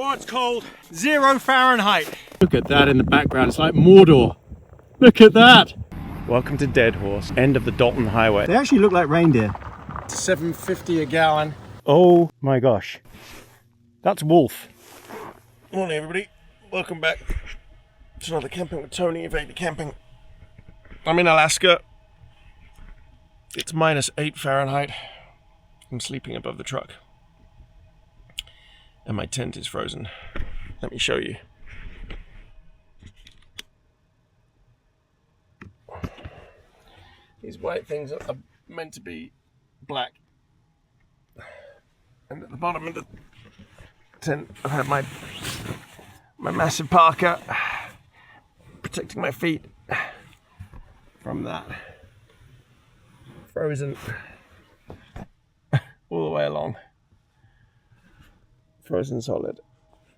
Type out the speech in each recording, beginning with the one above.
Oh, it's cold. 0 Fahrenheit. Look at that in the background. It's like Mordor. Look at that. Welcome to Dead Horse, end of the Dalton Highway. They actually look like reindeer. $7.50 a gallon. Oh my gosh. That's Wolf. Morning everybody. Welcome back to another Camping with Tony, Evade Camping. I'm in Alaska. It's -8 Fahrenheit. I'm sleeping above the truck. And my tent is frozen. Let me show you. These white things are meant to be black. And at the bottom of the tent, I've had my massive parka protecting my feet from that. Frozen all the way along. Frozen solid.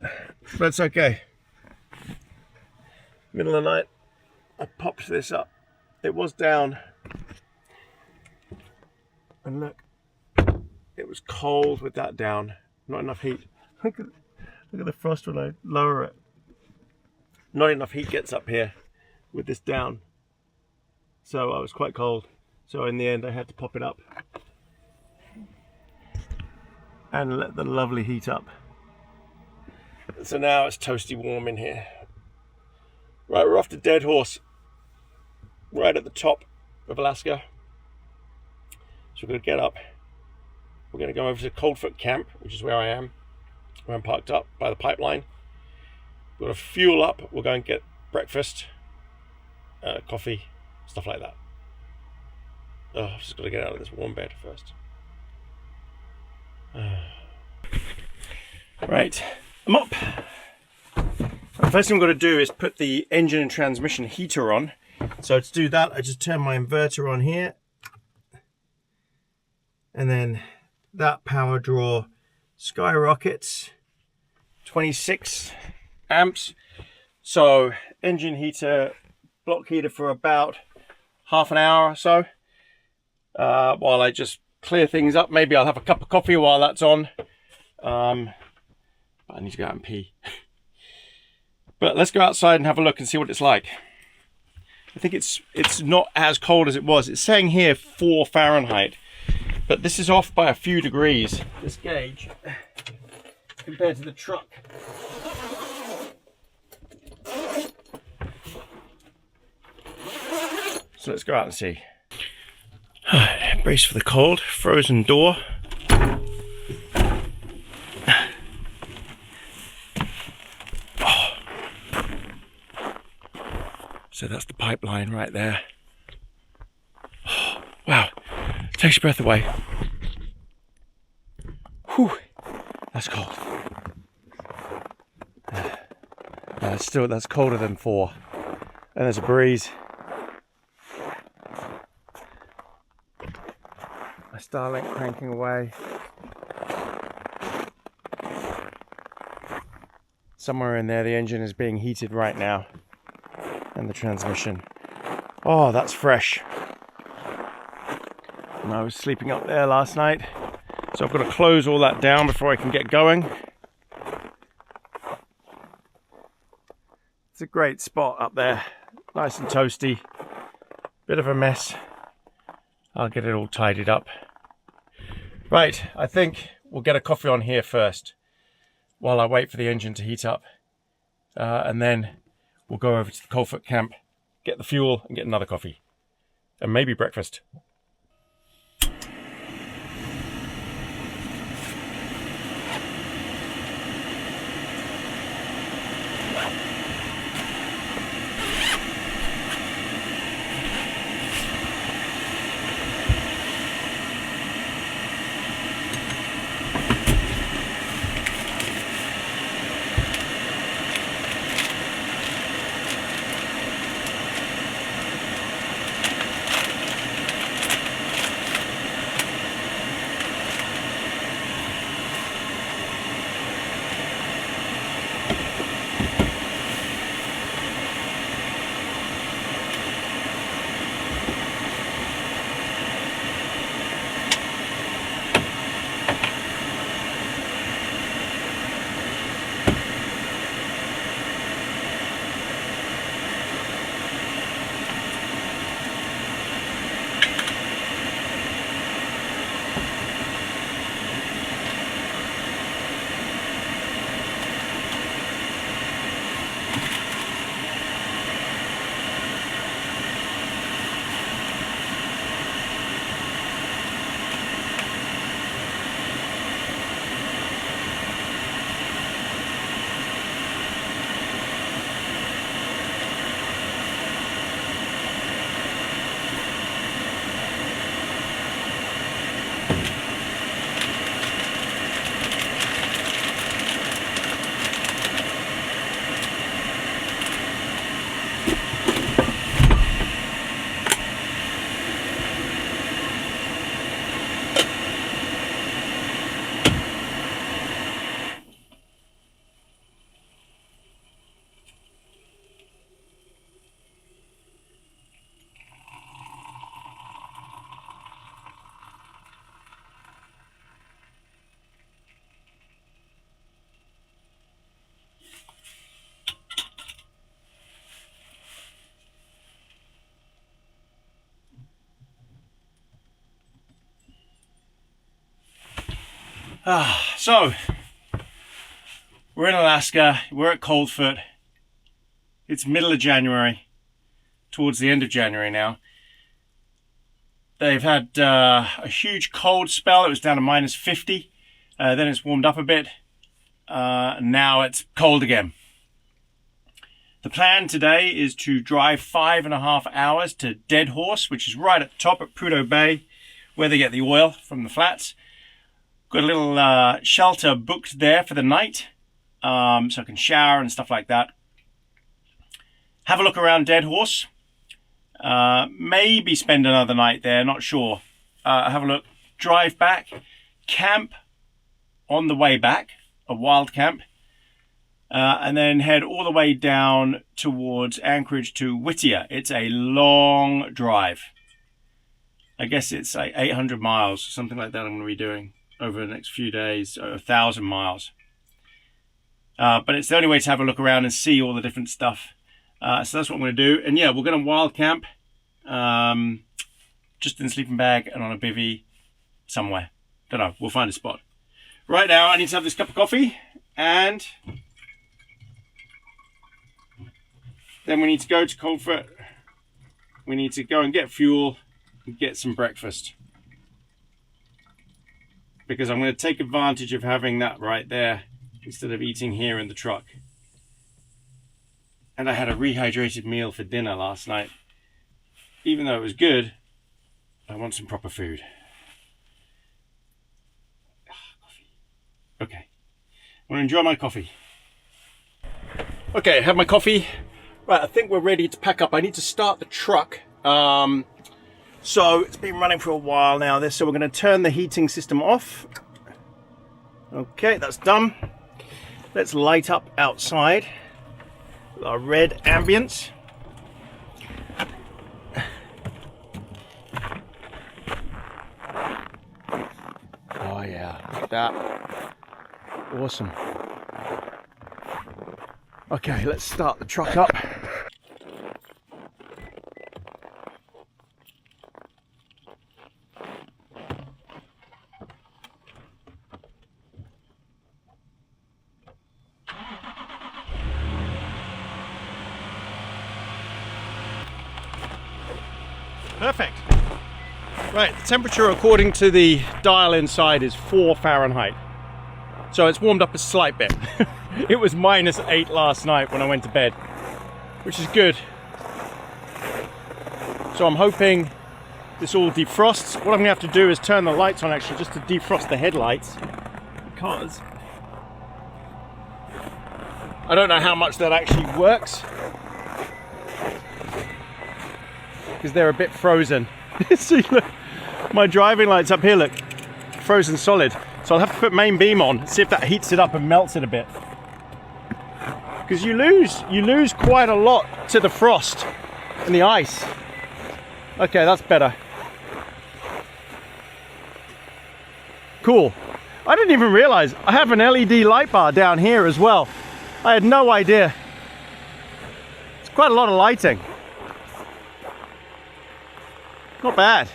But it's okay. Middle of the night, I popped this up. It was down. And look, it was cold with that down. Not enough heat. Look at the frost when I lower it. Not enough heat gets up here with this down. So I was quite cold. So in the end I had to pop it up and let the lovely heat up. So now it's toasty warm in here. Right, we're off to Dead Horse, right at the top of Alaska. So we're going to get up. We're going to go over to Coldfoot camp, which is where I am, where I'm parked up by the pipeline. We're going to fuel up. We'll go and get breakfast, coffee, stuff like that. Oh, I've just got to get out of this warm bed first. Right, I'm up. The first thing I'm going to do is put the engine and transmission heater on. So to do that, I just turn my inverter on here. And then that power draw skyrockets, 26 amps. So engine heater, block heater for about half an hour or so. While I just clear things up. Maybe I'll have a cup of coffee while that's on. But I need to go out and pee. But let's go outside and have a look and see what it's like. I think it's not as cold as it was. It's saying here 4 Fahrenheit. But this is off by a few degrees, this gauge, compared to the truck. So let's go out and see. Brace for the cold, frozen door. Oh. So that's the pipeline right there. Oh, wow, takes your breath away. Whew, that's cold. That's colder than 4. And there's a breeze. My Starlink cranking away. Somewhere in there the engine is being heated right now. And the transmission. Oh, that's fresh. And I was sleeping up there last night. So I've got to close all that down before I can get going. It's a great spot up there. Nice and toasty. Bit of a mess. I'll get it all tidied up. Right, I think we'll get a coffee on here first while I wait for the engine to heat up. And then we'll go over to the Coldfoot camp, get the fuel and get another coffee. And maybe breakfast. So, we're in Alaska, we're at Coldfoot. It's middle of January, towards the end of January now. They've had a huge cold spell. It was down to -50. Then it's warmed up a bit. Now it's cold again. The plan today is to drive 5.5 hours to Dead Horse, which is right at the top at Prudhoe Bay, where they get the oil from the flats. Got a little shelter booked there for the night, so I can shower and stuff like that. Have a look around Dead Horse. Maybe spend another night there, not sure. Have a look, drive back, camp on the way back, a wild camp, and then head all the way down towards Anchorage to Whittier. It's a long drive. I guess it's like 800 miles, something like that I'm going to be doing over the next few days, 1,000 miles. But it's the only way to have a look around and see all the different stuff. So that's what I'm going to do. And yeah, we're going to wild camp, just in a sleeping bag and on a bivvy somewhere. Don't know, we'll find a spot. Right now, I need to have this cup of coffee, and then we need to go to Coldfoot. We need to go and get fuel and get some breakfast, because I'm going to take advantage of having that right there instead of eating here in the truck. And I had a rehydrated meal for dinner last night. Even though it was good, I want some proper food. Okay, I want to enjoy my coffee. Okay, I have my coffee. Right, I think we're ready to pack up. I need to start the truck. So it's been running for a while now. So we're going to turn the heating system off. Okay, that's done. Let's light up outside with our red ambience. Oh yeah, look at that. Awesome. Okay, let's start the truck up. Perfect. Right, the temperature according to the dial inside is 4 Fahrenheit. So it's warmed up a slight bit. It was -8 last night when I went to bed, which is good. So I'm hoping this all defrosts. What I'm gonna have to do is turn the lights on actually, just to defrost the headlights, because I don't know how much that actually works, because they're a bit frozen. See, look, my driving lights up here, look, frozen solid. So I'll have to put main beam on, see if that heats it up and melts it a bit. Because you lose quite a lot to the frost and the ice. Okay, that's better. Cool. I didn't even realize I have an LED light bar down here as well. I had no idea. It's quite a lot of lighting. Not bad.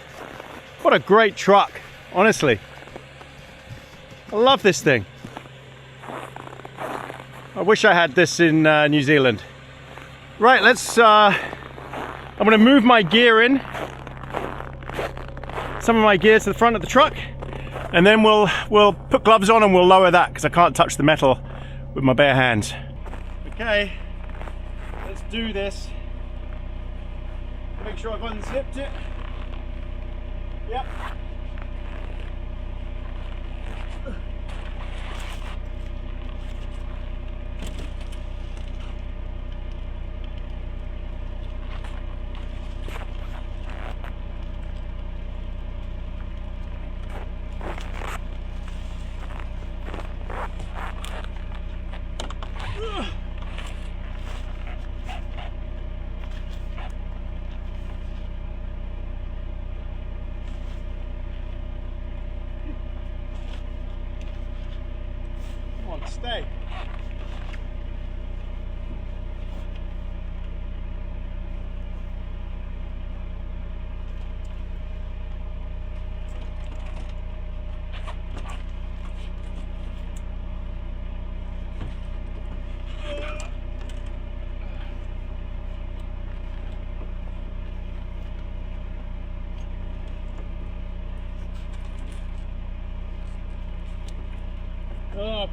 What a great truck, honestly. I love this thing. I wish I had this in New Zealand. Right, let's, I'm gonna move my gear in. Some of my gear to the front of the truck. And then we'll put gloves on and we'll lower that, because I can't touch the metal with my bare hands. Okay, let's do this. Make sure I've unzipped it. Yep.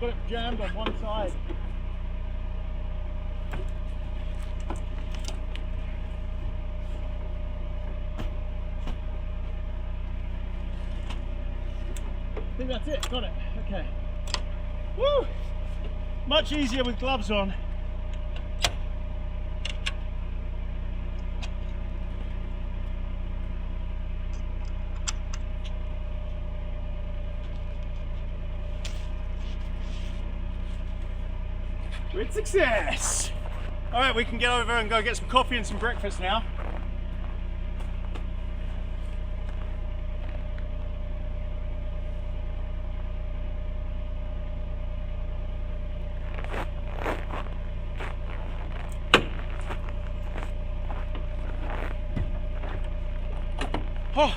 got it jammed on one side. I think that's it, got it, okay. Woo! Much easier with gloves on. Great success! Alright, we can get over and go get some coffee and some breakfast now. Oh,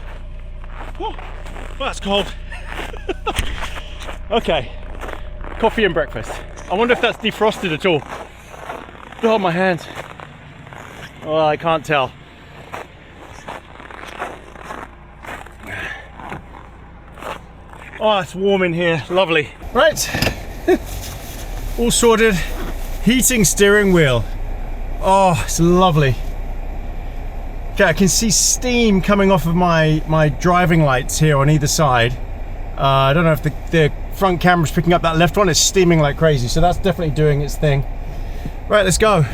oh, that's cold. Okay, coffee and breakfast. I wonder if that's defrosted at all. Oh, my hands. Well, I can't tell. Oh, it's warm in here. Lovely. Right. All sorted. Heating steering wheel. Oh, it's lovely. Okay, I can see steam coming off of my driving lights here on either side. I don't know if the front camera's picking up that left one. It's steaming like crazy, so that's definitely doing its thing. Right, let's go.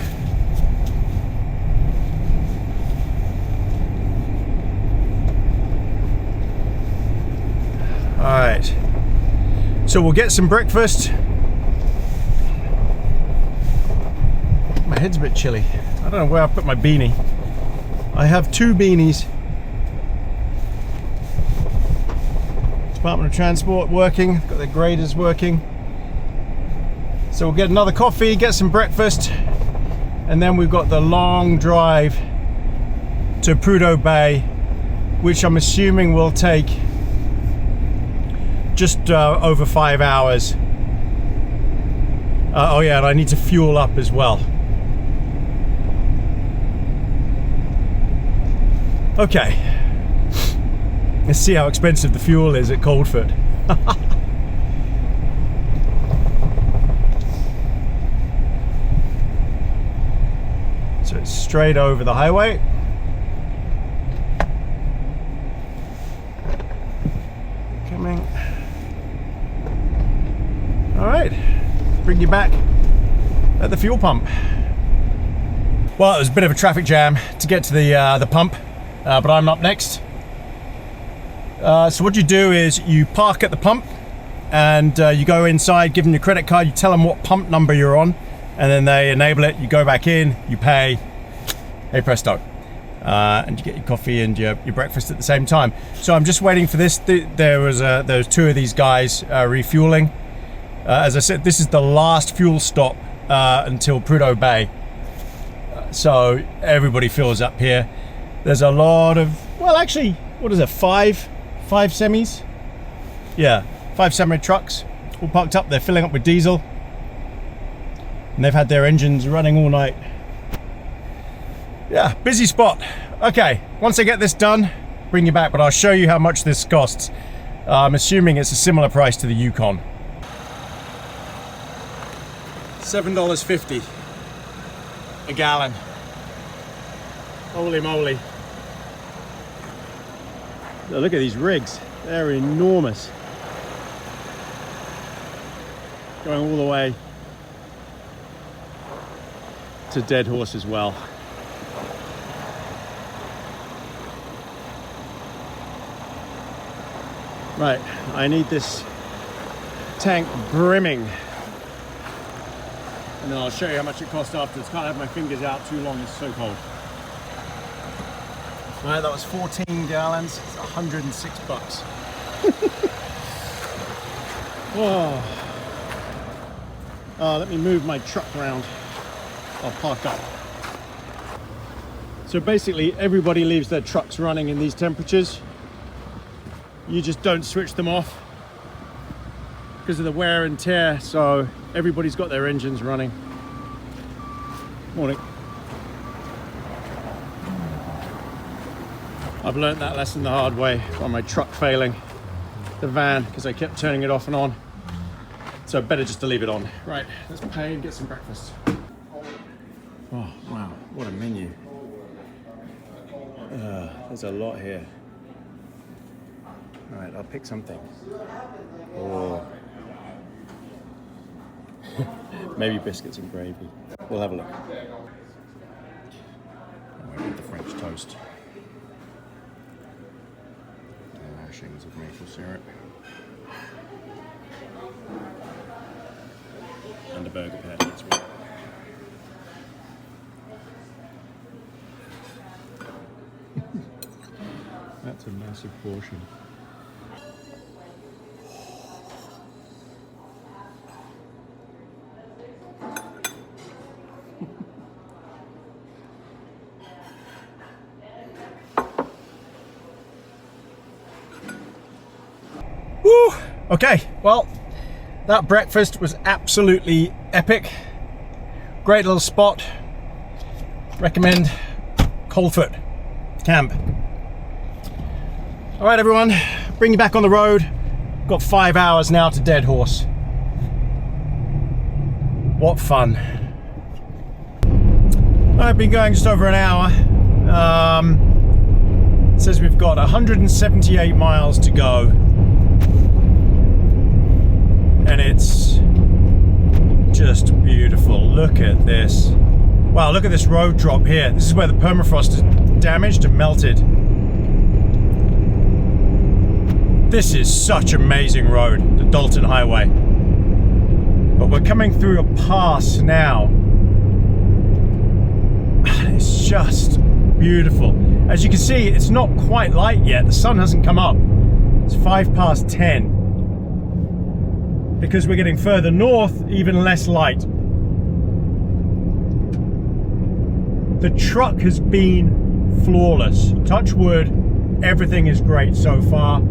Alright, so we'll get some breakfast. My head's a bit chilly. I don't know where I put my beanie. I have two beanies. Department of Transport working, got their graders working. So we'll get another coffee, get some breakfast, and then we've got the long drive to Prudhoe Bay, which I'm assuming will take just over 5 hours. Oh yeah, and I need to fuel up as well. Okay, let's see how expensive the fuel is at Coldfoot. So it's straight over the highway. Coming. All right, bring you back at the fuel pump. Well, it was a bit of a traffic jam to get to the pump. But I'm up next. So what you do is you park at the pump and you go inside, give them your credit card, you tell them what pump number you're on, and then they enable it. You go back in, you pay, hey presto, and you get your coffee and your breakfast at the same time. So I'm just waiting for this. There was two of these guys refueling. As I said, this is the last fuel stop until Prudhoe Bay. So everybody fills up here. There's a lot of, well actually, what is it, five semis? Yeah, 5 semi trucks all parked up. They're filling up with diesel. And they've had their engines running all night. Yeah, busy spot. Okay, once I get this done, bring you back, but I'll show you how much this costs. I'm assuming it's a similar price to the Yukon. $7.50 a gallon. Holy moly. Oh, look at these rigs, they're enormous. Going all the way to Dead Horse as well. Right, I need this tank brimming. And then I'll show you how much it costs afterwards. Can't have my fingers out too long, it's so cold. Right, that was 14 gallons, it's 106 bucks. Whoa. Let me move my truck around. I'll park up. So basically everybody leaves their trucks running in these temperatures. You just don't switch them off because of the wear and tear, so everybody's got their engines running. Morning. I've learnt that lesson the hard way on my truck failing the van because I kept turning it off and on. So better just to leave it on. Right, let's pay and get some breakfast. Oh, wow, what a menu. There's a lot here. All right, I'll pick something. Oh. Maybe biscuits and gravy. We'll have a look. I went with the French toast. Lashings of maple syrup. And a burger patty as well. That's a massive portion. Woo! Okay, well, that breakfast was absolutely epic. Great little spot. Recommend Coldfoot Camp. All right, everyone, bring you back on the road. Got 5 hours now to Dead Horse. What fun. I've been going just over an hour. It says we've got 178 miles to go. And it's just beautiful. Look at this. Wow, look at this road drop here. This is where the permafrost is damaged and melted. This is such an amazing road, the Dalton Highway. But we're coming through a pass now. It's just beautiful. As you can see, it's not quite light yet. The sun hasn't come up. It's 10:05. Because we're getting further north, even less light. The truck has been flawless. Touch wood, everything is great so far.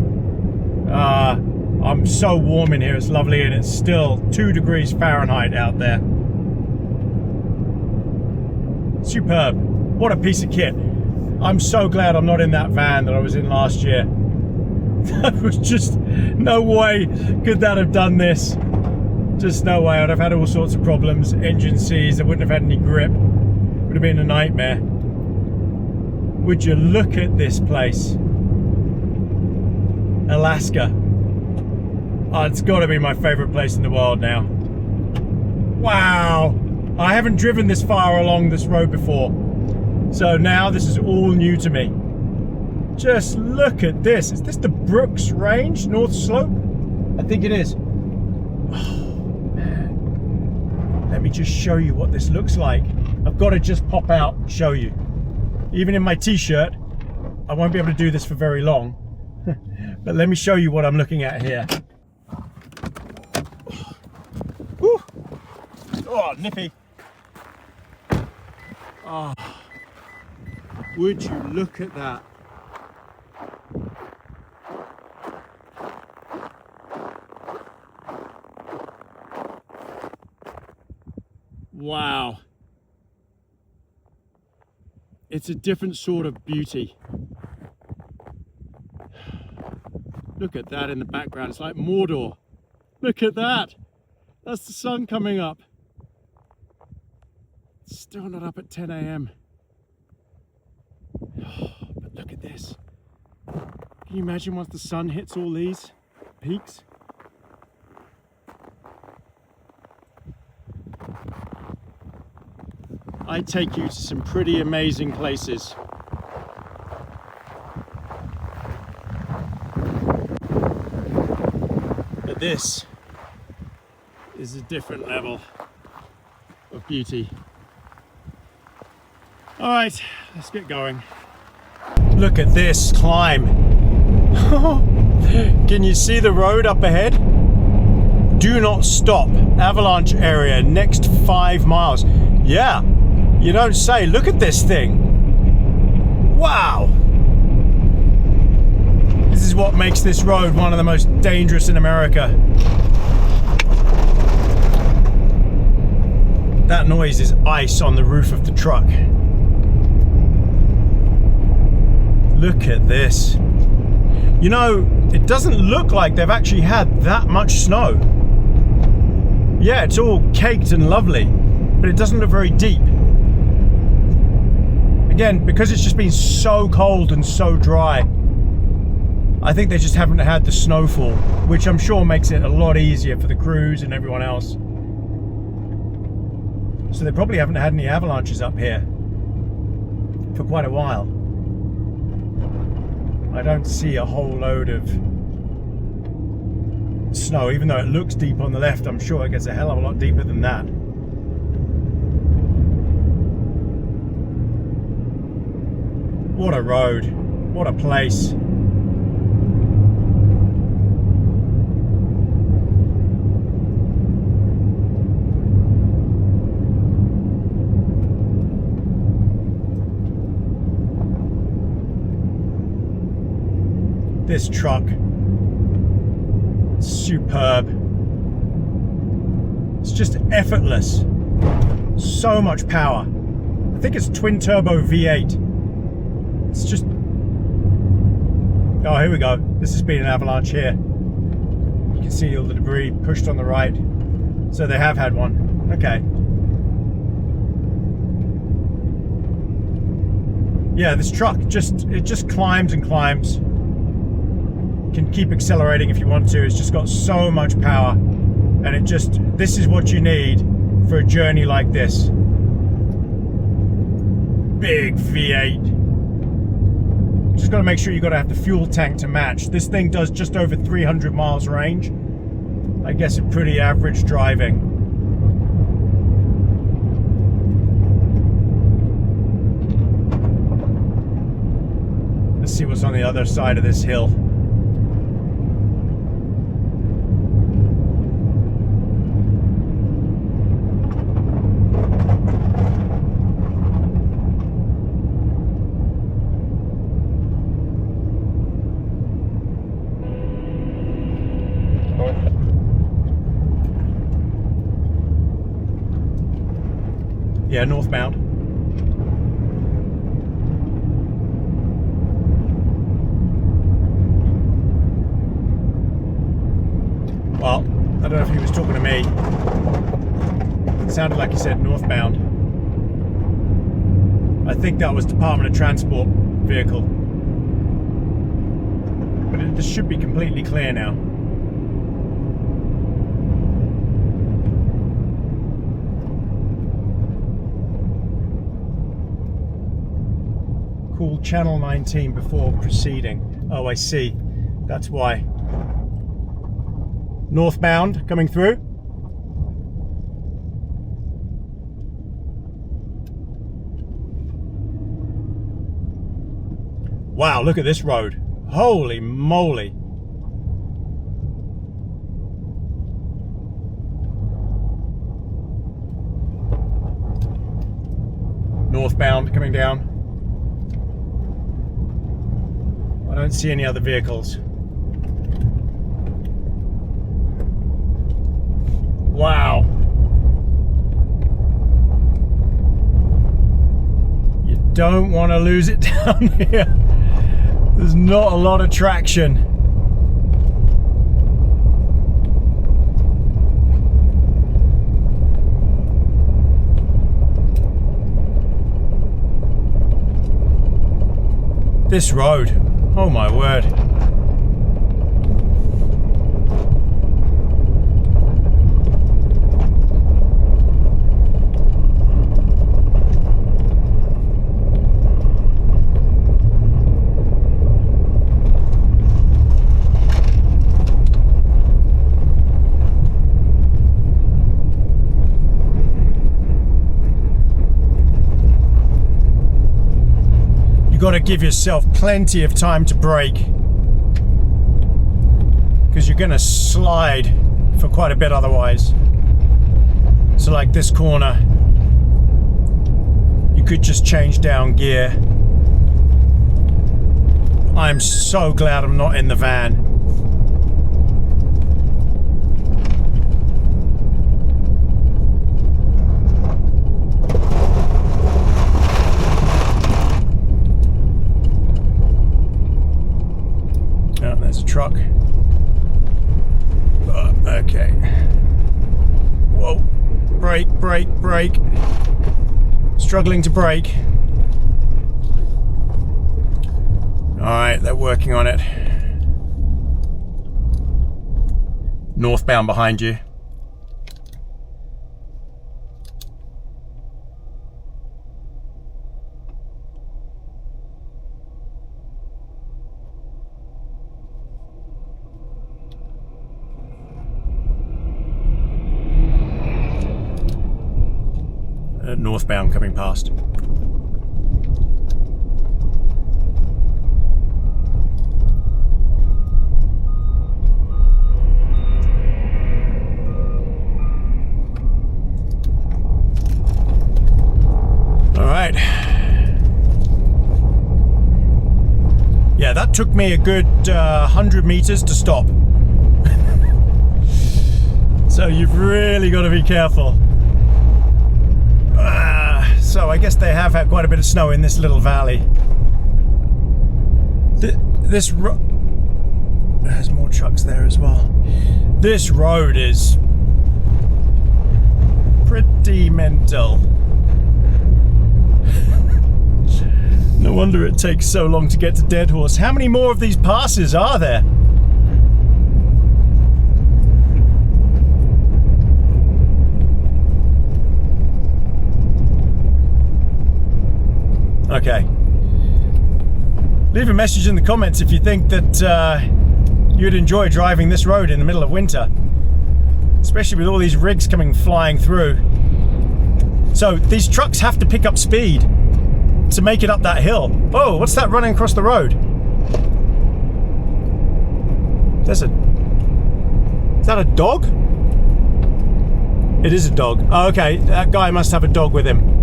I'm so warm in here, it's lovely, and it's still 2 degrees Fahrenheit out there. Superb. What a piece of kit. I'm so glad I'm not in that van that I was in last year. That was just, no way could that have done this. Just no way. I'd have had all sorts of problems. Engine seized, I wouldn't have had any grip. Would have been a nightmare. Would you look at this place? Alaska. Oh, it's got to be my favorite place in the world now. Wow. I haven't driven this far along this road before. So now this is all new to me. Just look at this. Is this the Brooks Range, North Slope? I think it is. Oh, man. Let me just show you what this looks like. I've got to just pop out and show you. Even in my t-shirt, I won't be able to do this for very long. But let me show you what I'm looking at here. Whew. Oh, nippy. Oh, would you look at that? Wow. It's a different sort of beauty. Look at that in the background. It's like Mordor. Look at that. That's the sun coming up. It's still not up at 10 a.m. But look at this. Can you imagine once the sun hits all these peaks? I take you to some pretty amazing places. But this is a different level of beauty. All right, let's get going. Look at this climb. Can you see the road up ahead? Do not stop. Avalanche area, next 5 miles. Yeah. You don't say. Look at this thing. Wow. This is what makes this road one of the most dangerous in America. That noise is ice on the roof of the truck. Look at this. You know, it doesn't look like they've actually had that much snow. Yeah, it's all caked and lovely, but it doesn't look very deep. Again, because it's just been so cold and so dry, I think they just haven't had the snowfall, which I'm sure makes it a lot easier for the crews and everyone else. So they probably haven't had any avalanches up here for quite a while. I don't see a whole load of snow, even though it looks deep on the left. I'm sure it gets a hell of a lot deeper than that. What a road, what a place. This truck, superb. It's just effortless. So much power. I think it's twin turbo V8. It's just... Oh, here we go. This has been an avalanche here. You can see all the debris pushed on the right. So they have had one. Okay. Yeah, this truck it just climbs and climbs. Can keep accelerating if you want to. It's just got so much power, and this is what you need for a journey like this. Big V8. Just got to make sure you got to have the fuel tank to match. This thing does just over 300 miles range. I guess a pretty average driving. Let's see what's on the other side of this hill. Yeah, northbound. Well, I don't know if he was talking to me. It sounded like he said northbound. I think that was Department of Transport vehicle. But this should be completely clear now. Call channel 19 before proceeding. Oh, I see. That's why. Northbound coming through. Wow, look at this road. Holy moly. Northbound coming down. I don't see any other vehicles. Wow. You don't want to lose it down here. There's not a lot of traction. This road. Oh my word. You've got to give yourself plenty of time to brake, because you're going to slide for quite a bit otherwise. So like this corner, you could just change down gear. I'm so glad I'm not in the van. Truck. Okay. brake. Struggling to brake. Alright, they're working on it. Northbound behind you. Northbound coming past. All right. Yeah, that took me a good 100 meters to stop. So you've really got to be careful. So I guess they have had quite a bit of snow in this little valley. There's more trucks there as well. This road is pretty mental. No wonder it takes so long to get to Dead Horse. How many more of these passes are there? Okay. Leave a message in the comments if you think that you'd enjoy driving this road in the middle of winter. Especially with all these rigs coming flying through. So these trucks have to pick up speed to make it up that hill. Oh, what's that running across the road? Is that a dog? It is a dog. Oh, okay, that guy must have a dog with him.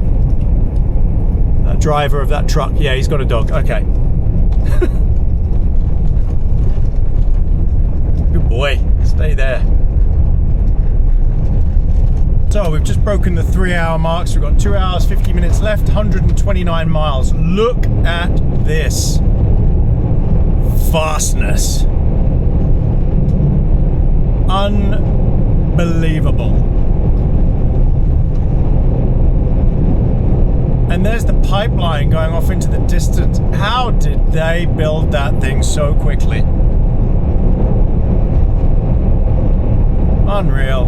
That driver of that truck. Yeah, he's got a dog. Okay. Good boy. Stay there. So we've just broken the 3-hour mark. So we've got 2 hours, 50 minutes left, 129 miles. Look at this vastness. Unbelievable. And there's the pipeline going off into the distance. How did they build that thing so quickly? Unreal.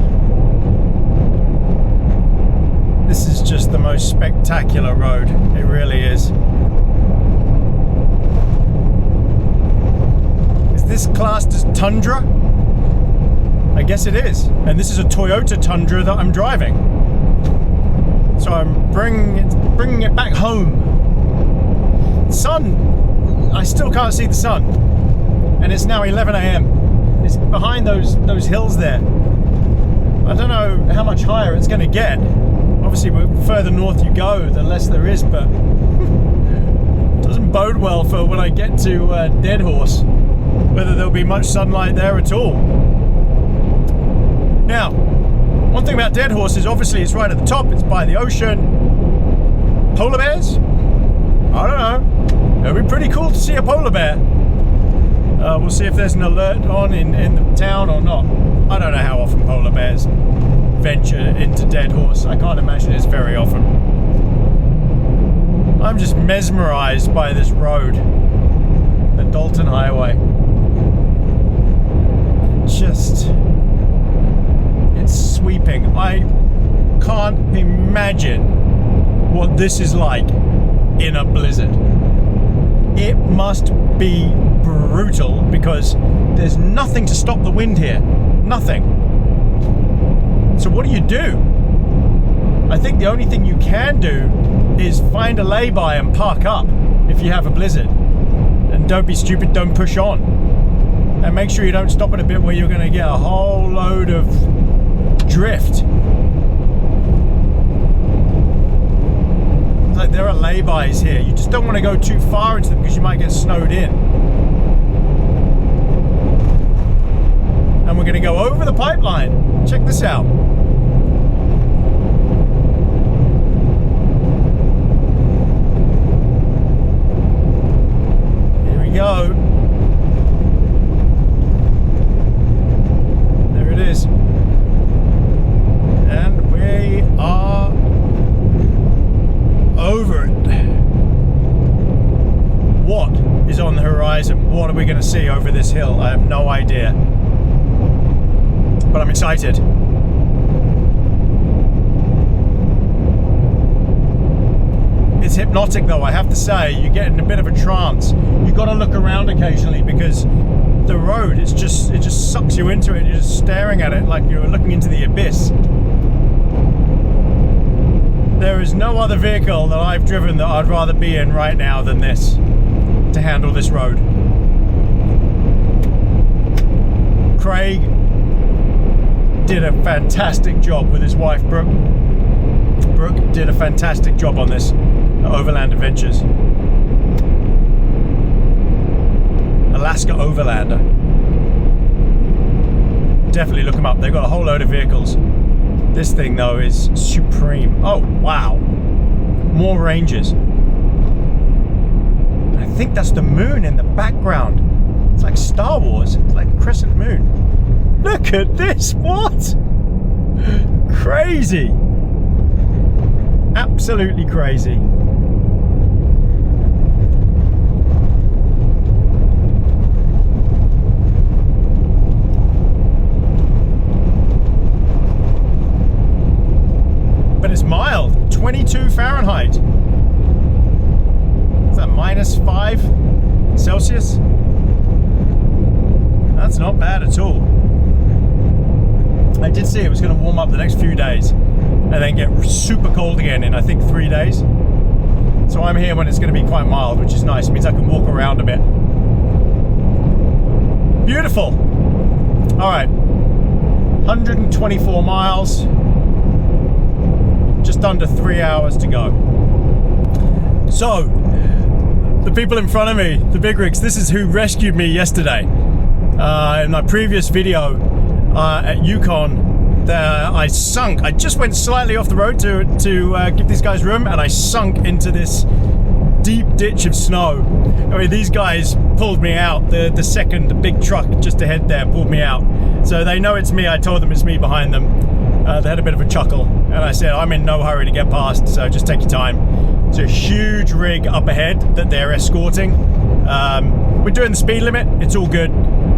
This is just the most spectacular road. It really is. Is this classed as Tundra? I guess it is. And this is a Toyota Tundra that I'm driving. So I'm bringing it back home. Sun, I still can't see the sun. And it's now 11 a.m. It's behind those hills there. I don't know how much higher it's going to get. Obviously, the further north you go, the less there is, but it doesn't bode well for when I get to Dead Horse, whether there'll be much sunlight there at all. Now, one thing about Dead Horse is obviously it's right at the top, it's by the ocean. Polar bears? I don't know. It'll be pretty cool to see a polar bear. We'll see if there's an alert on in the town or not. I don't know how often polar bears venture into Dead Horse. I can't imagine it's very often. I'm just mesmerized by this road, the Dalton Highway. It's sweeping. I can't imagine what this is like in a blizzard. It must be brutal because there's nothing to stop the wind here. Nothing. So what do you do? I think the only thing you can do is find a lay-by and park up if you have a blizzard. And don't be stupid, don't push on. And make sure you don't stop at a bit where you're going to get a whole load of drift. It's like there are lay-bys here. You just don't want to go too far into them because you might get snowed in. And we're going to go over the pipeline. Check this out. Here we go. There it is. And we are what are we going to see over this hill? I have no idea. But I'm excited. It's hypnotic though, I have to say. You get in a bit of a trance. You've got to look around occasionally because the road, it just sucks you into it. You're just staring at it like you're looking into the abyss. There is no other vehicle that I've driven that I'd rather be in right now than this to handle this road. Craig did a fantastic job with his wife Brooke. Brooke did a fantastic job on this Overland Adventures. Alaska Overlander. Definitely look them up. They've got a whole load of vehicles. This thing though is supreme. Oh wow, more ranges. I think that's the moon in the background. It's like Star Wars. It's like a crescent moon. Look at this. What? Crazy. Absolutely crazy. But it's mild, 22 Fahrenheit. Is that -5 Celsius? That's not bad at all. I did see it was going to warm up the next few days and then get super cold again in I think 3 days. So I'm here when it's going to be quite mild, which is nice. It means I can walk around a bit. Beautiful. All right, 124 miles. Just under 3 hours to go. So, the people in front of me, the big rigs, this is who rescued me yesterday. In my previous video at Yukon, I sunk. I just went slightly off the road to give these guys room, and I sunk into this deep ditch of snow. I mean, these guys pulled me out. The big truck just ahead there pulled me out. So they know it's me. I told them it's me behind them. They had a bit of a chuckle, and I said, I'm in no hurry to get past, so just take your time. It's a huge rig up ahead that they're escorting. We're doing the speed limit, it's all good.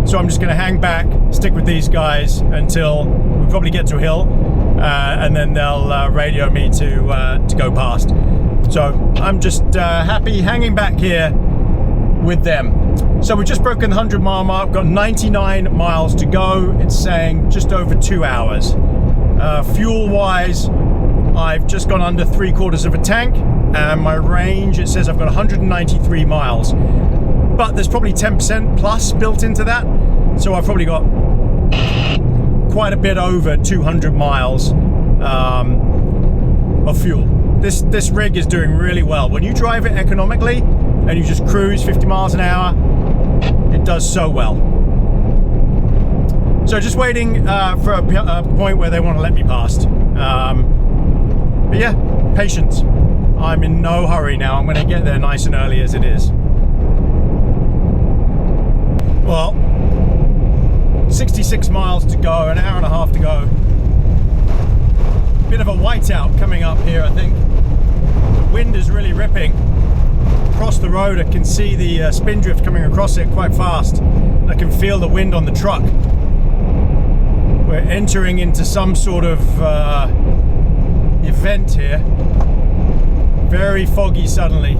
So I'm just gonna hang back, stick with these guys until we probably get to a hill, and then they'll radio me to go past. So I'm just happy hanging back here with them. So we've just broken the 100-mile mark, got 99 miles to go. It's saying just over 2 hours. Fuel-wise, I've just gone under 3/4 of a tank, and my range, it says I've got 193 miles. But there's probably 10% plus built into that, so I've probably got quite a bit over 200 miles of fuel. This rig is doing really well. When you drive it economically and you just cruise 50 miles an hour, it does so well. So just waiting for a point where they want to let me past. But yeah, patience. I'm in no hurry now. I'm going to get there nice and early as it is. Well, 66 miles to go, an hour and a half to go. Bit of a whiteout coming up here, I think. The wind is really ripping. Across the road, I can see the spindrift coming across it quite fast. I can feel the wind on the truck. We're entering into some sort of event here. Very foggy suddenly.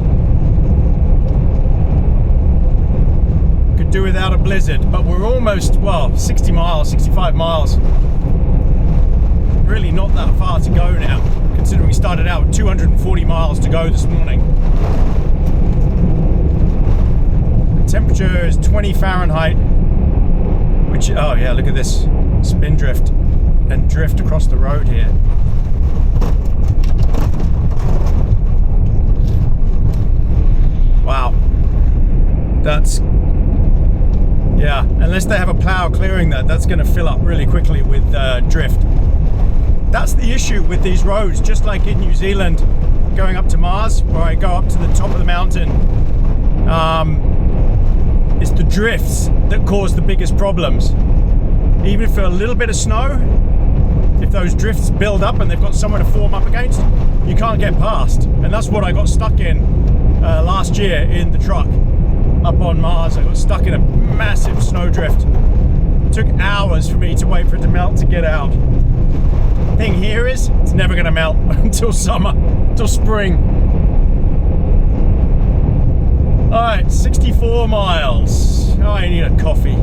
Could do without a blizzard, but we're almost, well, 60 miles, 65 miles. Really not that far to go now, considering we started out with 240 miles to go this morning. The temperature is 20 Fahrenheit, which, oh yeah, look at this. Spindrift and drift across the road here. Wow. That's, yeah, unless they have a plow clearing that's going to fill up really quickly with drift. That's the issue with these roads, just like in New Zealand, going up to Mars, where I go up to the top of the mountain. It's the drifts that cause the biggest problems. Even for a little bit of snow, if those drifts build up and they've got somewhere to form up against, you can't get past. And that's what I got stuck in last year in the truck. up on Mars. I got stuck in a massive snowdrift. It took hours for me to wait for it to melt to get out. Thing here is, it's never gonna melt until summer, until spring. All right, 64 miles. Oh, I need a coffee.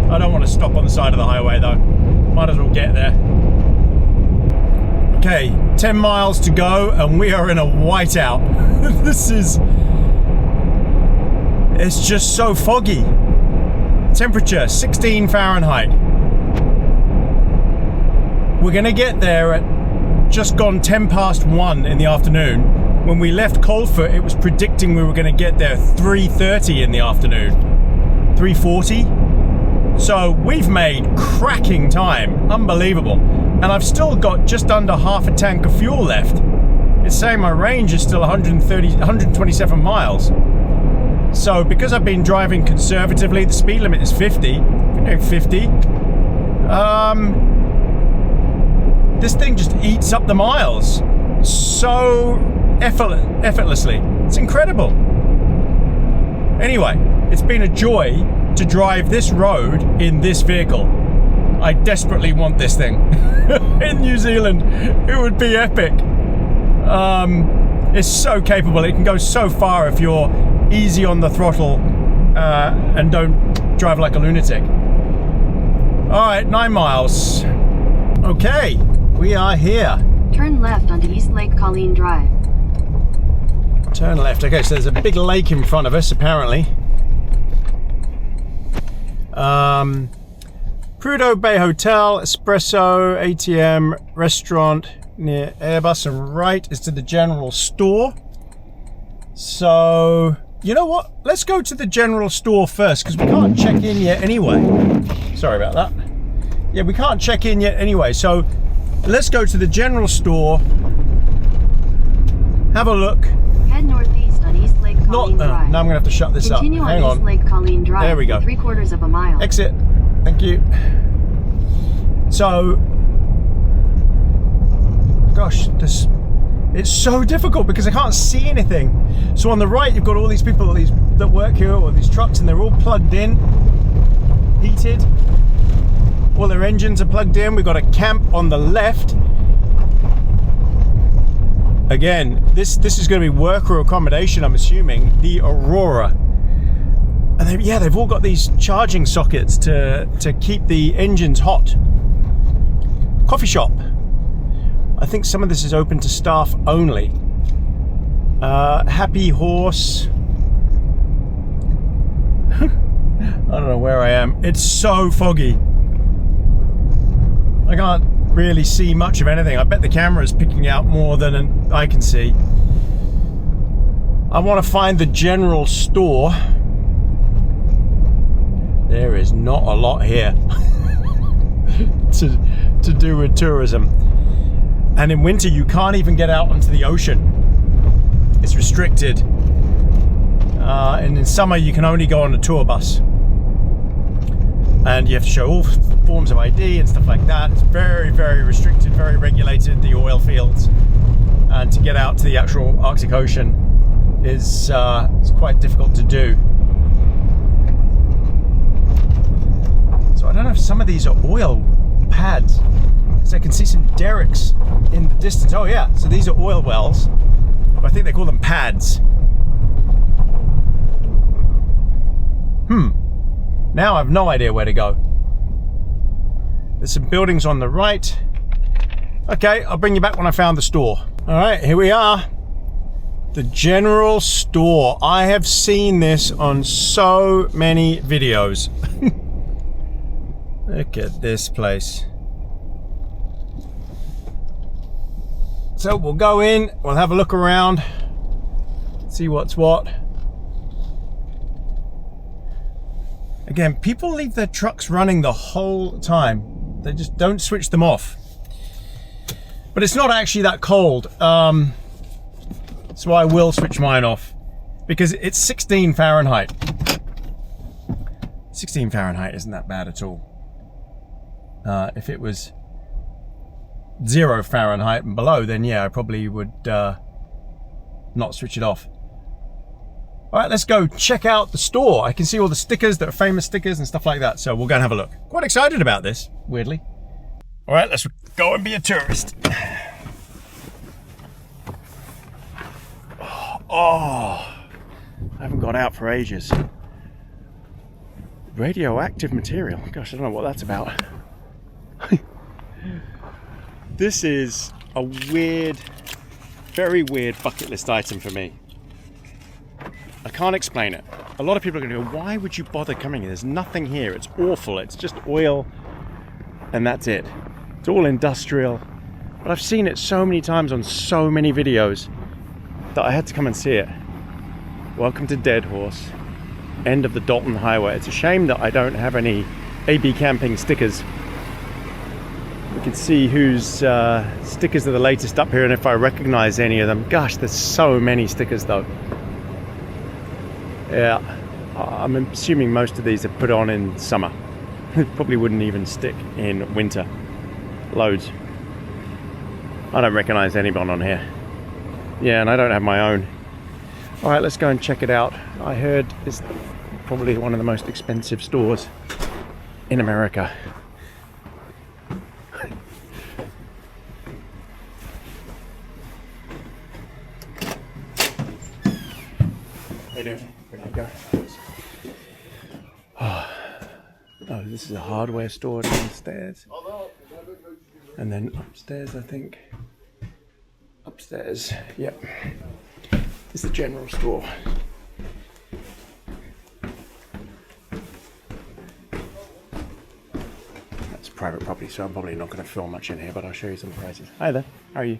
I don't want to stop on the side of the highway though. Might as well get there. Okay, 10 miles to go and we are in a whiteout. It's just so foggy. Temperature, 16 Fahrenheit. We're gonna get there at just gone 10 past 1 in the afternoon. When we left Coldfoot, it was predicting we were gonna get there 3:30 in the afternoon. 3:40. So we've made cracking time, unbelievable. And I've still got just under half a tank of fuel left. It's saying my range is still 127 miles. So because I've been driving conservatively, the speed limit is 50. 50. This thing just eats up the miles so effortlessly. It's incredible. Anyway, it's been a joy to drive this road in this vehicle. I desperately want this thing. In New Zealand, it would be epic. It's so capable. It can go so far if you're easy on the throttle and don't drive like a lunatic. All right, 9 miles. Okay, we are here. Turn left onto East Lake Colleen Drive. Turn left. Okay, so there's a big lake in front of us, apparently. Prudhoe Bay Hotel, Espresso, ATM, restaurant near Airbus, and right is to the general store. So, you know what? Let's go to the general store first, because we can't check in yet anyway. Sorry about that. Yeah, we can't check in yet anyway, so let's go to the general store, have a look. Head northeast on East Lake Colleen Drive. Now I'm going to have to shut this up. Continue Hang on East Lake Colleen Drive. There we go. 3/4 of a mile. Exit. Thank you. So, gosh, it's so difficult because I can't see anything. So on the right, you've got all these people that work here, or these trucks, and they're all plugged in, heated. All their engines are plugged in. We've got a camp on the left. Again, this is going to be worker accommodation, I'm assuming. The Aurora. And they've all got these charging sockets to keep the engines hot. Coffee shop. I think some of this is open to staff only. Happy Horse. I don't know where I am. It's so foggy. I can't really see much of anything. I bet the camera is picking out more than I can see. I want to find the general store. There is not a lot here to do with tourism. And in winter, you can't even get out onto the ocean. It's restricted. And in summer, you can only go on a tour bus. And you have to show all forms of ID and stuff like that. It's very, very restricted, very regulated, the oil fields. And to get out to the actual Arctic Ocean is it's quite difficult to do. So I don't know if some of these are oil pads, because I can see some derricks in the distance. Oh yeah, so these are oil wells. I think they call them pads. Now I have no idea where to go. There's some buildings on the right. Okay, I'll bring you back when I found the store. All right, here we are. The general store. I have seen this on so many videos. Look at this place. So we'll go in, we'll have a look around, see what's what. Again, people leave their trucks running the whole time. They just don't switch them off. But it's not actually that cold. So I will switch mine off because it's 16 Fahrenheit. 16 Fahrenheit isn't that bad at all. If it was 0 Fahrenheit and below, then yeah, I probably would not switch it off. All right, let's go check out the store. I can see all the stickers that are famous stickers and stuff like that. So we'll go and have a look. Quite excited about this, weirdly. All right, let's go and be a tourist. Oh, I haven't got out for ages. Radioactive material. Gosh, I don't know what that's about. This is a weird, very weird bucket list item for me. I can't explain it. A lot of people are going to go, why would you bother coming here? There's nothing here. It's awful. It's just oil and that's it. It's all industrial. But I've seen it so many times on so many videos that I had to come and see it. Welcome to Dead Horse, end of the Dalton Highway. It's a shame that I don't have any AB Camping stickers. We can see whose stickers are the latest up here and if I recognize any of them. Gosh, there's so many stickers though. Yeah, I'm assuming most of these are put on in summer. Probably wouldn't even stick in winter. Loads. I don't recognize anyone on here. Yeah, and I don't have my own. All right, let's go and check it out. I heard it's probably one of the most expensive stores in America. How you doing? Where do you go? Oh, this is a hardware store downstairs. And then upstairs, I think. Upstairs, yep. It's the general store. That's private property, so I'm probably not going to film much in here, but I'll show you some prices. Hi there, how are you?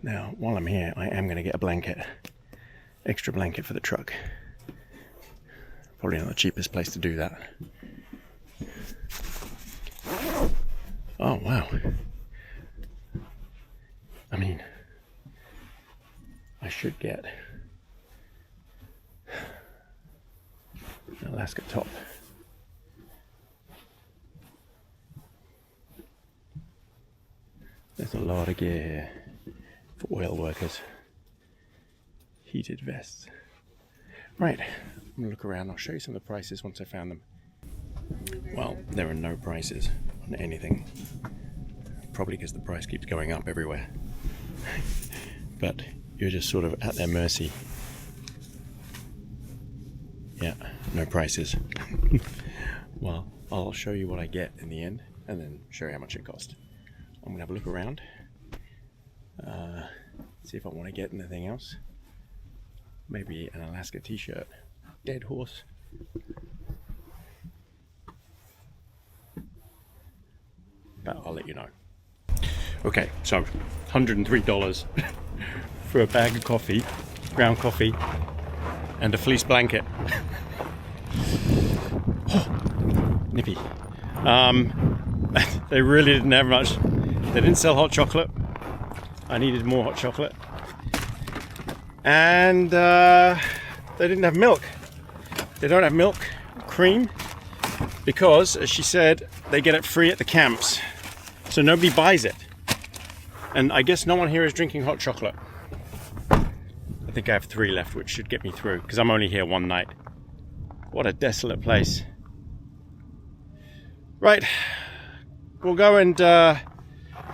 Now, while I'm here, I am going to get a blanket. Extra blanket for the truck. Probably not the cheapest place to do that. Oh, wow. I mean, I should get an Alaska top. There's a lot of gear here for oil workers. Heated vests. Right, I'm gonna look around. I'll show you some of the prices once I found them. Well, there are no prices on anything. Probably because the price keeps going up everywhere. But you're just sort of at their mercy. Yeah, no prices. Well, I'll show you what I get in the end and then show you how much it cost. I'm gonna have a look around. See if I want to get anything else. Maybe an Alaska t-shirt. Dead Horse. But I'll let you know. Okay, so $103 for a bag of coffee, ground coffee, and a fleece blanket. Oh, nippy. They really didn't have much. They didn't sell hot chocolate. I needed more hot chocolate. And they didn't have milk. They don't have milk, cream, because, as she said, they get it free at the camps. So nobody buys it. And I guess no one here is drinking hot chocolate. I think I have 3 left, which should get me through, because I'm only here one night. What a desolate place. Right, we'll go and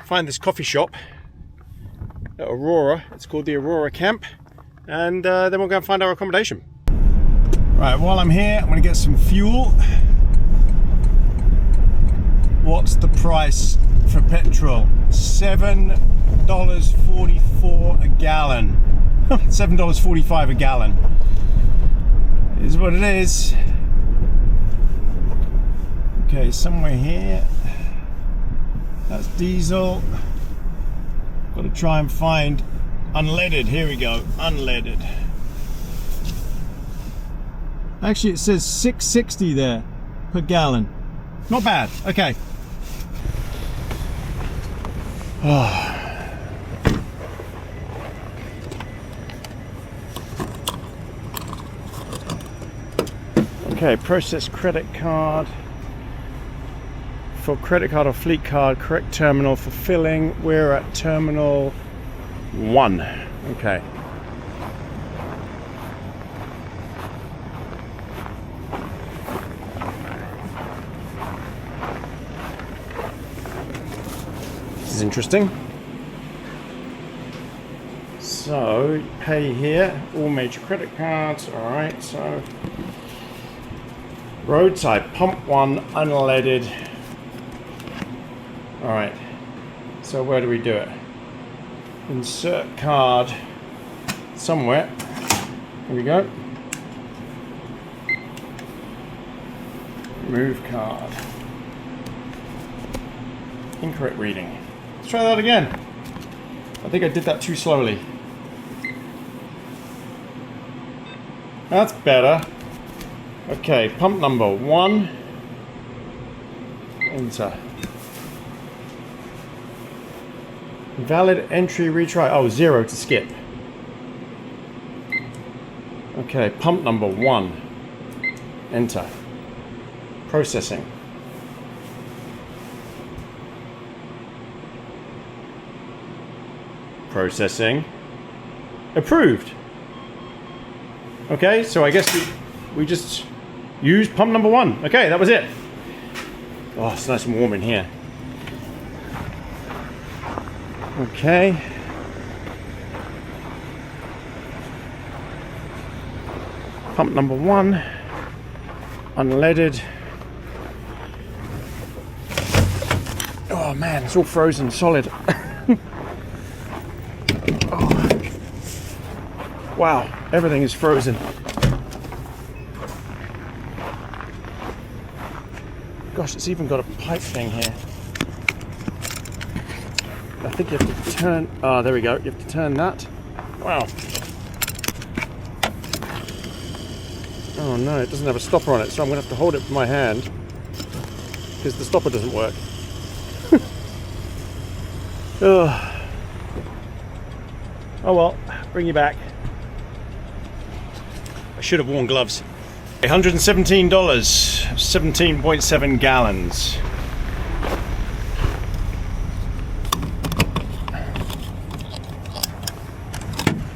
find this coffee shop at Aurora. It's called the Aurora Camp. And then we'll go and find our accommodation. Right, while I'm here, I'm going to get some fuel. What's the price for petrol? $7.44 a gallon. $7.45 a gallon is what it is. Okay, somewhere here. That's diesel. Got to try and find unleaded. Here we go, unleaded. Actually, it says $6.60 there per gallon. Not bad. Okay. Oh. Okay, process credit card. for credit card or fleet card. Correct terminal for filling. We're at terminal 1. Okay. This is interesting. So, pay here, all major credit cards. Alright, so roadside, pump 1, unleaded. Alright, so where do we do it? Insert card somewhere. Here we go. Remove card. Incorrect reading. Let's try that again. I think I did that too slowly. That's better. Okay, pump number 1. Enter. Valid entry retry. Oh, 0 to skip. Okay, pump number 1. Enter. Processing. Processing. Approved. Okay, so I guess we just used pump number 1. Okay, that was it. Oh, it's nice and warm in here. Okay. Pump number 1. Unleaded. Oh man, it's all frozen solid. Oh. Wow, everything is frozen. Gosh, it's even got a pipe thing here. I think you have to turn... Oh, there we go. You have to turn that. Wow. Oh no, it doesn't have a stopper on it, so I'm going to have to hold it with my hand because the stopper doesn't work. Oh. Oh well, bring you back. I should have worn gloves. $117, 17.7 gallons.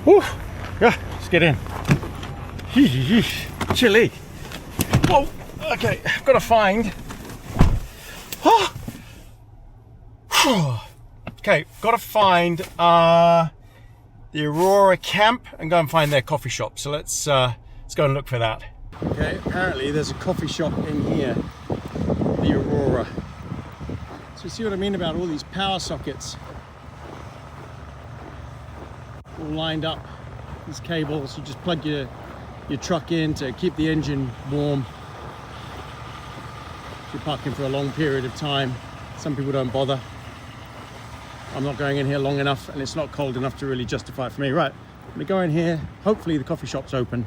Whew. Yeah, let's get in. Chilly. Whoa, okay, I've got to find. Okay, got to find the Aurora camp and go and find their coffee shop. So let's go and look for that. Okay, apparently there's a coffee shop in here, the Aurora. So you see what I mean about all these power sockets all lined up. These cables, you just plug your truck in to keep the engine warm. If you're parking for a long period of time, some people don't bother. I'm not going in here long enough and it's not cold enough to really justify it for me. Right, I'm gonna go in here, hopefully the coffee shop's open,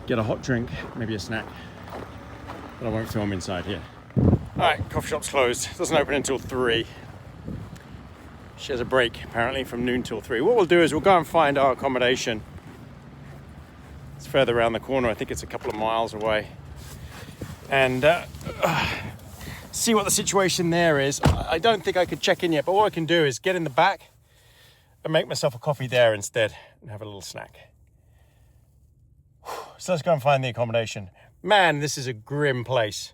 get a hot drink, maybe a snack, but I won't film inside here. All right, coffee shop's closed, doesn't open until 3. She has a break apparently from noon till 3. What we'll do is we'll go and find our accommodation. It's further around the corner, I think it's a couple of miles away. And see what the situation there is. I don't think I could check in yet, but what I can do is get in the back and make myself a coffee there instead and have a little snack. So let's go and find the accommodation. Man, this is a grim place.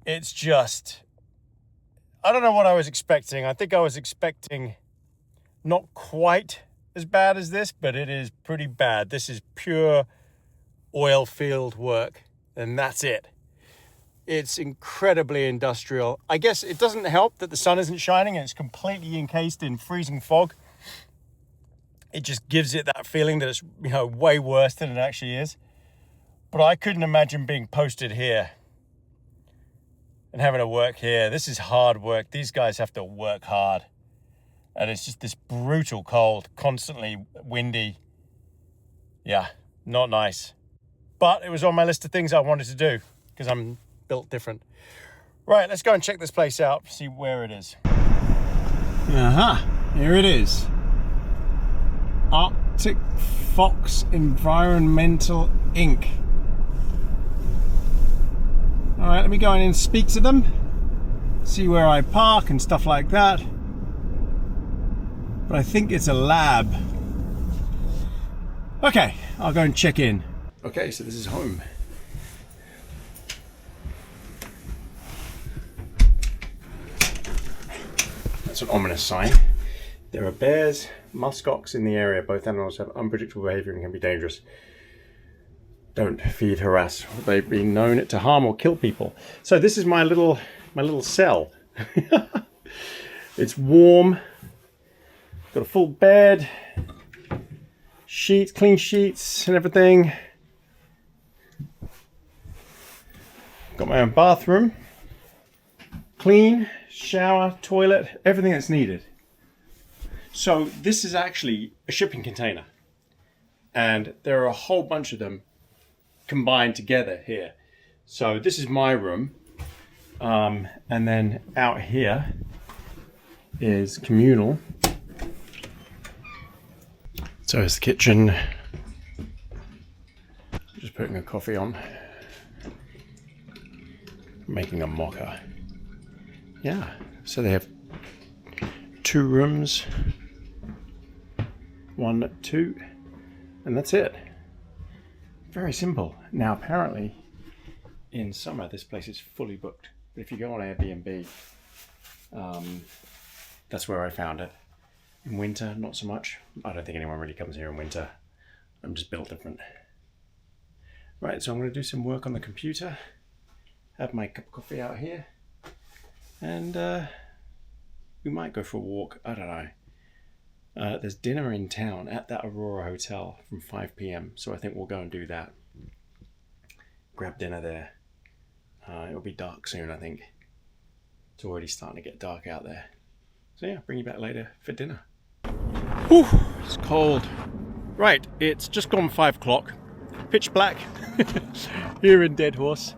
It's just, I don't know what I was expecting. I think I was expecting not quite as bad as this, but it is pretty bad. This is pure oil field work, and that's it. It's incredibly industrial. I guess it doesn't help that the sun isn't shining and it's completely encased in freezing fog. It just gives it that feeling that it's, you know, way worse than it actually is. But I couldn't imagine being posted here and having to work here. This is hard work. These guys have to work hard. And it's just this brutal cold, constantly windy. Yeah, not nice. But it was on my list of things I wanted to do because I'm built different. Right, let's go and check this place out, see where it is. Here it is. Arctic Fox Environmental Inc. All right, let me go in and speak to them, see where I park and stuff like that. But I think it's a lab. Okay, I'll go and check in. Okay, so this is home. That's an ominous sign. There are bears, muskox in the area. Both animals have unpredictable behavior and can be dangerous. Don't feed, harass. They've been known to harm or kill people. So this is my little cell. It's warm. Got a full bed, sheets, clean sheets and everything. Got my own bathroom, clean, shower, toilet, everything that's needed. So this is actually a shipping container, and there are a whole bunch of them combined together here. So this is my room, and then out here is communal. So it's the kitchen. Just putting a coffee on, making a mocha. Yeah, so they have 2 rooms, 1, 2, and that's it. Very simple. Now apparently in summer this place is fully booked, but if you go on Airbnb, that's where I found it. In winter, not so much. I don't think anyone really comes here in winter. I'm just built different. Right, so I'm going to do some work on the computer, have my cup of coffee out here, and we might go for a walk. I don't know. There's dinner in town at that Aurora hotel from 5 p.m. So I think we'll go and do that. Grab dinner there. It'll be dark soon, I think. It's already starting to get dark out there. So yeah, bring you back later for dinner. Whew, it's cold. Right, it's just gone 5 o'clock. Pitch black here in Dead Horse.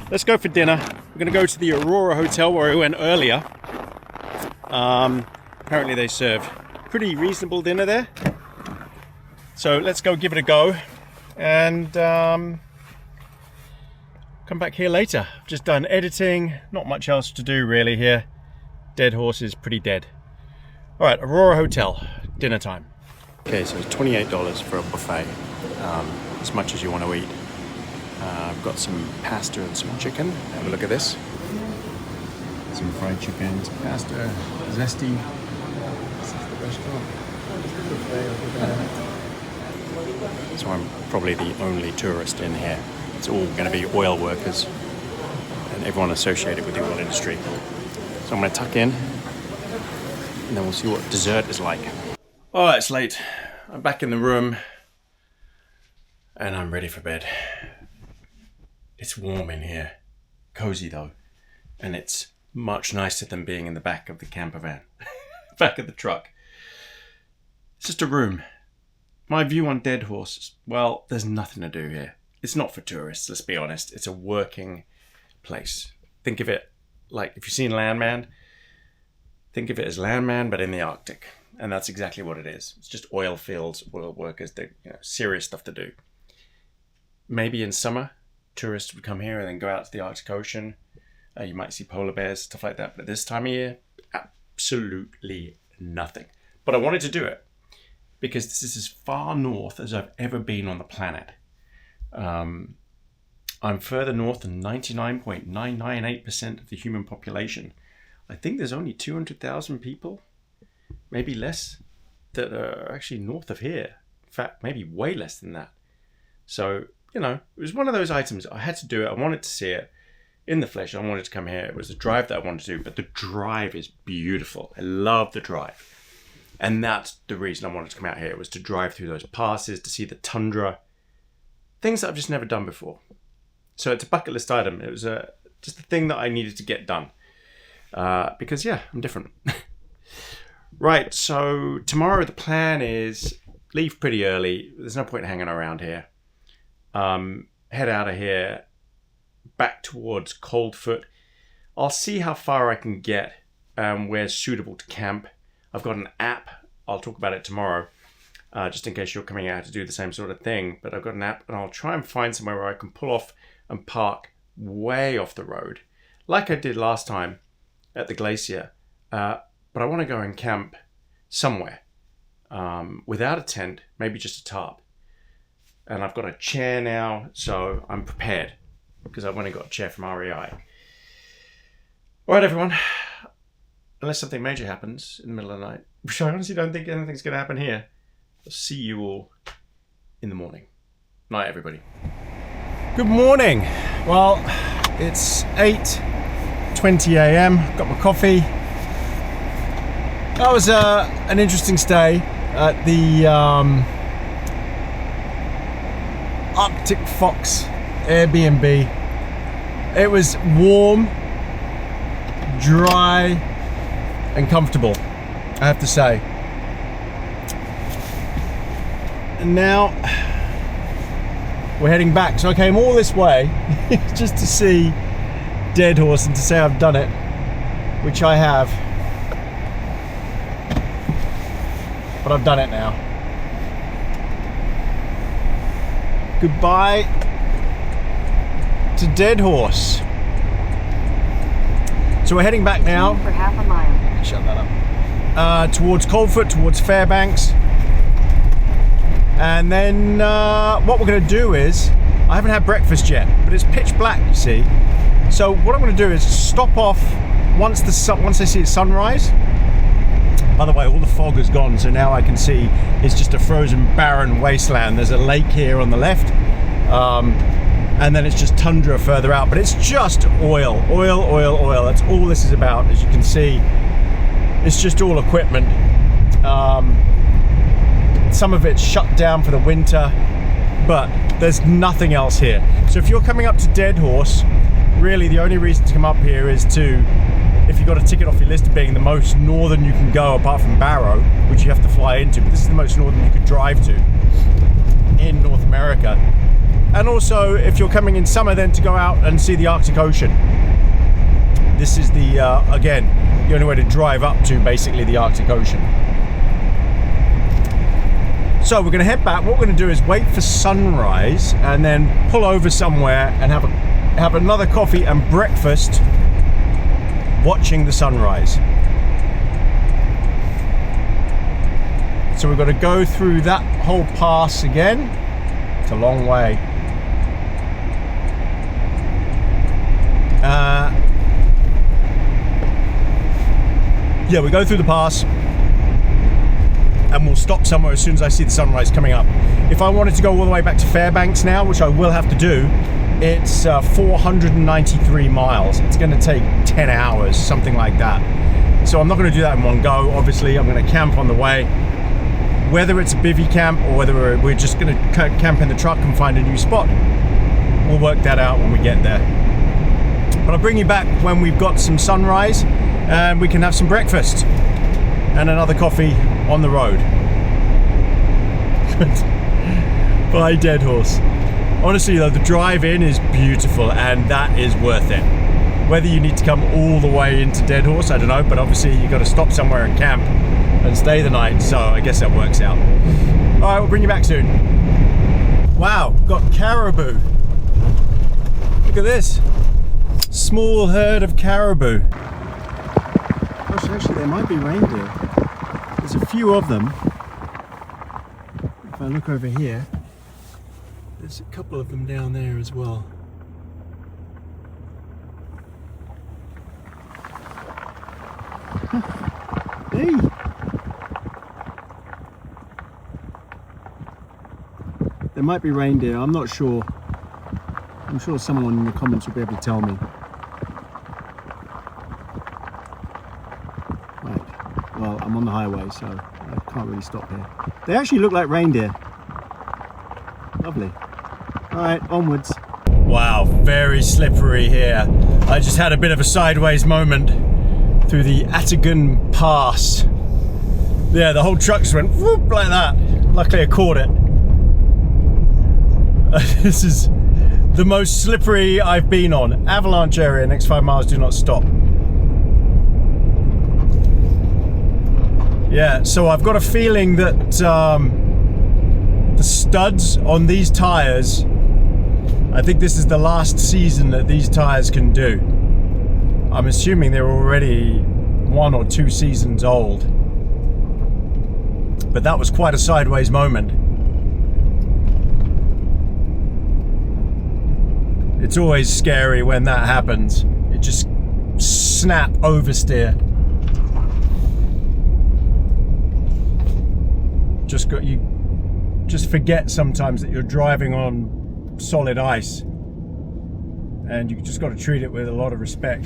Let's go for dinner. We're going to go to the Aurora Hotel where we went earlier. Apparently they serve pretty reasonable dinner there. So let's go give it a go and come back here later. I've just done editing, not much else to do really here. Dead Horse is pretty dead. All right, Aurora Hotel, dinner time. Okay, so it's $28 for a buffet, as much as you want to eat. I've got some pasta and some chicken. Have a look at this. Some fried chicken, some pasta, zesty. This is the restaurant. So I'm probably the only tourist in here. It's all going to be oil workers and everyone associated with the oil industry. So I'm going to tuck in and then we'll see what dessert is like. Oh, it's late. I'm back in the room and I'm ready for bed. It's warm in here. Cozy though. And it's much nicer than being in the back of the camper van. Back of the truck. It's just a room. My view on Dead Horse, well, there's nothing to do here. It's not for tourists, let's be honest. It's a working place. Think of it like, if you've seen Landman, think of it as Landman, but in the Arctic. And that's exactly what it is. It's just oil fields, oil workers, serious stuff to do. Maybe in summer, tourists would come here and then go out to the Arctic Ocean. You might see polar bears, stuff like that. But this time of year, absolutely nothing. But I wanted to do it because this is as far north as I've ever been on the planet. I'm further north than 99.998% of the human population. I think there's only 200,000 people, maybe less, that are actually north of here. In fact, maybe way less than that. So, it was one of those items. I had to do it. I wanted to see it in the flesh. I wanted to come here. It was a drive that I wanted to do, but the drive is beautiful. I love the drive. And that's the reason I wanted to come out here, was to drive through those passes, to see the tundra, things that I've just never done before. So it's a bucket list item. It was just a thing that I needed to get done. Because, yeah, I'm different. Right, so tomorrow the plan is leave pretty early. There's no point hanging around here. Head out of here, back towards Coldfoot. I'll see how far I can get, where's suitable to camp. I've got an app. I'll talk about it tomorrow, just in case you're coming out to do the same sort of thing. But I've got an app, and I'll try and find somewhere where I can pull off and park way off the road, like I did last time at the glacier. But I want to go and camp somewhere without a tent, maybe just a tarp. And I've got a chair now, so I'm prepared because I've only got a chair from REI. All right, everyone. Unless something major happens in the middle of the night, which I honestly don't think anything's going to happen here, I'll see you all in the morning. Night, everybody. Good morning. Well, it's 8:20 a.m. Got my coffee. That was an interesting stay at the Arctic Fox Airbnb. It was warm, dry, and comfortable, I have to say. And now we're heading back. So I came all this way just to see Dead Horse and to say I've done it, which I have. But I've done it now. Goodbye to Dead Horse. So we're heading back now. For half a mile. Shut that up. Towards Coldfoot, towards Fairbanks. And then what we're going to do is, I haven't had breakfast yet, but it's pitch black, you see. So what I'm going to do is stop off once I see sunrise. By the way, all the fog is gone, so now I can see it's just a frozen, barren wasteland. There's a lake here on the left, and then it's just tundra further out. But it's just oil, oil, oil, oil. That's all this is about. As you can see, it's just all equipment. Some of it's shut down for the winter, but there's nothing else here. So if you're coming up to Dead Horse, really the only reason to come up here is to, if you've got a ticket off your list of being the most northern you can go apart from Barrow, which you have to fly into, but this is the most northern you could drive to in North America. And also, if you're coming in summer, then to go out and see the Arctic Ocean. This is the, again, the only way to drive up to basically the Arctic Ocean. So we're going to head back. What we're going to do is wait for sunrise and then pull over somewhere and have another coffee and breakfast watching the sunrise. So we've got to go through that whole pass again. It's a long way. Yeah, we go through the pass and we'll stop somewhere as soon as I see the sunrise coming up. If I wanted to go all the way back to Fairbanks now, which I will have to do, it's 493 miles. It's going to take 10 hours, something like that. So I'm not going to do that in one go. Obviously, I'm going to camp on the way. Whether it's a bivvy camp or whether we're just going to camp in the truck and find a new spot, we'll work that out when we get there. But I'll bring you back when we've got some sunrise and we can have some breakfast and another coffee on the road. Bye, Dead Horse. Honestly though, the drive in is beautiful and that is worth it. Whether you need to come all the way into Dead Horse, I don't know, but obviously you've got to stop somewhere and camp and stay the night, so I guess that works out. Alright, we'll bring you back soon. Wow, got caribou. Look at this. Small herd of caribou. Gosh, actually there might be reindeer. There's a few of them. If I look over here, there's a couple of them down there as well. Hey! There might be reindeer, I'm not sure. I'm sure someone in the comments will be able to tell me. Right, well, I'm on the highway, so I can't really stop here. They actually look like reindeer. Lovely. Alright, onwards. Wow, very slippery here. I just had a bit of a sideways moment through the Atagan pass. Yeah, the whole truck just went whoop like that. Luckily I caught it. This is the most slippery I've been on. Avalanche area, next 5 miles, do not stop. Yeah, so I've got a feeling that the studs on these tires I think this is the last season that these tyres can do. I'm assuming they're already 1 or 2 seasons old. But that was quite a sideways moment. It's always scary when that happens. It just snap oversteer. You just forget sometimes that you're driving on solid ice, and you just got to treat it with a lot of respect.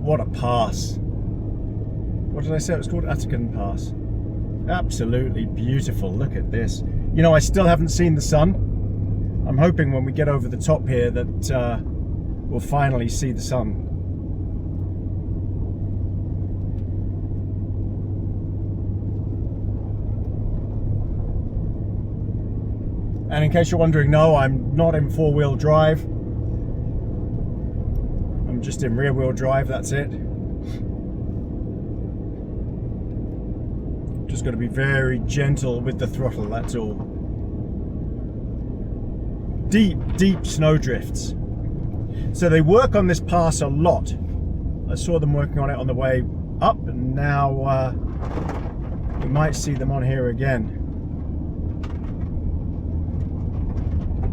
What a pass. What did I say it was called? Atagan Pass. Absolutely beautiful. Look at this. You know, I still haven't seen the sun. I'm hoping when we get over the top here that we'll finally see the sun. And in case you're wondering, no, I'm not in 4-wheel drive. I'm just in rear-wheel drive, that's it. Just got to be very gentle with the throttle, that's all. Deep, deep snow drifts. So they work on this pass a lot. I saw them working on it on the way up, and now we might see them on here again.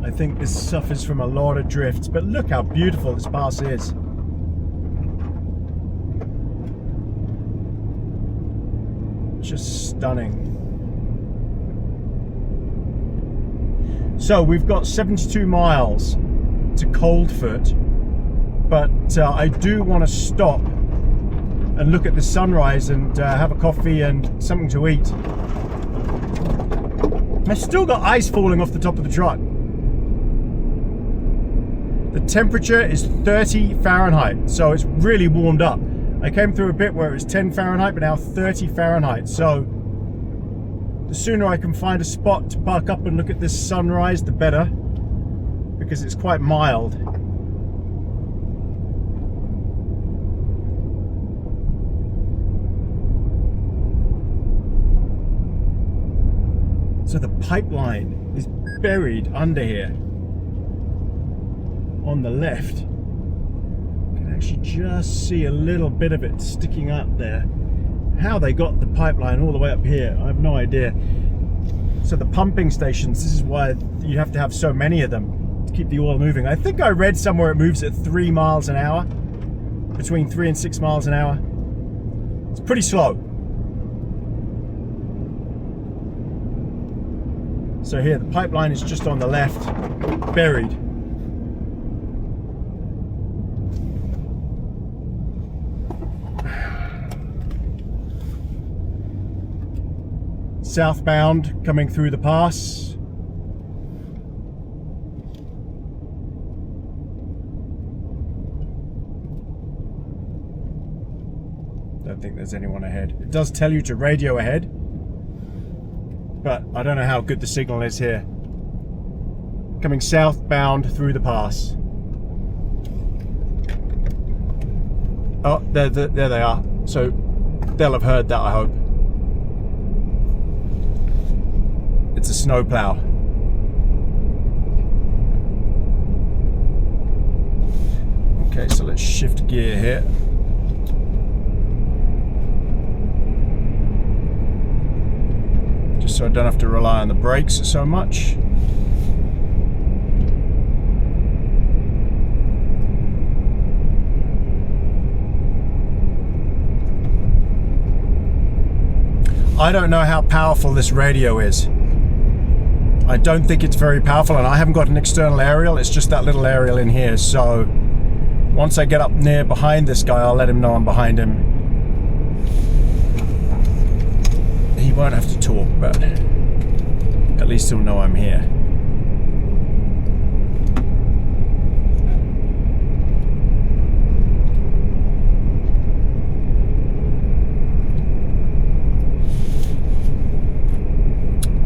I think this suffers from a lot of drifts, but look how beautiful this pass is. Just stunning. So we've got 72 miles to Coldfoot, but I do want to stop and look at the sunrise and have a coffee and something to eat. I've still got ice falling off the top of the truck. The temperature is 30 Fahrenheit, so it's really warmed up. I came through a bit where it was 10 Fahrenheit, but now 30 Fahrenheit. So the sooner I can find a spot to park up and look at this sunrise, the better, because it's quite mild. So the pipeline is buried under here on the left. You can actually just see a little bit of it sticking up there. How they got the pipeline all the way up here, I have no idea. So the pumping stations, this is why you have to have so many of them to keep the oil moving. I think I read somewhere it moves at 3 miles an hour, between 3 and 6 miles an hour. It's pretty slow. So here, the pipeline is just on the left, buried. Southbound coming through the pass. Don't think there's anyone ahead. It does tell you to radio ahead, but I don't know how good the signal is here. Coming southbound through the pass. Oh, there they are. So they'll have heard that, I hope. It's a snowplow. Okay, so let's shift gear here. Just so I don't have to rely on the brakes so much. I don't know how powerful this radio is. I don't think it's very powerful, and I haven't got an external aerial. It's just that little aerial in here. So once I get up near behind this guy, I'll let him know I'm behind him. He won't have to talk, but at least he'll know I'm here.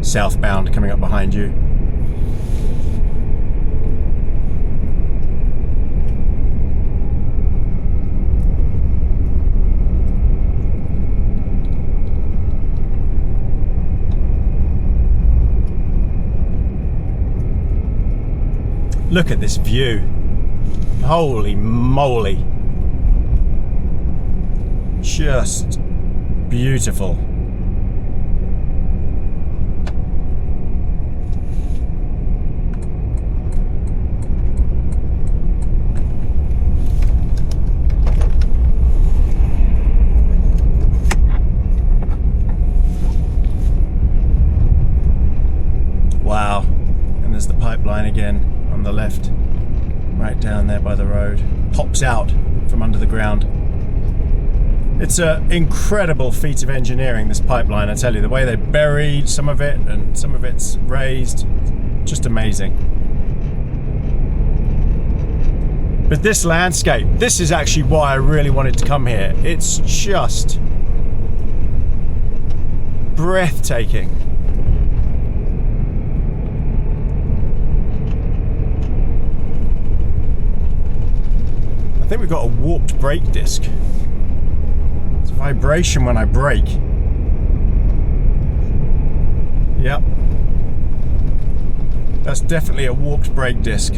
Southbound coming up behind you. Look at this view. Holy moly. Just beautiful. Wow. And there's the pipeline again on the left, right down there by the road. Pops out from under the ground. It's an incredible feat of engineering, this pipeline, I tell you. The way they buried some of it and some of it's raised, just amazing. But this landscape, this is actually why I really wanted to come here. It's just breathtaking. I think we've got a warped brake disc. It's vibration when I brake. Yep. That's definitely a warped brake disc.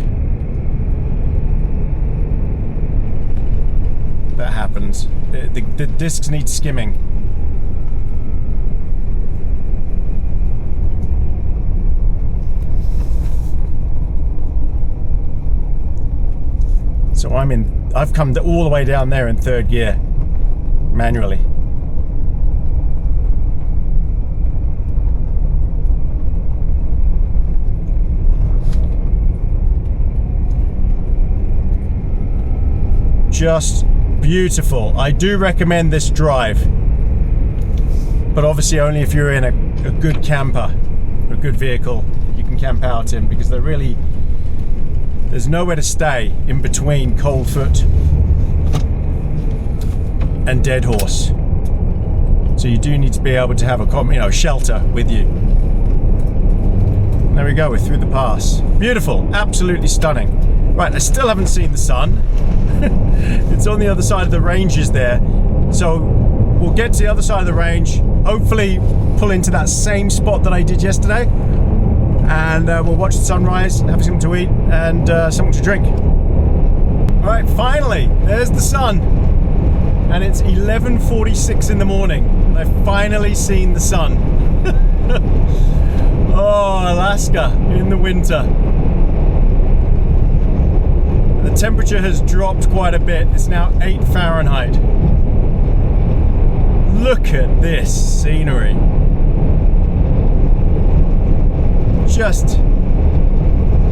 That happens. The discs need skimming. So I've come all the way down there in third gear, manually. Just beautiful. I do recommend this drive, but obviously only if you're in a good camper, a good vehicle you can camp out in, because there's nowhere to stay in between Coldfoot and Dead Horse. So you do need to be able to have a shelter with you. There we go, we're through the pass. Beautiful, absolutely stunning. Right, I still haven't seen the sun. It's on the other side of the ranges there. So we'll get to the other side of the range, hopefully pull into that same spot that I did yesterday, and we'll watch the sunrise, have something to eat and something to drink. All right, finally, there's the sun. And it's 11:46 in the morning, and I've finally seen the sun. Oh, Alaska in the winter. The temperature has dropped quite a bit. It's now 8 Fahrenheit. Look at this scenery. Just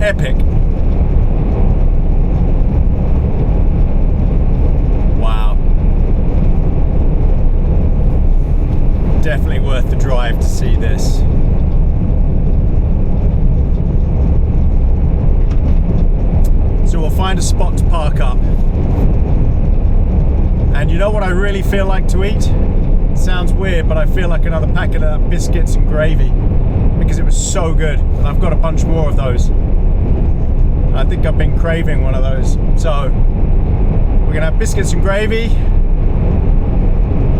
epic. Wow. Definitely worth the drive to see this. So we'll find a spot to park up. And you know what I really feel like to eat? It sounds weird, but I feel like another packet of biscuits and gravy, because it was so good, and I've got a bunch more of those. I think I've been craving one of those. So we're gonna have biscuits and gravy,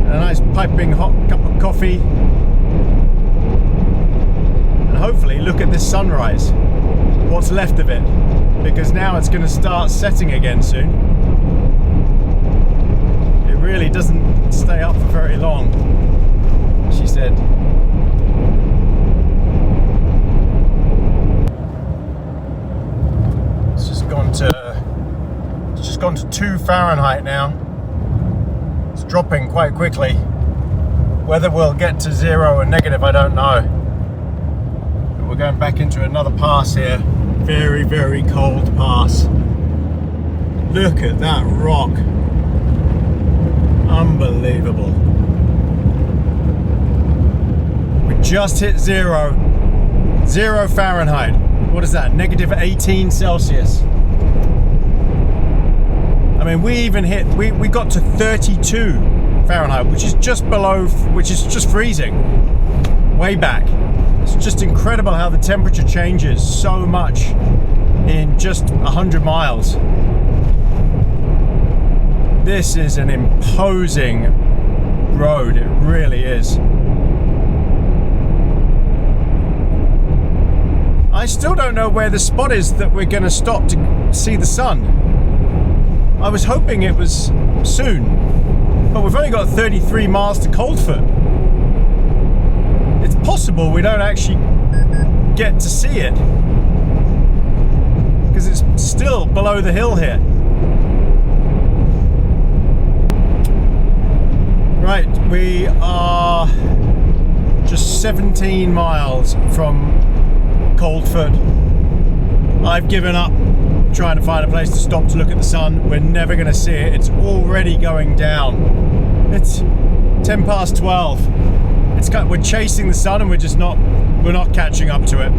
and a nice piping hot cup of coffee, and hopefully look at this sunrise, what's left of it, because now it's going to start setting again soon. It really doesn't stay up for very long, she said. It's just gone to 2 Fahrenheit now. It's dropping quite quickly. Whether we'll get to 0 or negative, I don't know. But we're going back into another pass here. Very, very cold pass. Look at that rock. Unbelievable. We just hit 0 Fahrenheit. What is that? Negative 18 Celsius. I mean, we got to 32 Fahrenheit, which is just freezing. Way back. It's just incredible how the temperature changes so much in just 100 miles. This is an imposing road, it really is. I still don't know where the spot is that we're going to stop to see the sun. I was hoping it was soon, but we've only got 33 miles to Coldfoot. It's possible we don't actually get to see it because it's still below the hill here. Right, we are just 17 miles from Coldfoot. I've given up trying to find a place to stop to look at the sun. We're never going to see it. It's already going down. It's 10 past 12. We're chasing the sun and we're not catching up to it.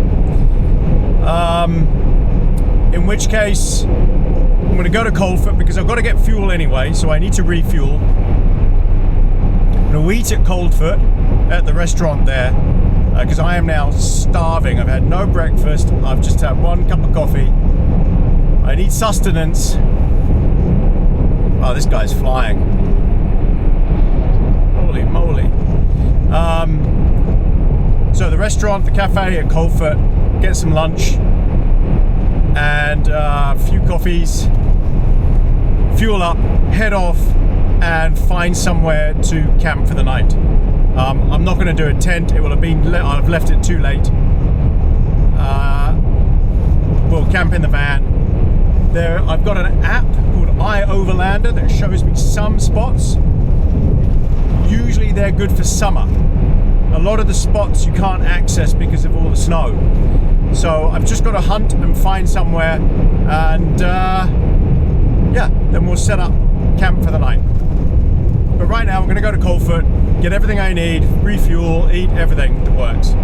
In which case, I'm going to go to Coldfoot because I've got to get fuel anyway, so I need to refuel. I'm going to eat at Coldfoot at the restaurant there because I am now starving. I've had no breakfast. I've just had one cup of coffee. I need sustenance. Oh, this guy's flying. Holy moly. So the restaurant, the cafe at Coldfoot, get some lunch and a few coffees, fuel up, head off and find somewhere to camp for the night. I'm not going to do a tent. It will have been. I've left it too late. We'll camp in the van. I've got an app called iOverlander that shows me some spots. Usually they're good for summer. A lot of the spots you can't access because of all the snow. So I've just got to hunt and find somewhere, and yeah, then we'll set up camp for the night. But right now, I'm going to go to Coldfoot, get everything I need, refuel, eat everything that works.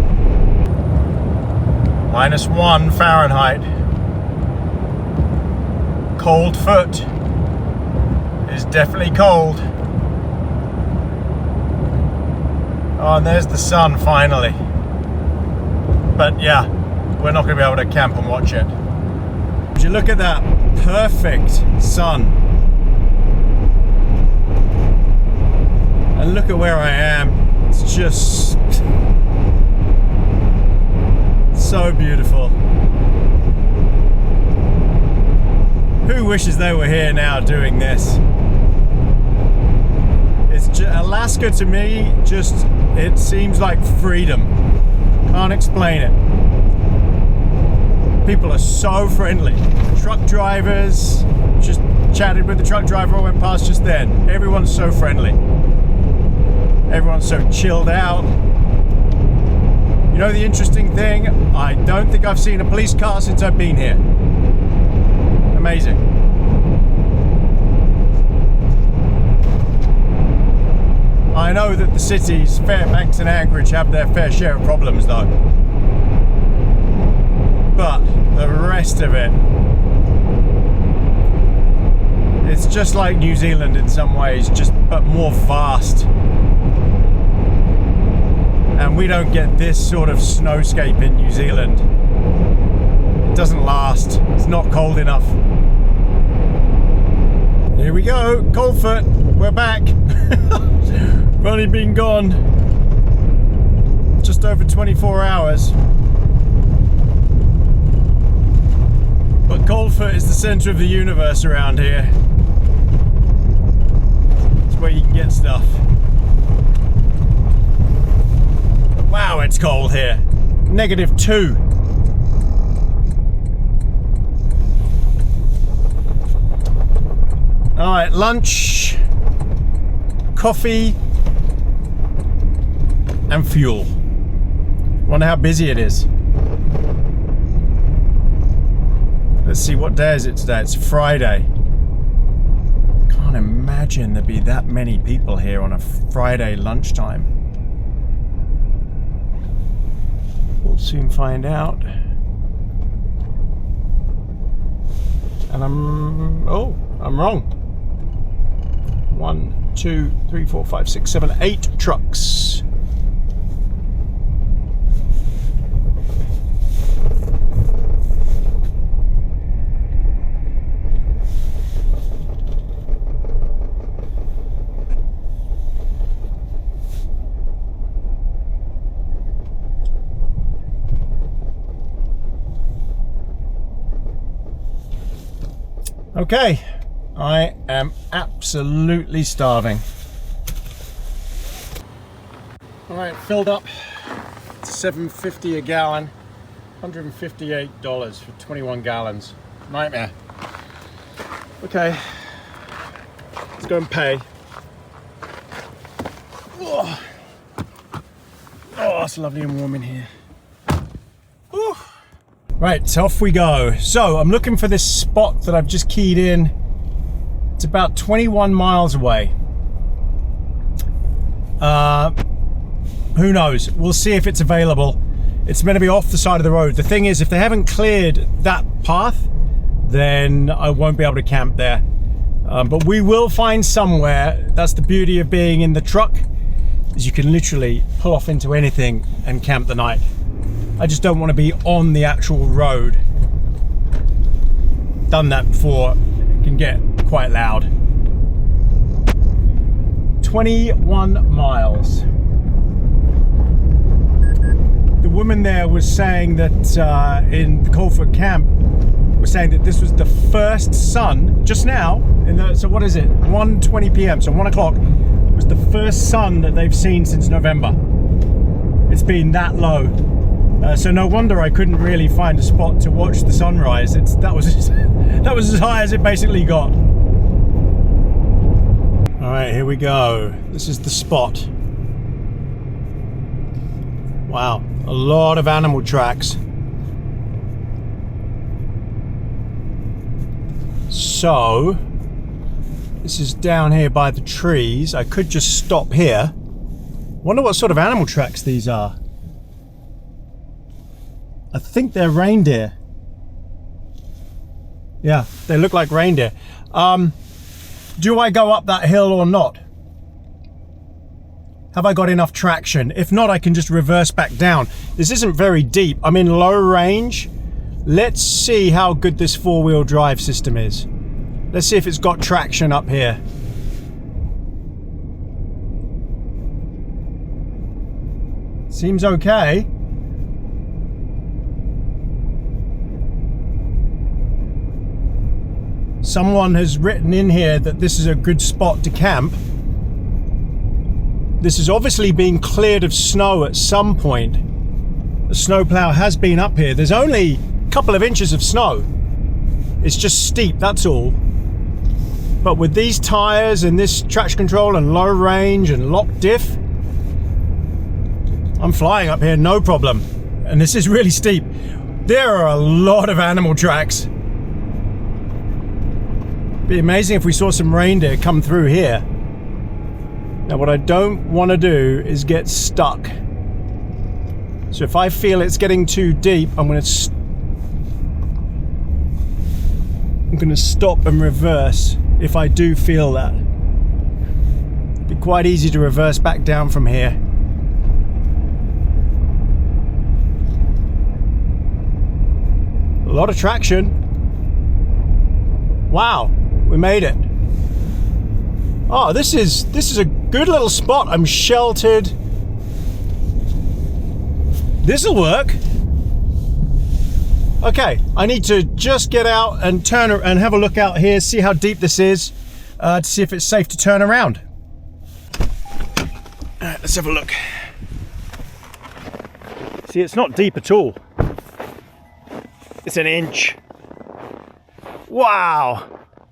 -1 Fahrenheit. Coldfoot is definitely cold. Oh, and there's the sun finally. But yeah, we're not going to be able to camp and watch it. Would you look at that perfect sun? And look at where I am. It's just so beautiful. Who wishes they were here now doing this? It's Alaska to me, it seems like freedom. Can't explain it. People are so friendly. Truck drivers, just chatted with the truck driver I went past just then. Everyone's so friendly. Everyone's so chilled out. You know the interesting thing? I don't think I've seen a police car since I've been here. Amazing. I know that the cities, Fairbanks and Anchorage, have their fair share of problems though. But the rest of it, it's just like New Zealand in some ways, but more vast. And we don't get this sort of snowscape in New Zealand. It doesn't last. It's not cold enough. Here we go, Coldfoot. We're back. We've only been gone just over 24 hours. But Coldfoot is the center of the universe around here. It's where you can get stuff. Wow, it's cold here. -2. All right, lunch, coffee, and fuel. Wonder how busy it is. Let's see, what day is it today? It's Friday. Can't imagine there'd be that many people here on a Friday lunchtime. We'll soon find out. And I'm wrong. 1, 2, 3, 4, 5, 6, 7, 8 trucks. Okay, I am absolutely starving. All right, filled up, $7.50 a gallon, $158 for 21 gallons. Nightmare. Okay, let's go and pay. Oh, it's lovely and warm in here. Ooh. Right, so off we go. So I'm looking for this spot that I've just keyed in. It's about 21 miles away. Who knows? We'll see if it's available. It's meant to be off the side of the road. The thing is, if they haven't cleared that path, then I won't be able to camp there. But we will find somewhere. That's the beauty of being in the truck, is you can literally pull off into anything and camp the night. I just don't want to be on the actual road. Done that before. It can get quite loud. 21 miles. The woman there was saying that in the Coldfoot camp, was saying that this was the first sun just now. So what is it? 1:20 p.m. So 1 o'clock was the first sun that they've seen since November. It's been that low. So no wonder I couldn't really find a spot to watch the sunrise. That was as high as it basically got. All right, here we go. This is the spot. Wow, a lot of animal tracks. So, this is down here by the trees. I could just stop here. Wonder what sort of animal tracks these are. I think they're reindeer. Yeah, they look like reindeer. Do I go up that hill or not? Have I got enough traction? If not, I can just reverse back down. This isn't very deep. I'm in low range. Let's see how good this four-wheel drive system is. Let's see if it's got traction up here. Seems okay. Someone has written in here that this is a good spot to camp. This has obviously been cleared of snow at some point. The snowplow has been up here. There's only a couple of inches of snow. It's just steep, that's all. But with these tires and this traction control and low range and lock diff, I'm flying up here no problem. And this is really steep. There are a lot of animal tracks. Be amazing if we saw some reindeer come through here. Now what I don't want to do is get stuck. So if I feel it's getting too deep, I'm going to stop and reverse if I do feel that. It'd be quite easy to reverse back down from here. A lot of traction. Wow, we made it. Oh, this is a good little spot. I'm sheltered. This'll work. Okay, I need to just get out and turn and have a look out here, see how deep this is, to see if it's safe to turn around. Alright, let's have a look. See, it's not deep at all. It's an inch. Wow,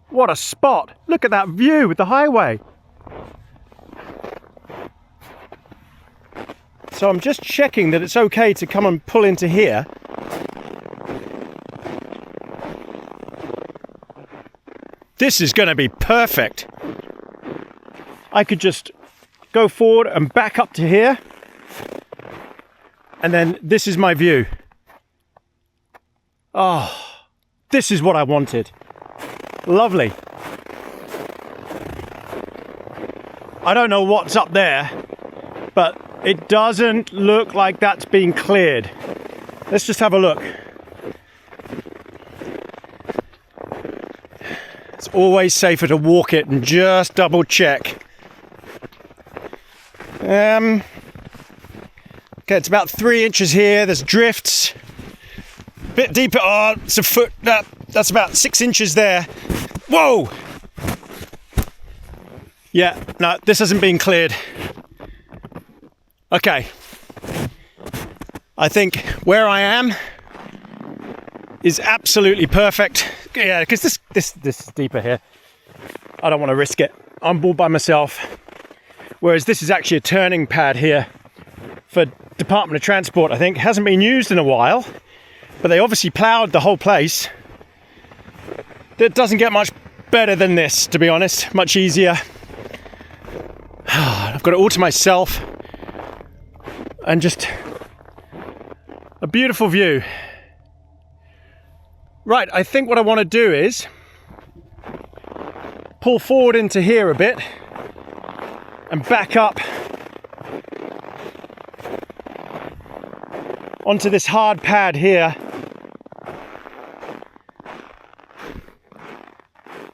what a spot. Look at that view with the highway. So I'm just checking that it's okay to come and pull into here. This is going to be perfect. I could just go forward and back up to here. And then this is my view. Oh, this is what I wanted. Lovely. I don't know what's up there, but it doesn't look like that's been cleared. Let's just have a look. It's always safer to walk it and just double check. Okay, it's about 3 inches here. There's drifts. A bit deeper. Oh, it's a foot. That's about 6 inches there. Whoa! Yeah, no, this hasn't been cleared. Okay. I think where I am is absolutely perfect. Yeah, because this is deeper here. I don't want to risk it. I'm bored by myself. Whereas this is actually a turning pad here for Department of Transport, I think. Hasn't been used in a while, but they obviously plowed the whole place. It doesn't get much better than this, to be honest. Much easier. I've got it all to myself. And just a beautiful view. Right, I think what I want to do is pull forward into here a bit and back up onto this hard pad here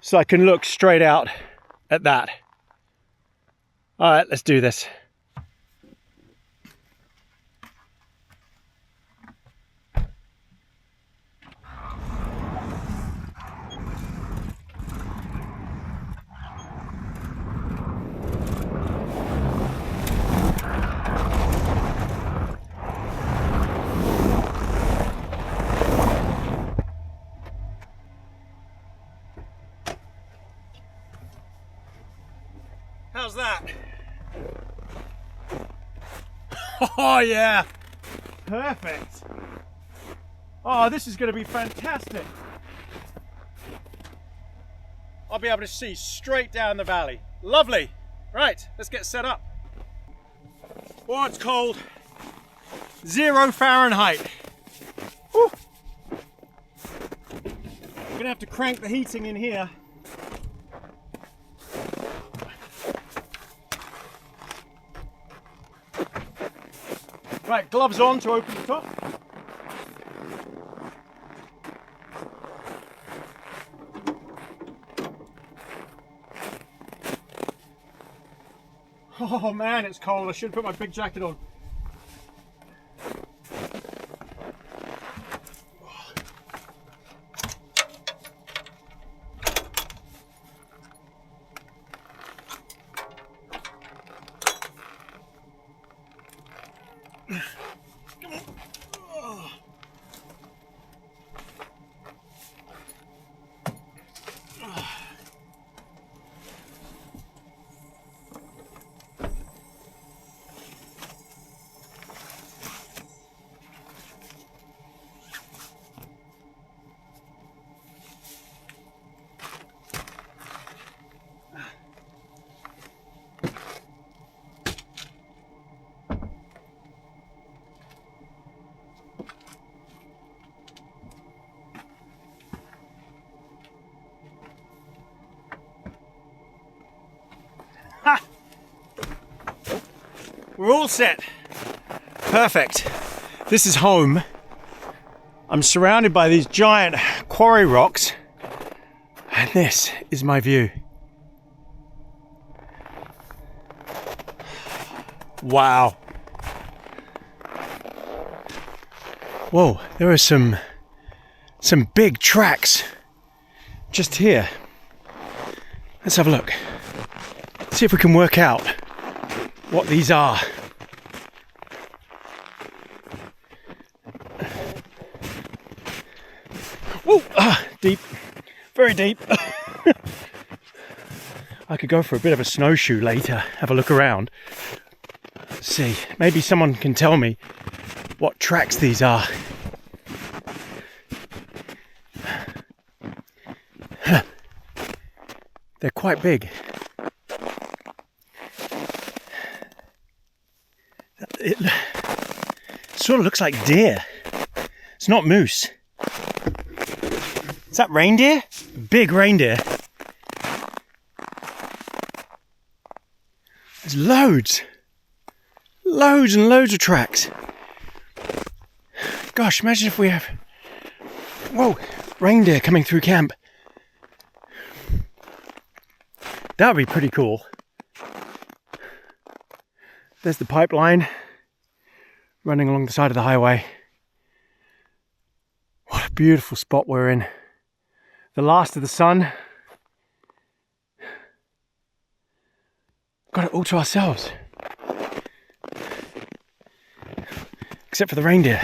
so I can look straight out at that. All right, let's do this. How's that? Oh yeah, perfect. Oh, this is going to be fantastic. I'll be able to see straight down the valley. Lovely. Right, let's get set up. Oh, it's cold. 0 Fahrenheit. Whew. I'm going to have to crank the heating in here. Right, gloves on to open the top. Oh man, it's cold. I should put my big jacket on. Ha! We're all set. Perfect. This is home. I'm surrounded by these giant quarry rocks, and this is my view. Wow. Whoa, there are some big tracks just here. Let's have a look. See if we can work out what these are. Whoa, deep, very deep. I could go for a bit of a snowshoe later, have a look around. Let's see, maybe someone can tell me what tracks these are. They're quite big. It sort of looks like deer. It's not moose. Is that reindeer? Big reindeer. There's loads. Loads and loads of tracks. Gosh, imagine if we have... Whoa, reindeer coming through camp. That would be pretty cool. There's the pipeline running along the side of the highway. What a beautiful spot we're in. The last of the sun Got it all to ourselves. Except for the reindeer.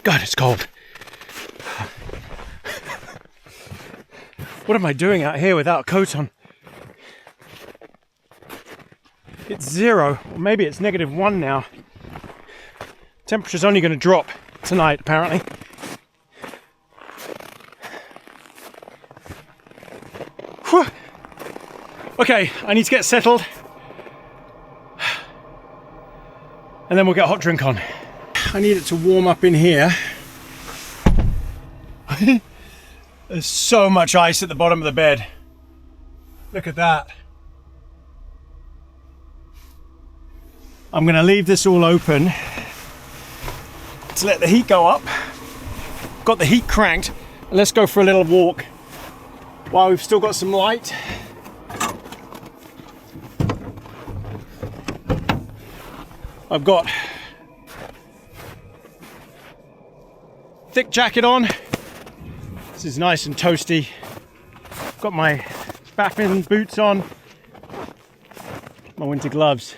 God, it's cold. What am I doing out here without a coat on? It's 0, or maybe it's -1 now. Temperature's only going to drop tonight, apparently. Whew. Okay, I need to get settled. And then we'll get a hot drink on. I need it to warm up in here. There's so much ice at the bottom of the bed. Look at that. I'm going to leave this all open to let the heat go up. Got the heat cranked. Let's go for a little walk while we've still got some light. I've got thick jacket on. This is nice and toasty. Got my Baffin boots on. My winter gloves.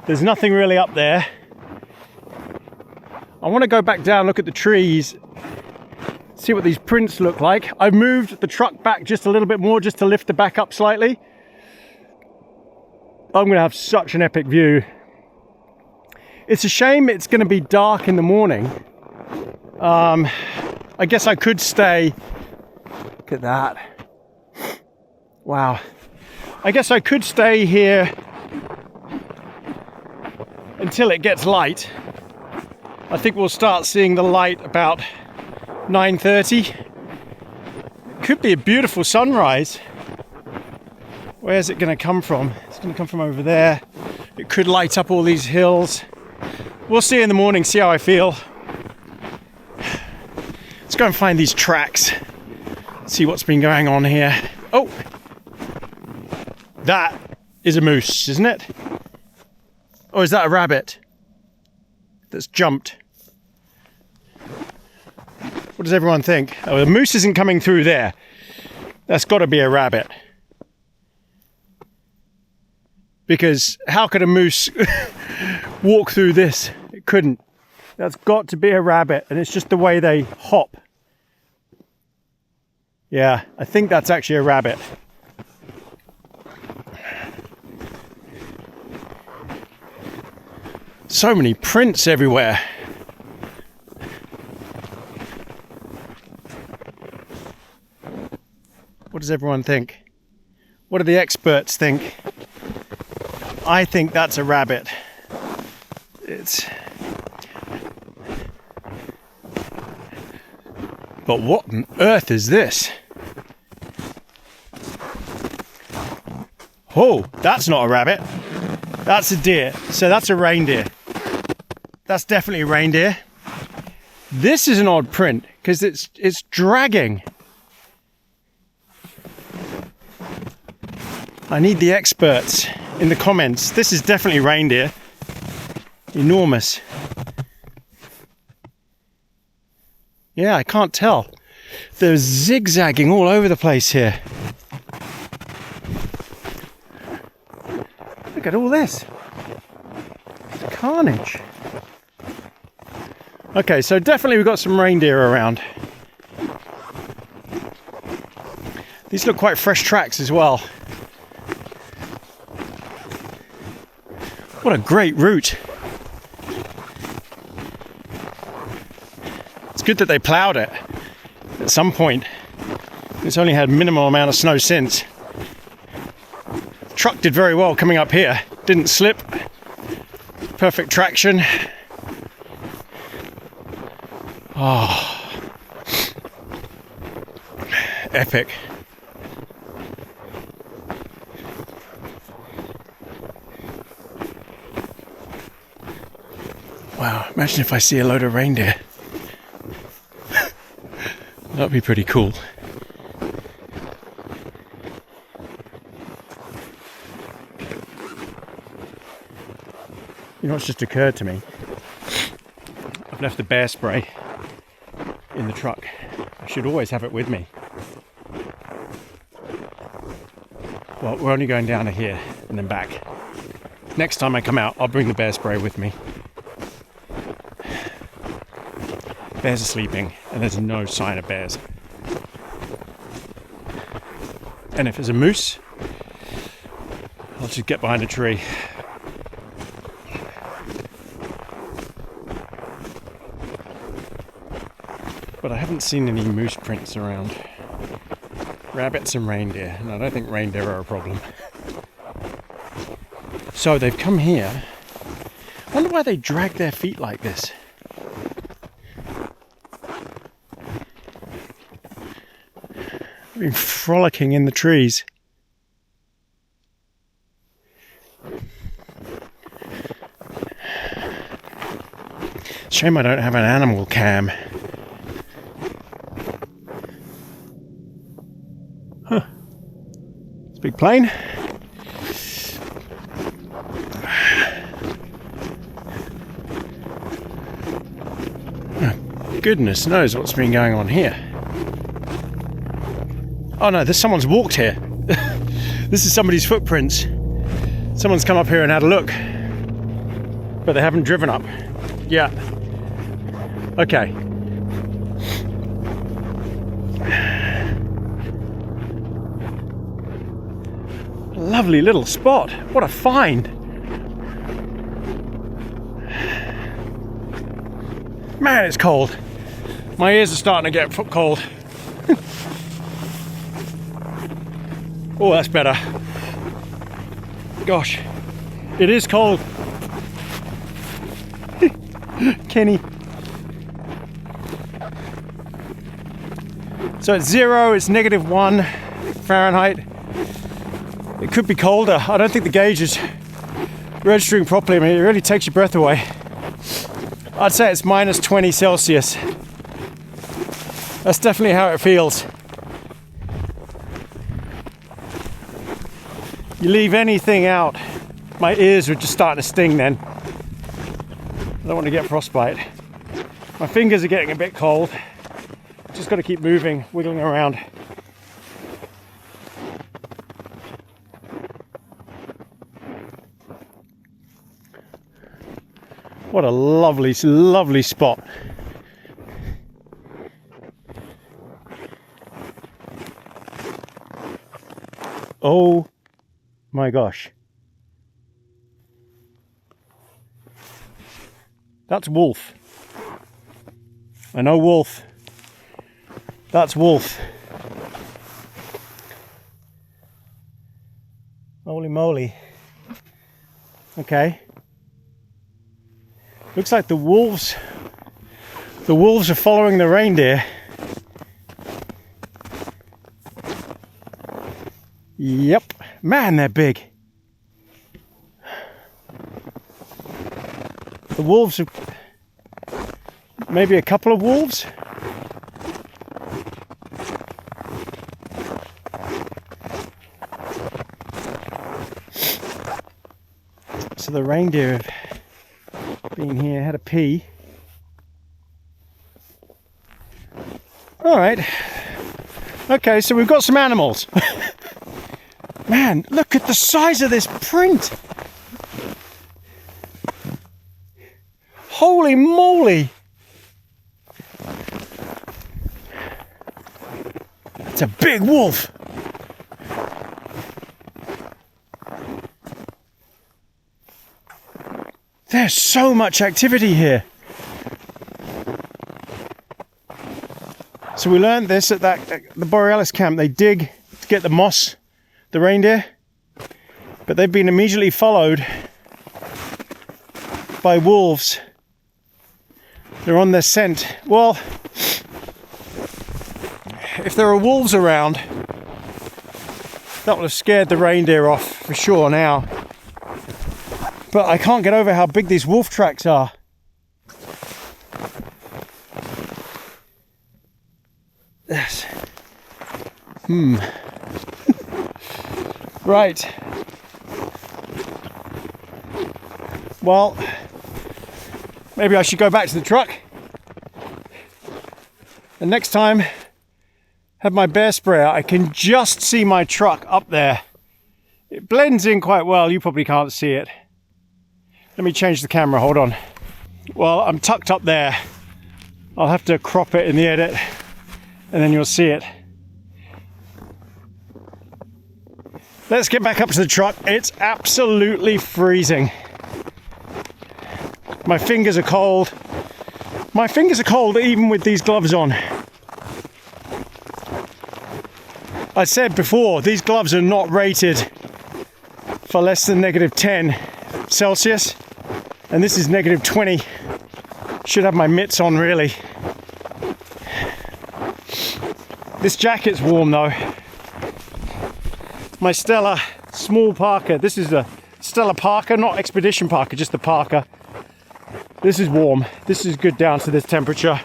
There's nothing really up there. I want to go back down, look at the trees, see what these prints look like. I've moved the truck back just a little bit more just to lift the back up slightly. I'm going to have such an epic view. It's a shame it's going to be dark in the morning. I guess I could stay. Look at that. Wow. I guess I could stay here until it gets light. I think we'll start seeing the light about 9:30. Could be a beautiful sunrise. Where's it going to come from? It's going to come from over there. It could light up all these hills. We'll see in the morning, see how I feel. Let's go and find these tracks. See what's been going on here. Oh! That is a moose, isn't it? Or is that a rabbit that's jumped? What does everyone think? Oh, the moose isn't coming through there. That's got to be a rabbit. Because how could a moose walk through this? It couldn't. That's got to be a rabbit, and it's just the way they hop. Yeah, I think that's actually a rabbit. So many prints everywhere. What does everyone think? What do the experts think? I think that's a rabbit. But what on earth is this? Oh, that's not a rabbit. That's a deer. So that's a reindeer. That's definitely a reindeer. This is an odd print because it's dragging. I need the experts in the comments. This is definitely reindeer. Enormous. Yeah, I can't tell. They're zigzagging all over the place here. Look at all this. It's carnage. Okay, so definitely we've got some reindeer around. These look quite fresh tracks as well. What a great route. It's good that they plowed it at some point. It's only had minimal amount of snow since. The truck did very well coming up here. Didn't slip. Perfect traction. Oh. Epic. Wow, imagine if I see a load of reindeer. That'd be pretty cool. You know what's just occurred to me? I've left the bear spray in the truck. I should always have it with me. Well, we're only going down to here and then back. Next time I come out, I'll bring the bear spray with me. Bears are sleeping, and there's no sign of bears. And if there's a moose, I'll just get behind a tree. But I haven't seen any moose prints around. Rabbits and reindeer, and I don't think reindeer are a problem. So they've come here. I wonder why they drag their feet like this. They've been frolicking in the trees. Shame I don't have an animal cam. Huh. It's a big plane. Goodness knows what's been going on here. Oh no, someone's walked here. This is somebody's footprints. Someone's come up here and had a look. But they haven't driven up. Yeah. Okay. Lovely little spot. What a find. Man, it's cold. My ears are starting to get cold. Oh, that's better. Gosh, it is cold. Kenny. So it's 0, it's -1 Fahrenheit. It could be colder. I don't think the gauge is registering properly. I mean, it really takes your breath away. I'd say it's -20 Celsius. That's definitely how it feels. You leave anything out, my ears are just starting to sting then. I don't want to get frostbite. My fingers are getting a bit cold. Just got to keep moving, wiggling around. What a lovely, lovely spot. Oh my gosh. That's wolf. I know wolf. That's wolf. Holy moly. Okay. Looks like the wolves are following the reindeer. Yep. Man, they're big. The wolves are maybe a couple of wolves. So the reindeer have been here, had a pee. All right. Okay, so we've got some animals. Man, look at the size of this print. Holy moly. It's a big wolf. There's so much activity here. So we learned this at the Borealis camp. They dig to get the moss, the reindeer, but they've been immediately followed by wolves. They're on their scent. Well, if there are wolves around, that would have scared the reindeer off for sure now. But I can't get over how big these wolf tracks are. Yes. Right. Well, maybe I should go back to the truck. And next time, have my bear spray out. I can just see my truck up there It blends in quite well. You probably can't see it. Let me change the camera, hold on. Well, I'm tucked up there. I'll have to crop it in the edit and then you'll see it. Let's get back up to the truck. It's absolutely freezing. My fingers are cold. My fingers are cold even with these gloves on. I said before, these gloves are not rated for less than -10 Celsius. And this is -20. Should have my mitts on really. This jacket's warm though. My Stella small parka. This is a Stella parka, not Expedition parka, just the parka. This is warm. This is good down to this temperature.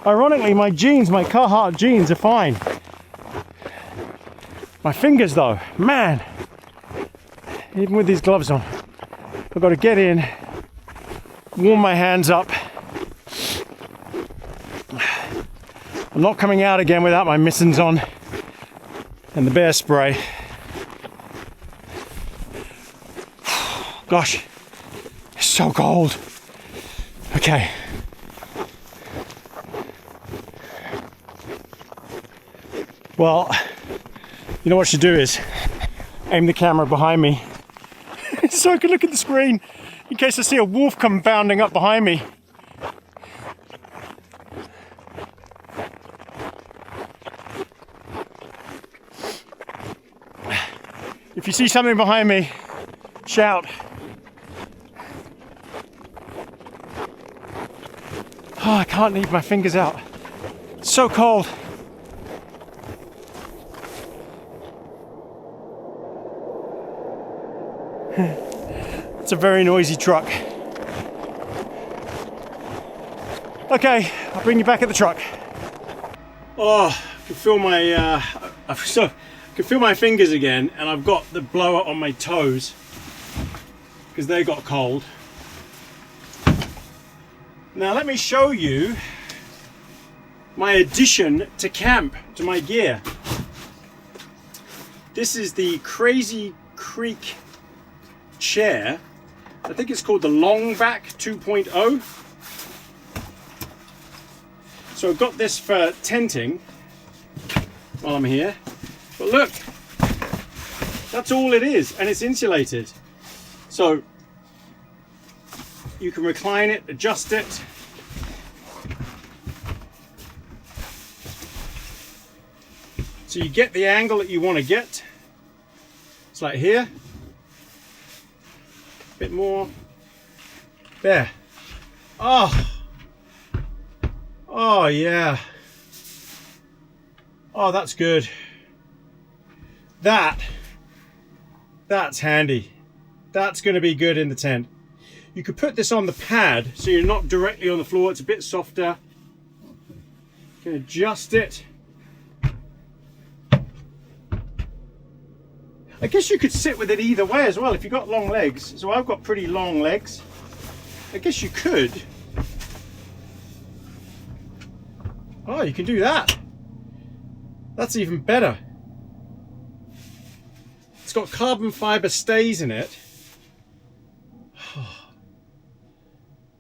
Ironically, my jeans, my Carhartt jeans are fine. My fingers though, man. Even with these gloves on, I've got to get in, warm my hands up. I'm not coming out again without my mittens on and the bear spray. Gosh, it's so cold. Okay. Well, you know what I should do is aim the camera behind me so I can look at the screen in case I see a wolf come bounding up behind me. If you see something behind me, shout. Oh, I can't leave my fingers out. It's so cold. It's a very noisy truck. Okay, I'll bring you back at the truck. Oh, I can feel my I can feel my fingers again, and I've got the blower on my toes because they got cold. Now let me show you my addition to camp, to my gear. This is the Crazy Creek chair. I think it's called the Longback 2.0. So I've got this for tenting while I'm here. But look, that's all it is, and it's insulated. So you can recline it, adjust it. So you get the angle that you want to get. It's like here. A bit more. There. Oh. Oh yeah. Oh, that's good. That's handy. That's going to be good in the tent. You could put this on the pad so you're not directly on the floor. It's a bit softer. You can adjust it. I guess you could sit with it either way as well if you've got long legs. So I've got pretty long legs. I guess you could. Oh, you can do that. That's even better. It's got carbon fiber stays in it.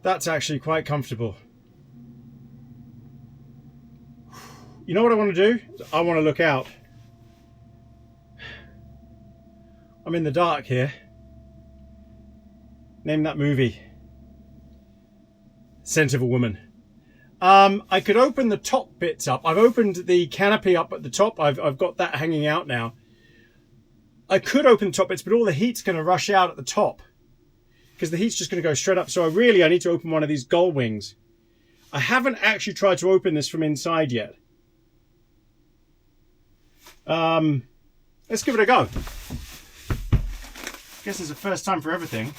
That's actually quite comfortable. You know what I want to do? I want to look out. I'm in the dark here. Name that movie. Scent of a Woman. I could open the top bits up. I've opened the canopy up at the top. I've got that hanging out now. I could open the top bits, but all the heat's going to rush out at the top because the heat's just going to go straight up. So I need to open one of these gull wings. I haven't actually tried to open this from inside yet. Let's give it a go. I guess it's the first time for everything.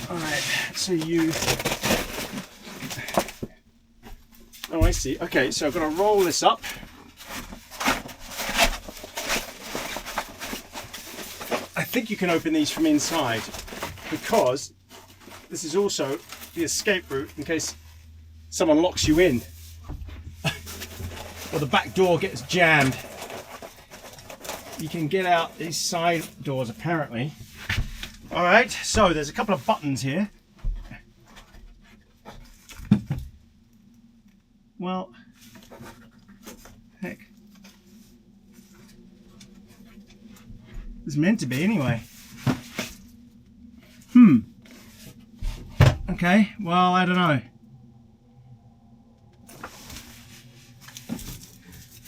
All right, so you... Oh, I see. Okay, so I've got to roll this up. I think you can open these from inside because this is also the escape route in case someone locks you in. Or or the back door gets jammed. You can get out these side doors apparently. All right, so there's a couple of buttons here. Well, heck. It's meant to be anyway. Okay, well, I don't know.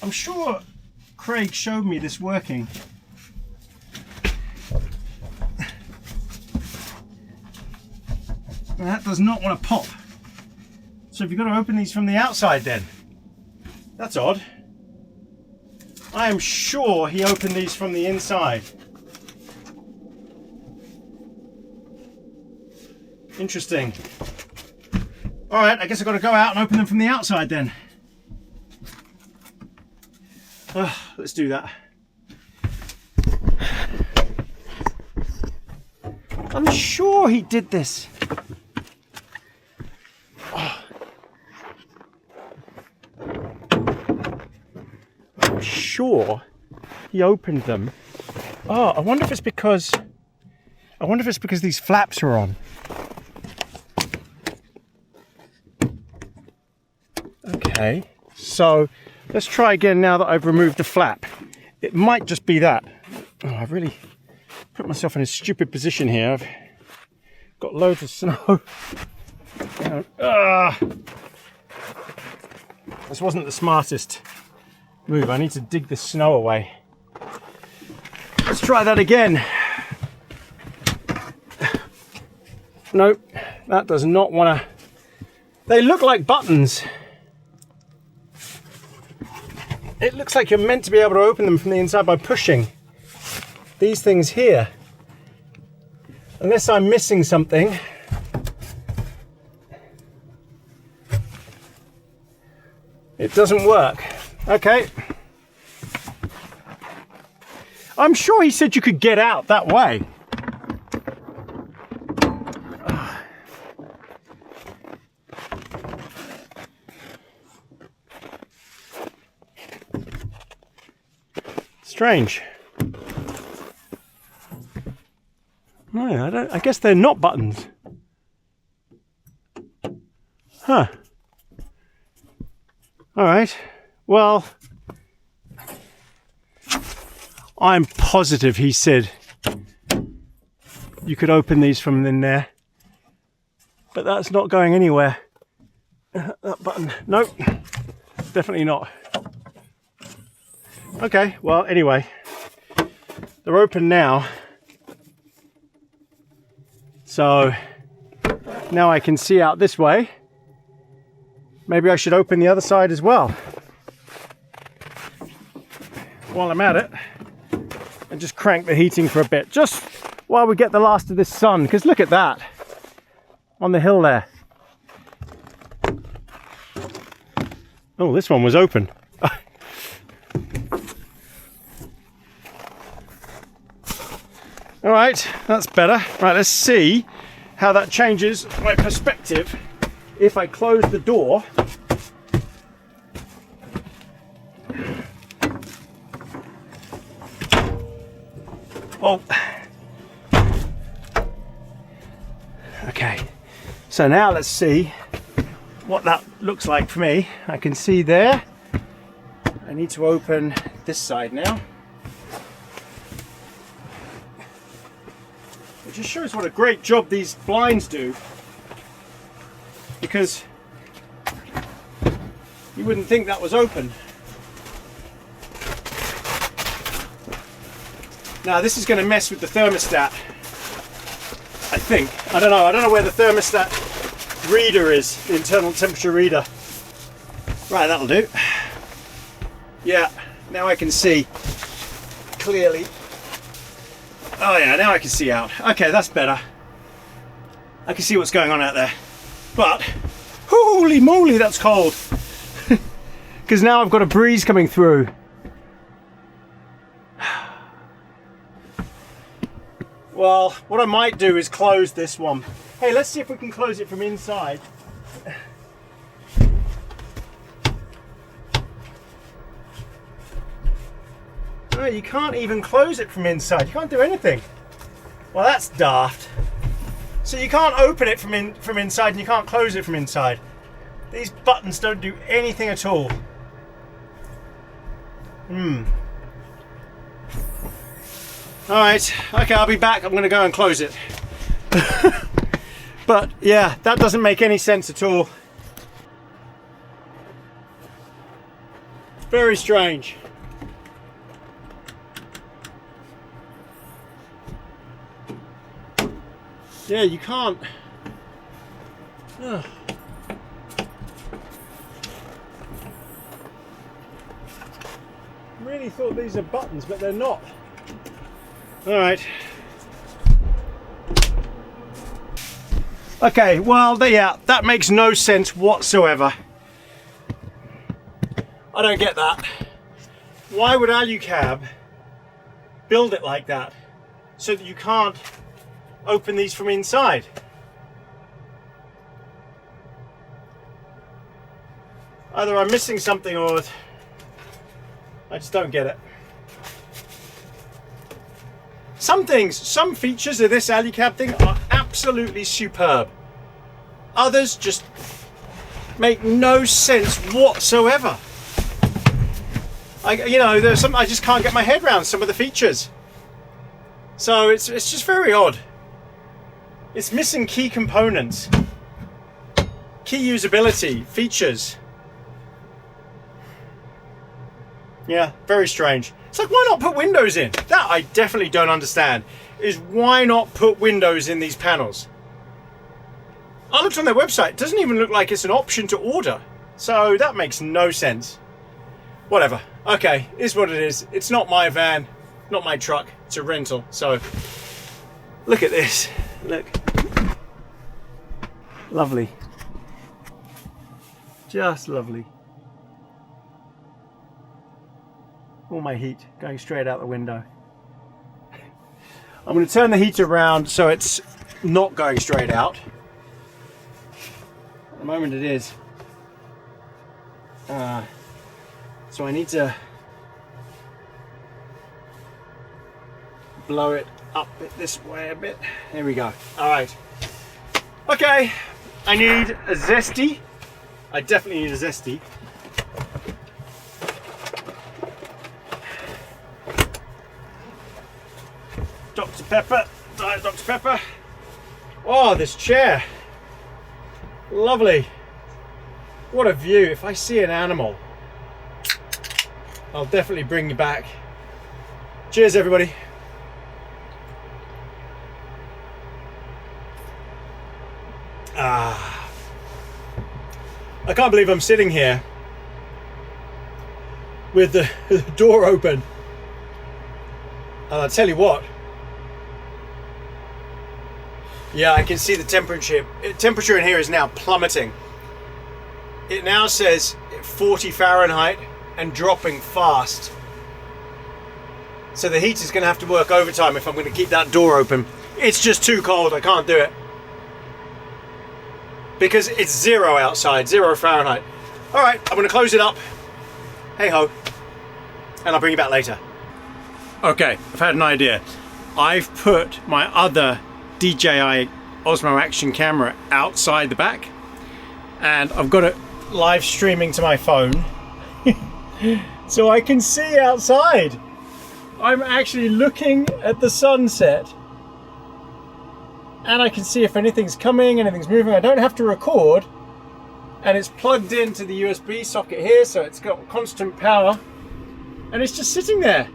I'm sure Craig showed me this working. And that does not want to pop. So have you got to open these from the outside then? That's odd. I am sure he opened these from the inside. Interesting. All right, I guess I've got to go out and open them from the outside then. Let's do that. I'm sure he did this. I'm sure he opened them. Oh, I wonder if it's because these flaps are on. Okay, so let's try again now that I've removed the flap. It might just be that. Oh, I've really put myself in a stupid position here. I've got loads of snow. This wasn't the smartest move. I need to dig the snow away. Let's try that again. Nope, that does not want to. They look like buttons. It looks like you're meant to be able to open them from the inside by pushing these things here. Unless I'm missing something. It doesn't work. Okay. I'm sure he said you could get out that way. Strange. No, I guess they're not buttons. Huh. All right. Well, I'm positive he said you could open these from in there, but that's not going anywhere. That button, nope, definitely not. Okay, well, anyway, they're open now. So now I can see out this way. Maybe I should open the other side as well. While I'm at it, and just crank the heating for a bit, just while we get the last of this sun, because look at that on the hill there. Oh, this one was open. All right, that's better. Right, let's see how that changes my perspective if I close the door. Oh. Okay, so now let's see what that looks like for me. I can see there. I need to open this side now. It just shows what a great job these blinds do, because you wouldn't think that was open. Now this is going to mess with the thermostat, I think. I don't know where the thermostat reader is, the internal temperature reader. Right, that'll do. Yeah, now I can see clearly. Oh yeah, now I can see out. Okay, that's better. I can see what's going on out there. But, holy moly, that's cold. Because now I've got a breeze coming through. Well, what I might do is close this one. Hey, let's see if we can close it from inside. No, you can't even close it from inside. You can't do anything. Well, that's daft. So you can't open it from inside, and you can't close it from inside. These buttons don't do anything at all. Alright, okay, I'll be back. I'm going to go and close it. But yeah, that doesn't make any sense at all. Very strange. Yeah, you can't. Ugh. Really thought these are buttons, but they're not. All right. Okay, well, yeah, that makes no sense whatsoever. I don't get that. Why would Alucab build it like that so that you can't open these from inside? Either I'm missing something or I just don't get it. Some things, some features of this Alucab thing are absolutely superb. Others just make no sense whatsoever. There's some I just can't get my head around some of the features. So it's just very odd. It's missing key components, key usability, features. Yeah, very strange. It's like, why not put windows in? That I definitely don't understand. Is why not put windows in these panels? I looked on their website. It doesn't even look like it's an option to order. So that makes no sense. Whatever. Okay, is what it is. It's not my van, not my truck. It's a rental. So look at this. Look. Lovely. Just lovely. All my heat going straight out the window. I'm going to turn the heat around so it's not going straight out. At the moment it is. So I need to blow it up this way a bit. There we go. All right. Okay. I need a zesty. I definitely need a zesty. Dr. Pepper, Diet Dr. Pepper. Oh, this chair. Lovely. What a view. If I see an animal, I'll definitely bring you back. Cheers, everybody. I can't believe I'm sitting here with the door open. And I'll tell you what. Yeah, I can see the temperature in here is now plummeting. It now says 40 Fahrenheit and dropping fast. So the heat is going to have to work overtime if I'm going to keep that door open. It's just too cold. I can't do it. Because it's 0 outside, 0 Fahrenheit. All right, I'm going to close it up. Hey ho. And I'll bring you back later. Okay, I've had an idea. I've put my other DJI Osmo Action camera outside the back, and I've got it live streaming to my phone so I can see outside. I'm actually looking at the sunset and I can see if anything's coming, anything's moving. I don't have to record, and it's plugged into the USB socket here, so it's got constant power and it's just sitting there.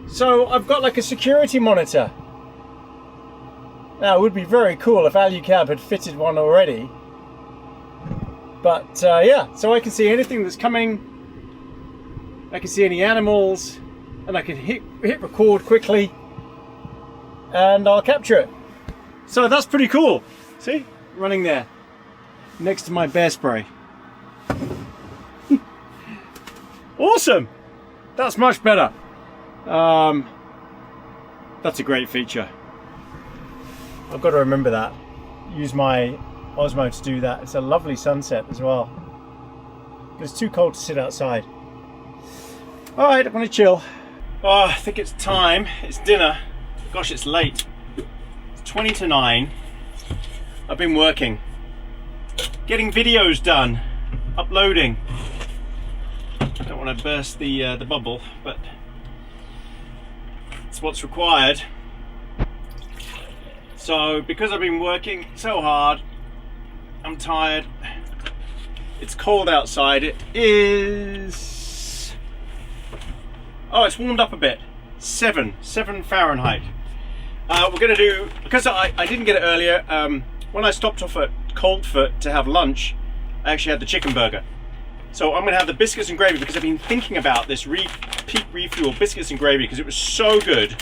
So I've got like a security monitor. Now, it would be very cool if Alucab had fitted one already. But yeah, so I can see anything that's coming. I can see any animals, and I can hit record quickly, and I'll capture it. So that's pretty cool. See, running there next to my bear spray. Awesome. That's much better. That's a great feature. I've got to remember that. Use my Osmo to do that. It's a lovely sunset as well. But it's too cold to sit outside. Alright, I'm going to chill. Oh, I think it's time. It's dinner. Gosh, it's late. It's 20 to 9. I've been working, getting videos done, uploading. I don't want to burst the bubble, but it's what's required. So because I've been working so hard, I'm tired. It's cold outside. It is... Oh, it's warmed up a bit. 7 Fahrenheit. We're going to do, because I didn't get it earlier, when I stopped off at Coldfoot to have lunch, I actually had the chicken burger. So I'm going to have the biscuits and gravy because I've been thinking about this peak refuel biscuits and gravy because it was so good.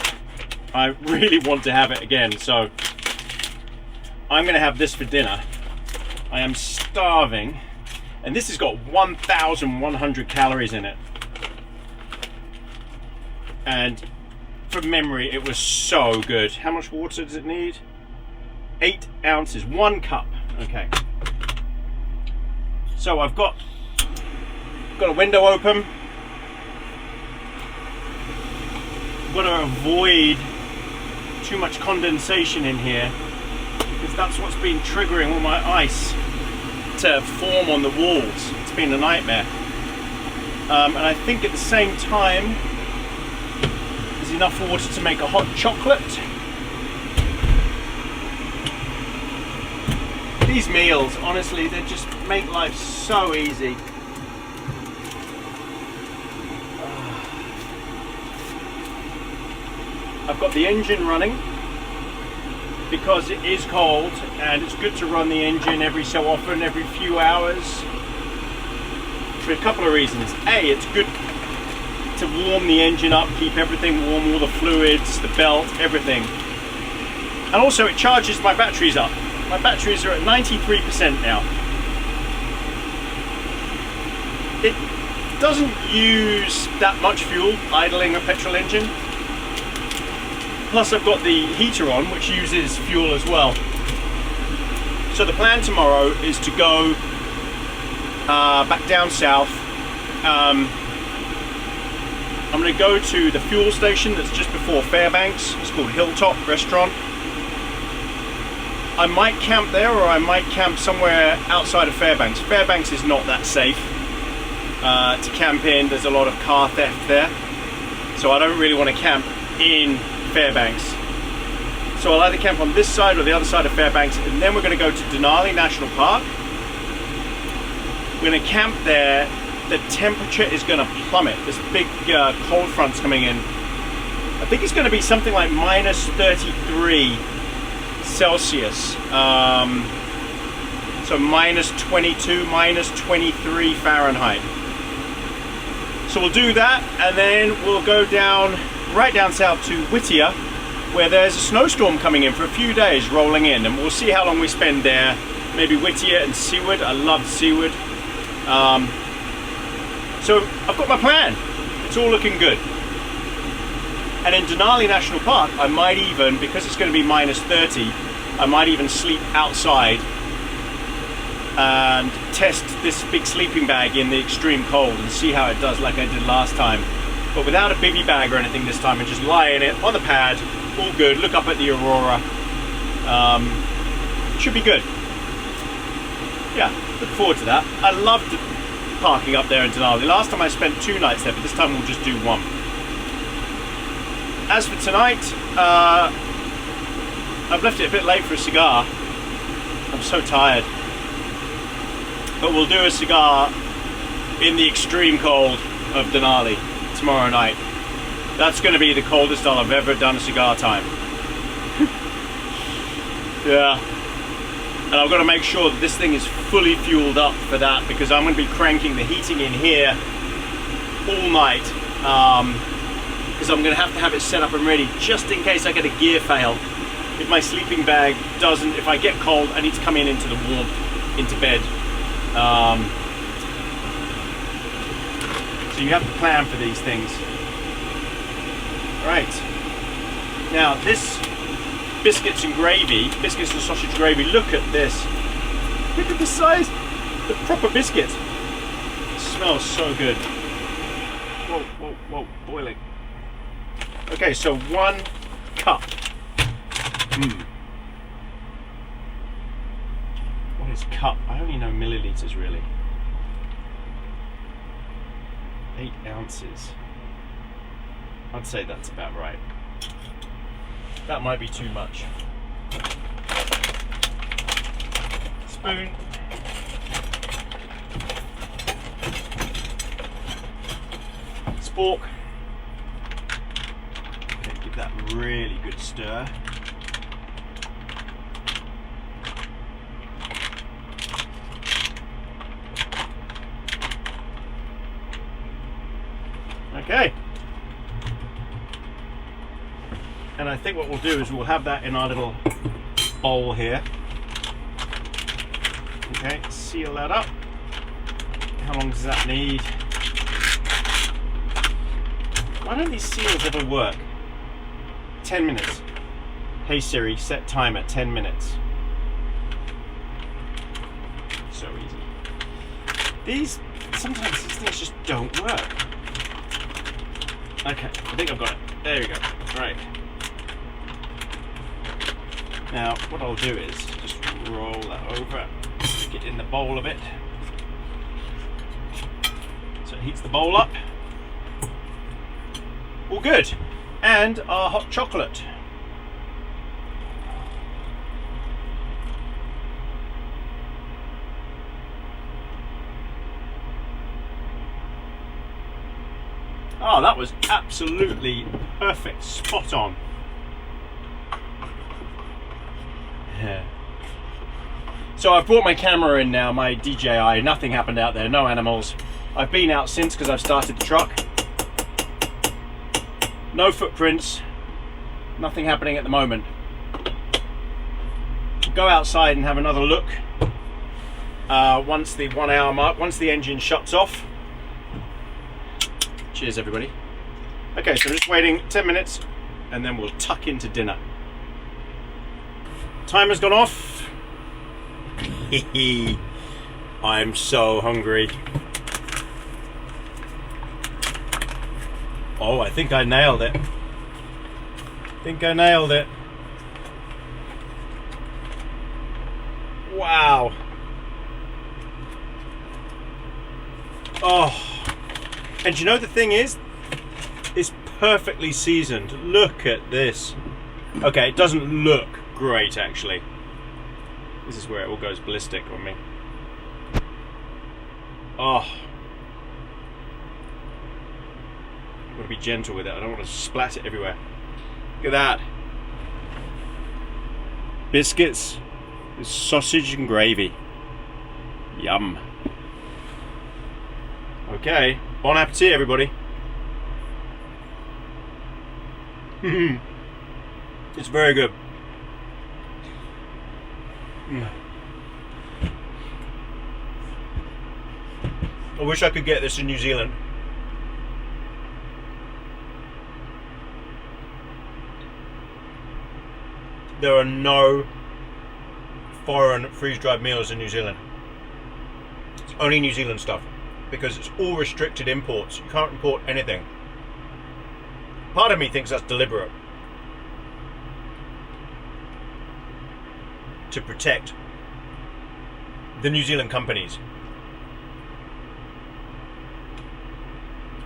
I really want to have it again. So I'm going to have this for dinner. I am starving. And this has got 1,100 calories in it. And from memory, it was so good. How much water does it need? 8 ounces, 1 cup. Okay. So I've got a window open. I've got to avoid too much condensation in here because that's what's been triggering all my ice to form on the walls. It's been a nightmare. And I think at the same time there's enough water to make a hot chocolate. These meals, honestly, they just make life so easy. I've got the engine running because it is cold and it's good to run the engine every so often, every few hours, for a couple of reasons. A, it's good to warm the engine up, keep everything warm, all the fluids, the belt, everything. And also it charges my batteries up. My batteries are at 93% now. It doesn't use that much fuel, idling a petrol engine. Plus I've got the heater on, which uses fuel as well. So the plan tomorrow is to go back down south. I'm going to go to the fuel station that's just before Fairbanks. It's called Hilltop Restaurant. I might camp there or I might camp somewhere outside of Fairbanks. Fairbanks is not that safe to camp in. There's a lot of car theft there. So I don't really want to camp in Fairbanks. So I'll either camp on this side or the other side of Fairbanks, and then we're going to go to Denali National Park. We're going to camp there. The temperature is going to plummet. This big cold front's coming in. I think it's going to be something like minus 33 Celsius. So minus 22, minus 23 Fahrenheit. So we'll do that, and then we'll go down, right down south to Whittier, where there's a snowstorm coming in for a few days, rolling in, and we'll see how long we spend there. Maybe Whittier and Seward. I love Seward. So I've got my plan. It's all looking good. And in Denali National Park, I might even, because it's going to be minus 30, I might even sleep outside and test this big sleeping bag in the extreme cold and see how it does, like I did last time. But without a bivvy bag or anything this time, and just lie in it on the pad, all good, look up at the Aurora. Should be good. Yeah, look forward to that. I loved parking up there in Denali. Last time I spent 2 nights there, but this time we'll just do 1. As for tonight, I've left it a bit late for a cigar. I'm so tired. But we'll do a cigar in the extreme cold of Denali tomorrow night. That's going to be the coldest I've ever done a cigar time. Yeah. And I've got to make sure that this thing is fully fueled up for that, because I'm going to be cranking the heating in here all night. Because I'm going to have it set up and ready just in case I get a gear fail. If my sleeping bag doesn't, if I get cold, I need to come into the warmth, into bed. So you have to plan for these things. Right. Now this biscuits and gravy, biscuits and sausage gravy, look at this. Look at the size, the proper biscuit. It smells so good. Whoa, whoa, whoa, boiling. Okay, so 1 cup. What is cup? I only know milliliters really. 8 ounces. I'd say that's about right. That might be too much. Spoon. Spork. Okay, give that a really good stir. Okay. And I think what we'll do is we'll have that in our little bowl here. Okay, seal that up. How long does that need? Why don't these seals ever work? 10 minutes. Hey Siri, set time at 10 minutes. So easy. Sometimes these things just don't work. Okay, I think I've got it. There we go. Right. Now, what I'll do is just roll that over, stick it in the bowl a bit. So it heats the bowl up. All good. And our hot chocolate. Oh, that was absolutely perfect, spot on. Yeah. So I've brought my camera in now, my DJI, nothing happened out there, no animals. I've been out since because I've started the truck. No footprints, nothing happening at the moment. Go outside and have another look once the 1 hour mark, once the engine shuts off. Cheers everybody. Okay, so I'm just waiting 10 minutes and then we'll tuck into dinner. Timer's gone off. I'm so hungry. Oh, I think I nailed it. Wow. Oh. And you know the thing is, it's perfectly seasoned. Look at this. Okay, it doesn't look great actually. This is where it all goes ballistic on me. Oh. I've got to be gentle with it. I don't want to splat it everywhere. Look at that. Biscuits with sausage and gravy. Yum. Okay. Bon appetit, everybody. It's very good. I wish I could get this in New Zealand. There are no foreign freeze-dried meals in New Zealand. It's only New Zealand stuff. Because it's all restricted imports. You can't import anything. Part of me thinks that's deliberate. To protect the New Zealand companies.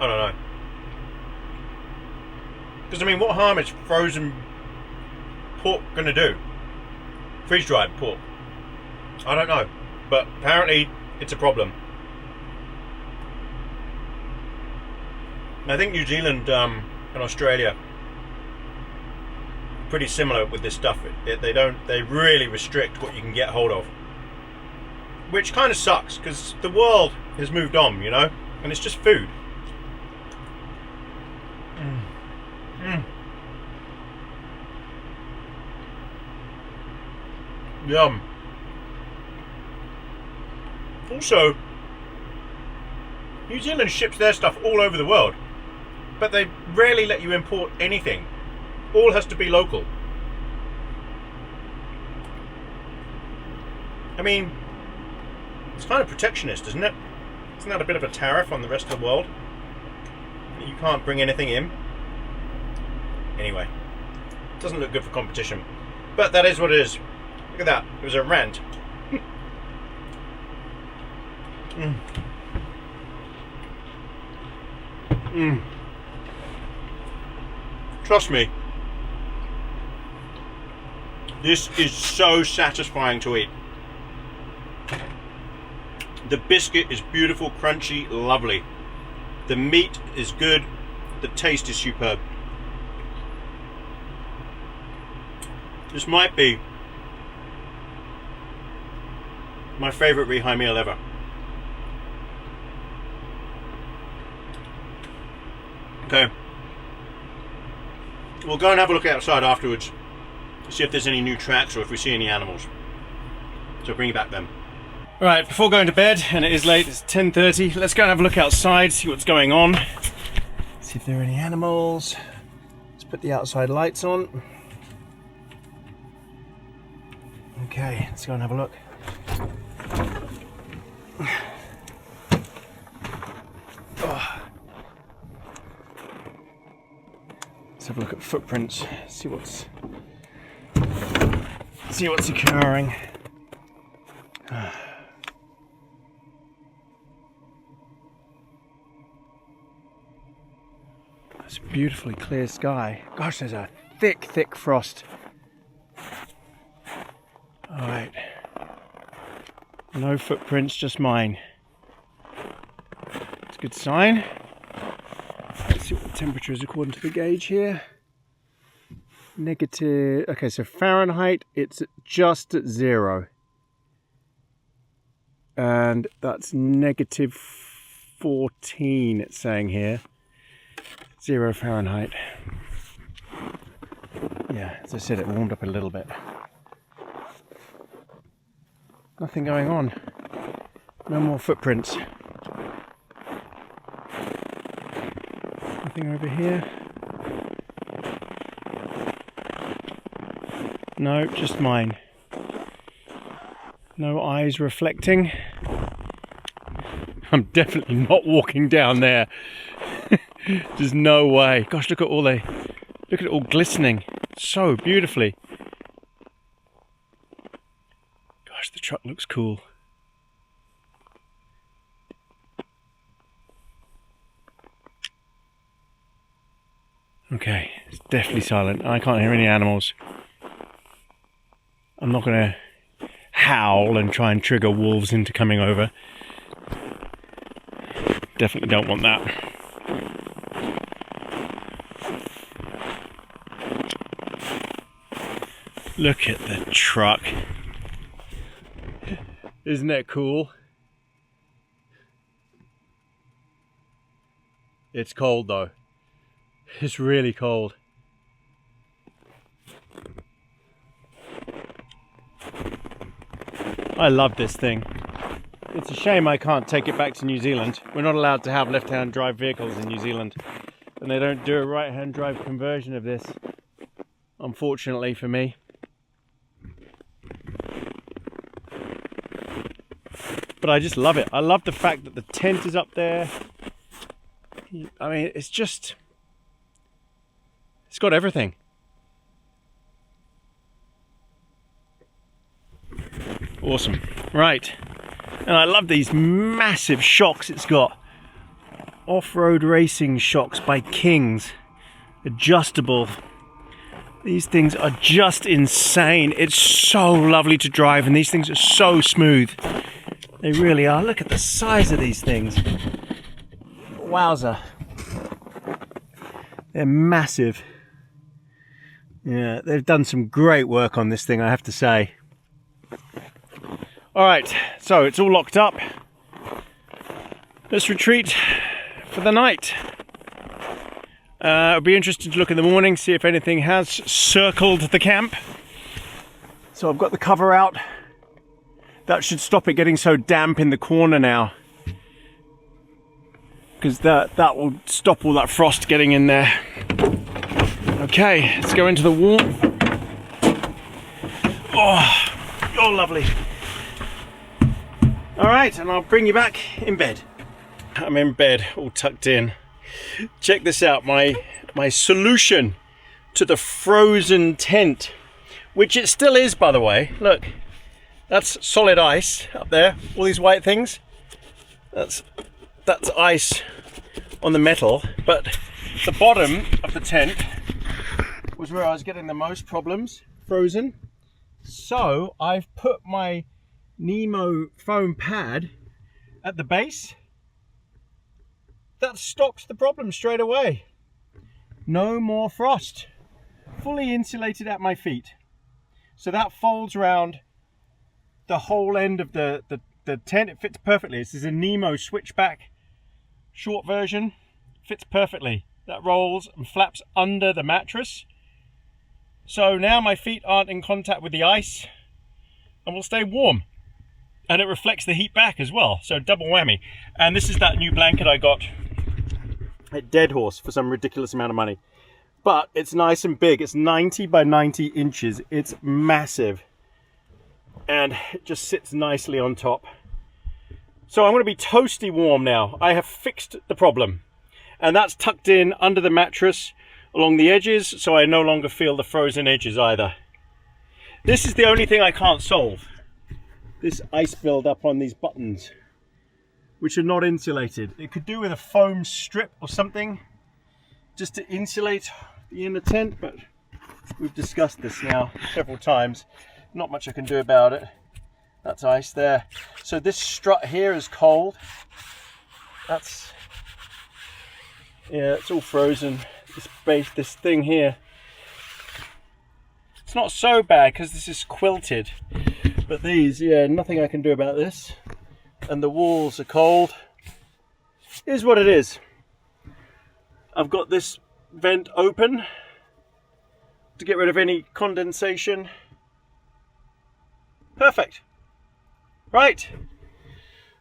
I don't know. Because I mean, what harm is frozen pork going to do? Freeze-dried pork. I don't know. But apparently it's a problem. I think New Zealand and Australia are pretty similar with this stuff. They really restrict what you can get hold of, which kind of sucks because the world has moved on, you know, and it's just food. Yum. Also, New Zealand ships their stuff all over the world. But they rarely let you import anything. All has to be local. I mean, it's kind of protectionist, isn't it? Isn't that a bit of a tariff on the rest of the world? You can't bring anything in. anyway. Doesn't look good for competition. But that is what it is. Look at that. It was a rant. Trust me. This is so satisfying to eat. The biscuit is beautiful, crunchy, lovely. The meat is good. The taste is superb. This might be my favourite rehigh meal ever. Okay. We'll go and have a look outside afterwards. See if there's any new tracks or if we see any animals. So bring you back then. Alright, before going to bed, and it is late, it's 10:30, let's go and have a look outside, see what's going on. See if there are any animals. Let's put the outside lights on. Okay, let's go and have a look. Oh. Let's have a look at footprints, see what's occurring. It's a beautifully clear sky. Gosh, there's a thick frost. Alright. No footprints, just mine. It's a good sign. Let's see what the temperature is according to the gauge here. Negative. Okay, so Fahrenheit, it's just at 0. And that's negative 14, it's saying here. 0 Fahrenheit. Yeah, as I said, it warmed up a little bit. Nothing going on. No more footprints. Nothing over here. No, just mine. No eyes reflecting. I'm definitely not walking down there. There's no way. Gosh, look at it all glistening so beautifully. Gosh, the truck looks cool. Okay, it's definitely silent. I can't hear any animals. I'm not gonna howl and try and trigger wolves into coming over. Definitely don't want that. Look at the truck. Isn't that cool? It's cold though. It's really cold. I love this thing. It's a shame I can't take it back to New Zealand. We're not allowed to have left-hand drive vehicles in New Zealand. And they don't do a right-hand drive conversion of this, unfortunately for me. But I just love it. I love the fact that the tent is up there. I mean, it's got everything. Awesome. Right. And I love these massive shocks it's got. Off-road racing shocks by Kings. Adjustable. These things are just insane. It's so lovely to drive and these things are so smooth. They really are. Look at the size of these things. Wowza. They're massive. Yeah, they've done some great work on this thing, I have to say. Alright, so it's all locked up. Let's retreat for the night. I'll be interested to look in the morning, see if anything has circled the camp. So I've got the cover out. That should stop it getting so damp in the corner now. Because that will stop all that frost getting in there. Okay, let's go into the warm. Oh, lovely. Alright, and I'll bring you back in bed. I'm in bed, all tucked in. Check this out, my solution to the frozen tent, which it still is, by the way. Look, that's solid ice up there, all these white things. That's ice on the metal, but the bottom of the tent was where I was getting the most problems, frozen. So I've put my Nemo foam pad at the base. That stops the problem straight away. No more frost. Fully insulated at my feet. So that folds around the whole end of the tent. It fits perfectly. This is a Nemo switchback short version. Fits perfectly. That rolls and flaps under the mattress. So now my feet aren't in contact with the ice and will stay warm. And it reflects the heat back as well. So double whammy. And this is that new blanket I got at Dead Horse for some ridiculous amount of money. But it's nice and big. It's 90 by 90 inches. It's massive. And it just sits nicely on top. So I'm going to be toasty warm now. I have fixed the problem. And that's tucked in under the mattress along the edges, so I no longer feel the frozen edges either. This is the only thing I can't solve. This ice build-up on these buttons, which are not insulated. It could do with a foam strip or something, just to insulate the inner tent, but we've discussed this now several times. Not much I can do about it. That's ice there. So this strut here is cold. That's, yeah, it's all frozen. This base, this thing here, it's not so bad because this is quilted. But these, yeah, nothing I can do about this. And the walls are cold. It is what it is. I've got this vent open to get rid of any condensation. Perfect. Right.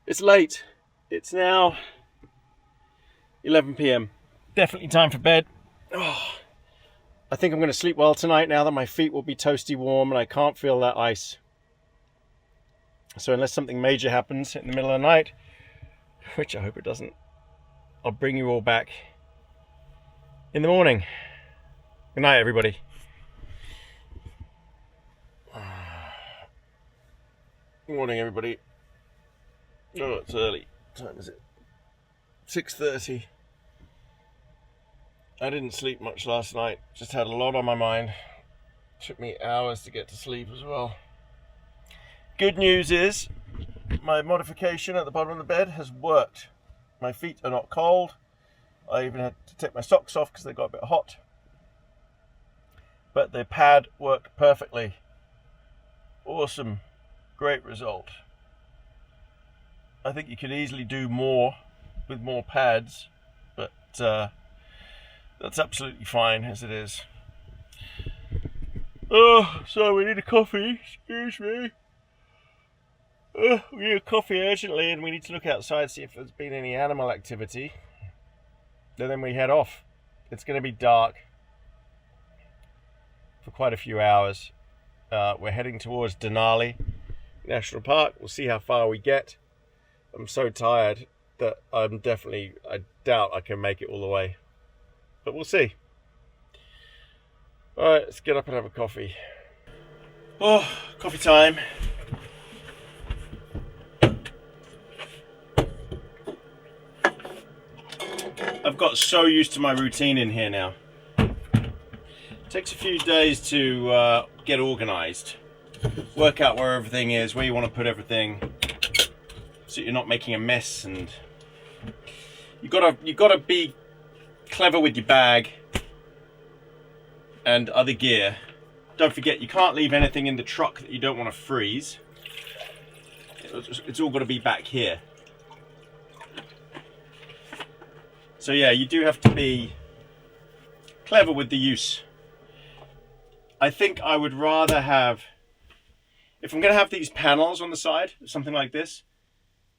It's late. It's now 11 p.m. Definitely time for bed. Oh, I think I'm going to sleep well tonight now that my feet will be toasty warm and I can't feel that ice. So unless something major happens in the middle of the night, which I hope it doesn't, I'll bring you all back in the morning. Good night, everybody. Good morning, everybody. Oh, it's early. What time is it? 6:30. I didn't sleep much last night. Just had a lot on my mind. Took me hours to get to sleep as well. Good news is my modification at the bottom of the bed has worked. My feet are not cold. I even had to take my socks off because they got a bit hot. But the pad worked perfectly. Awesome. Great result. I think you could easily do more with more pads, but that's absolutely fine as it is. Oh, so we need a coffee. Excuse me. We need a coffee urgently, and we need to look outside, see if there's been any animal activity. And then we head off. It's going to be dark for quite a few hours. We're heading towards Denali National Park. We'll see how far we get. I'm so tired that I doubt I can make it all the way. But we'll see. Alright, let's get up and have a coffee. Oh, coffee time. I've got so used to my routine in here now. It takes a few days to get organised. Work out where everything is, where you want to put everything, so you're not making a mess. And you gotta be clever with your bag and other gear. Don't forget, you can't leave anything in the truck that you don't want to freeze. It's all got to be back here. So yeah, you do have to be clever with the use. I think I would rather have, if I'm going to have these panels on the side, something like this,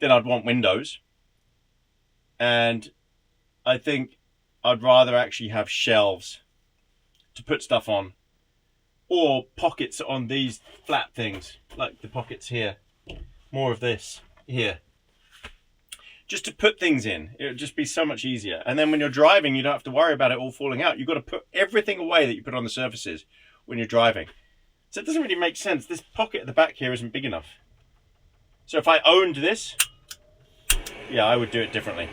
then I'd want windows. And I think I'd rather actually have shelves to put stuff on, or pockets on these flat things, like the pockets here. More of this here. just to put things in. It would just be so much easier. And then when you're driving, you don't have to worry about it all falling out. You've got to put everything away that you put on the surfaces when you're driving. So it doesn't really make sense. This pocket at the back here isn't big enough. So if I owned this, yeah, I would do it differently.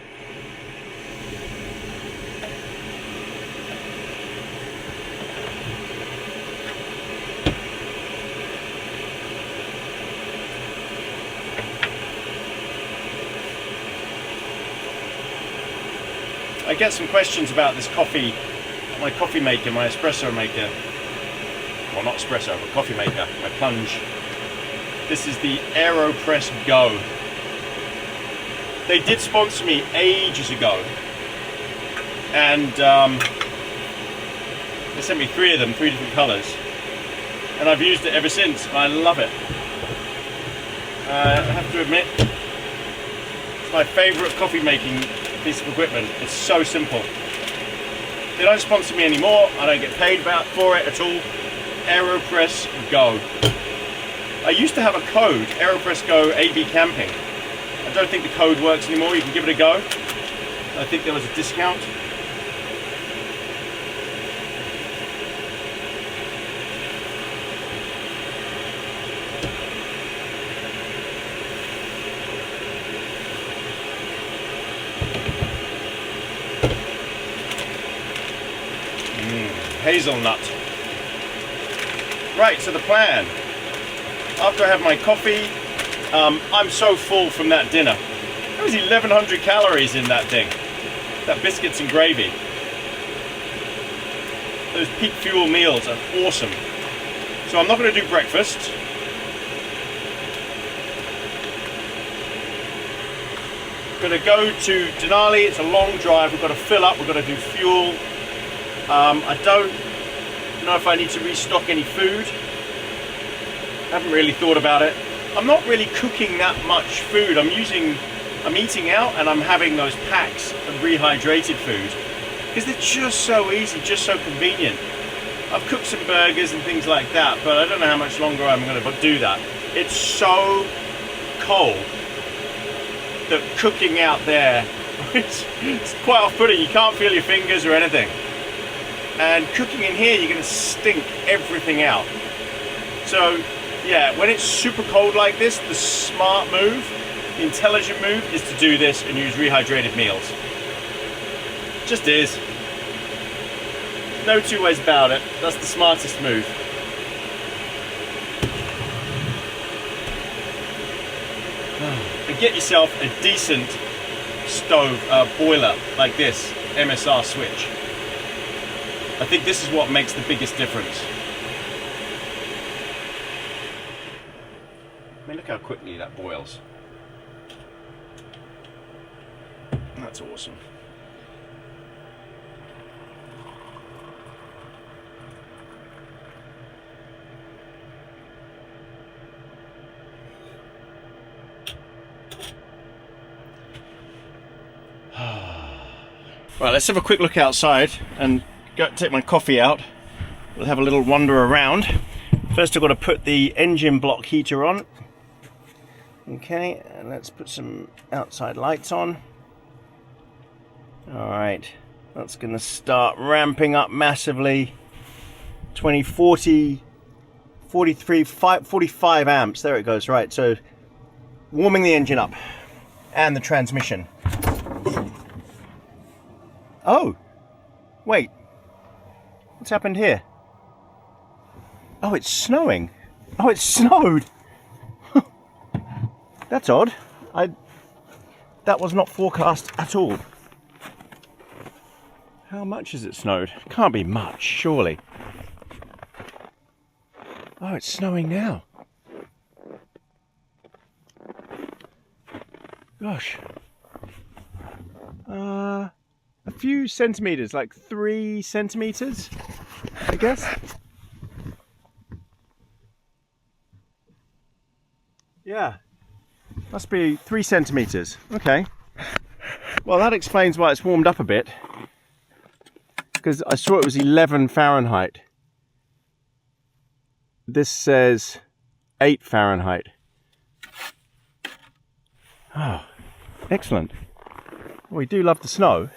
I get some questions about this coffee, my coffee maker, my espresso maker. Well, not espresso, but coffee maker, my plunge. This is the AeroPress Go. They did sponsor me ages ago. And they sent me 3 of them, 3 different colours. And I've used it ever since, and I love it. I have to admit, it's my favourite coffee making piece of equipment. It's so simple. They don't sponsor me anymore. I don't get paid for it at all. AeroPress Go. I used to have a code, AeroPress Go AB Camping. I don't think the code works anymore. You can give it a go. I think there was a discount. Hazelnut. Right, so the plan. After I have my coffee, I'm so full from that dinner. There was 1,100 calories in that thing. That biscuits and gravy. Those peak fuel meals are awesome. So I'm not going to do breakfast. Going to go to Denali. It's a long drive. We've got to fill up. We've got to do fuel. I don't know if I need to restock any food. I haven't really thought about it. I'm not really cooking that much food. I'm eating out and I'm having those packs of rehydrated food because they're just so easy, just so convenient. I've cooked some burgers and things like that, but I don't know how much longer I'm going to do that. It's so cold that cooking out there, it's quite off-putting. You can't feel your fingers or anything. And cooking in here, you're going to stink everything out. So, yeah, when it's super cold like this, the smart move, the intelligent move, is to do this and use rehydrated meals. Just is. No two ways about it. That's the smartest move. And get yourself a decent stove, boiler like this, MSR switch. I think this is what makes the biggest difference. I mean, look how quickly that boils. That's awesome. Right, let's have a quick look outside and go take my coffee out. We'll have a little wander around. First I've got to put the engine block heater on. Okay, and let's put some outside lights on. Alright, that's going to start ramping up massively. 20, 40, 43, 45 amps. There it goes. Right, so warming the engine up and the transmission. Oh, wait. What's happened here? Oh, it's snowing. Oh, it snowed. That's odd. That was not forecast at all. How much has it snowed? Can't be much, surely. Oh, it's snowing now. Gosh. A few centimeters, like 3 centimeters, I guess. Yeah, must be 3 centimeters. Okay. Well, that explains why it's warmed up a bit. Because I saw it was 11 Fahrenheit. This says 8 Fahrenheit. Oh, excellent. We do love the snow.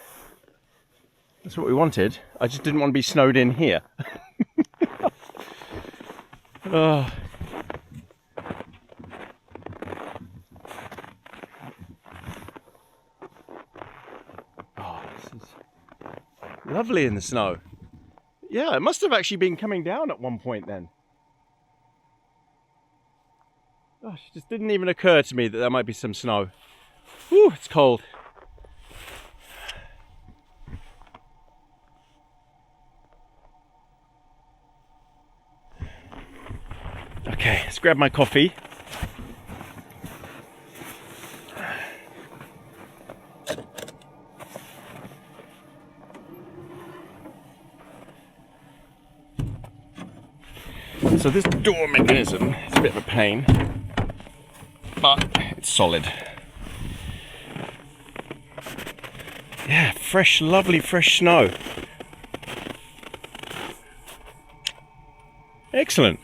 That's what we wanted. I just didn't want to be snowed in here. Oh. Oh, this is lovely in the snow. Yeah, it must have actually been coming down at one point then. Gosh, it just didn't even occur to me that there might be some snow. Whew, it's cold. Okay, let's grab my coffee. So this door mechanism is a bit of a pain, but it's solid. Yeah, fresh, lovely fresh snow. Excellent.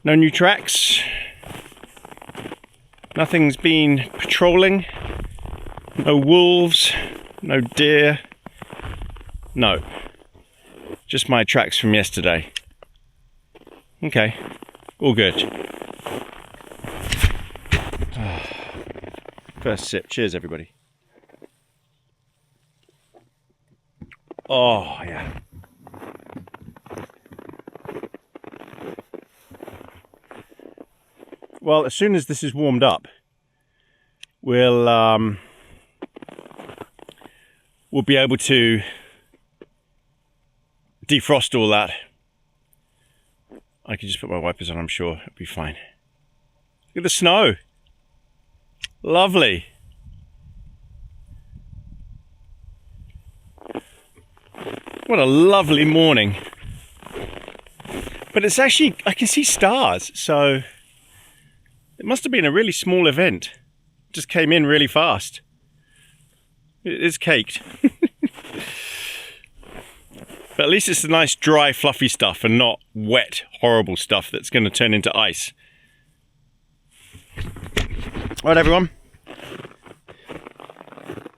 No new tracks. Nothing's been patrolling. No wolves, no deer. No. Just my tracks from yesterday. Okay, all good. First sip. Cheers, everybody. Oh, yeah. Well, as soon as this is warmed up, we'll be able to defrost all that. I can just put my wipers on, I'm sure it'll be fine. Look at the snow. Lovely. What a lovely morning. But it's actually, I can see stars, so it must have been a really small event. It just came in really fast. It is caked. But at least it's the nice, dry, fluffy stuff and not wet, horrible stuff that's going to turn into ice. Right, everyone.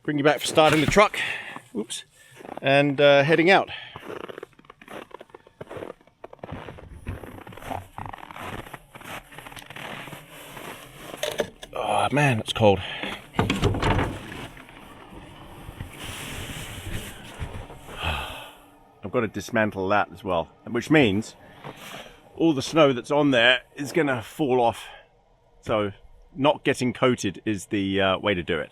Bring you back for starting the truck. Oops. And heading out. Oh, man, it's cold. I've got to dismantle that as well, which means all the snow that's on there is going to fall off. So not getting coated is the way to do it.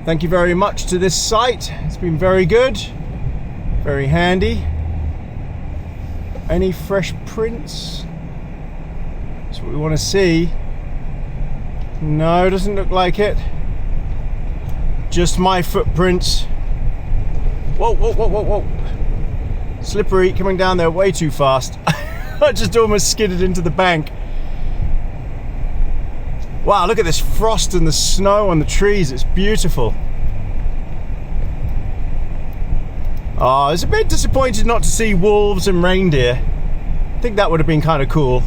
Thank you very much to this site. It's been very good, very handy. Any fresh prints? That's what we want to see. No, doesn't look like it. Just my footprints. Whoa, whoa, whoa, whoa, whoa. Slippery, coming down there way too fast. I just almost skidded into the bank. Wow, look at this frost and the snow on the trees. It's beautiful. Oh, I was a bit disappointed not to see wolves and reindeer. I think that would have been kind of cool.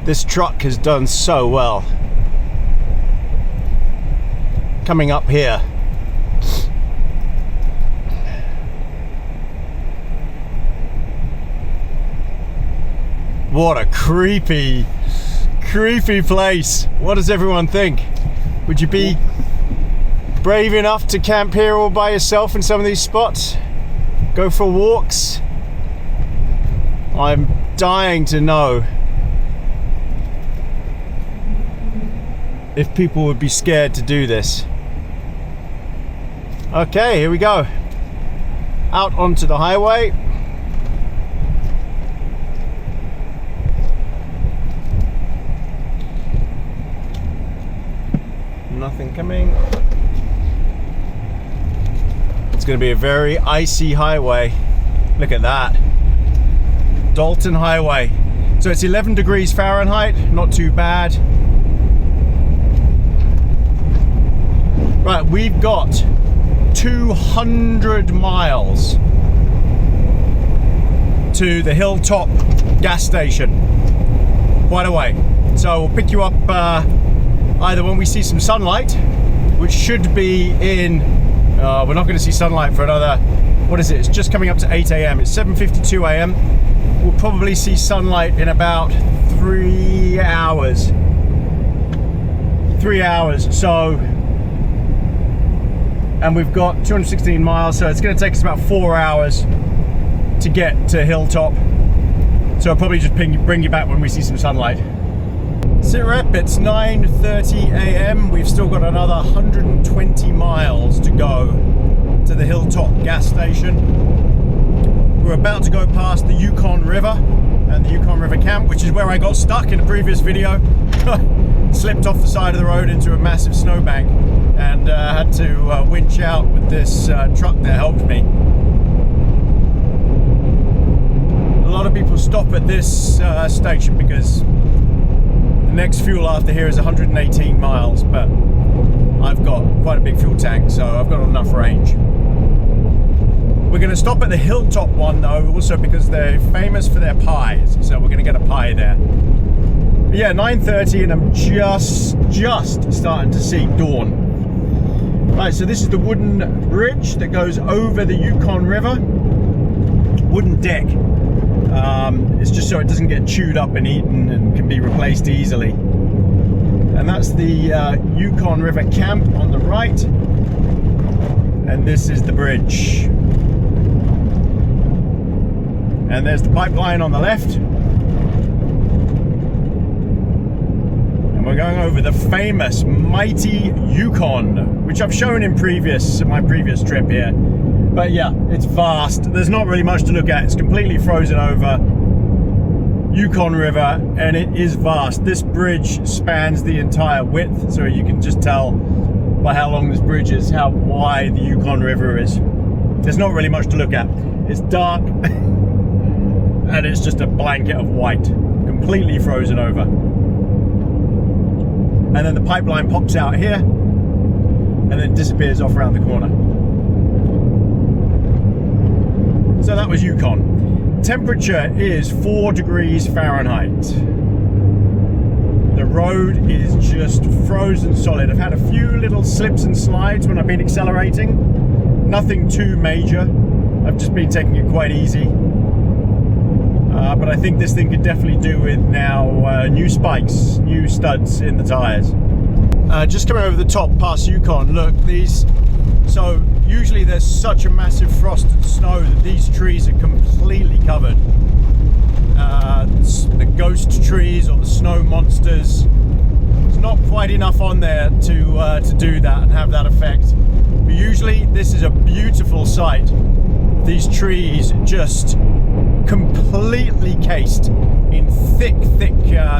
This truck has done so well. Coming up here. What a creepy place. What does everyone think? Would you be brave enough to camp here all by yourself in some of these spots? Go for walks? I'm dying to know if people would be scared to do this. Okay, here we go. Out onto the highway. Nothing coming. It's going to be a very icy highway. Look at that. Dalton Highway. So it's 11 degrees Fahrenheit, not too bad. Right, we've got 200 miles to the Hilltop gas station. Quite a way. So we'll pick you up either when we see some sunlight, which should be in, we're not going to see sunlight for another, what is it? It's just coming up to 8 a.m. It's 7:52 a.m. We'll probably see sunlight in about 3 hours. 3 hours, so, and we've got 216 miles, so it's going to take us about 4 hours to get to Hilltop. So I'll probably just bring you back when we see some sunlight. Sitrep, it's 9:30 a.m. We've still got another 120 miles to go to the Hilltop gas station. We're about to go past the Yukon River and the Yukon River camp, which is where I got stuck in a previous video. Slipped off the side of the road into a massive snowbank and had to winch out with this truck that helped me. A lot of people stop at this station because the next fuel after here is 118 miles, but I've got quite a big fuel tank, so I've got enough range. We're going to stop at the Hilltop one though, also because they're famous for their pies, so we're going to get a pie there. But yeah, 9:30 and I'm just starting to see dawn. Right, so this is the wooden bridge that goes over the Yukon River. Wooden deck. It's just so it doesn't get chewed up and eaten and can be replaced easily. And that's the Yukon River camp on the right. And this is the bridge. And there's the pipeline on the left. And we're going over the famous mighty Yukon, which I've shown in my previous trip here. But yeah, it's vast. There's not really much to look at. It's completely frozen over. Yukon River, and it is vast. This bridge spans the entire width, so you can just tell by how long this bridge is, how wide the Yukon River is. There's not really much to look at. It's dark, and it's just a blanket of white, completely frozen over. And then the pipeline pops out here, and then disappears off around the corner. So that was Yukon. Temperature is 4 degrees Fahrenheit. The road is just frozen solid. I've had a few little slips and slides when I've been accelerating. Nothing too major. I've just been taking it quite easy. But I think this thing could definitely do with now new spikes, new studs in the tires. Just coming over the top past Yukon, look, these, so usually there's such a massive frost and snow that these trees are completely covered. the ghost trees or the snow monsters. There's not quite enough on there to do that and have that effect. But usually this is a beautiful sight. These trees just completely cased in thick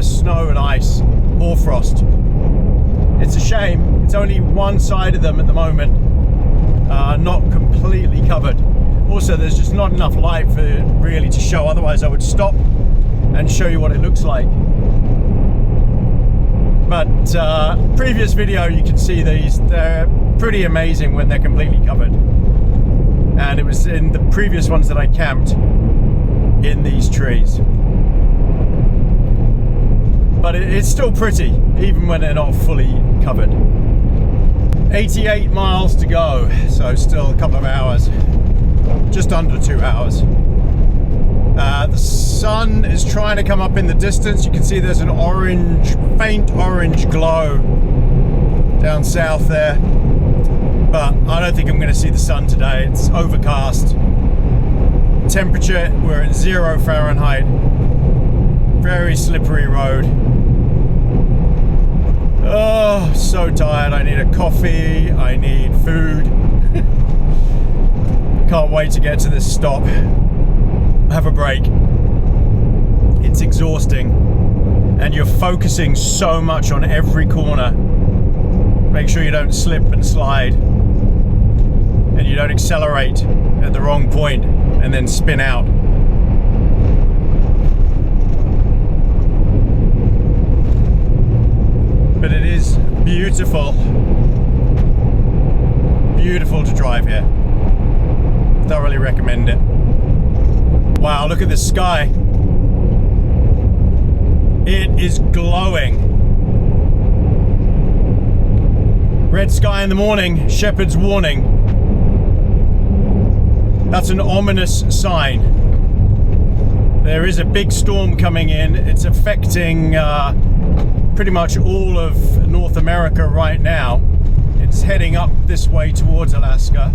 snow and ice, hoarfrost. It's a shame it's only one side of them at the moment, not completely covered. Also, there's just not enough light for it really to show, otherwise I would stop and show you what it looks like. But previous video, you can see they're pretty amazing when they're completely covered. And it was in the previous ones that I camped in these trees. But it's still pretty, even when they're not fully covered. 88 miles to go, so still a couple of hours. Just under 2 hours. The sun is trying to come up in the distance. You can see there's an faint orange glow down south there. But I don't think I'm going to see the sun today. It's overcast. Temperature, we're at 0 Fahrenheit. Very slippery road. Oh, so tired. I need a coffee. I need food. Can't wait to get to this stop. Have a break. It's exhausting. And you're focusing so much on every corner. Make sure you don't slip and slide. And you don't accelerate at the wrong point and then spin out. But it is beautiful. Beautiful to drive here. Thoroughly recommend it. Wow, look at the sky. It is glowing. Red sky in the morning, shepherd's warning. That's an ominous sign. There is a big storm coming in. It's affecting pretty much all of North America right now. It's heading up this way towards Alaska.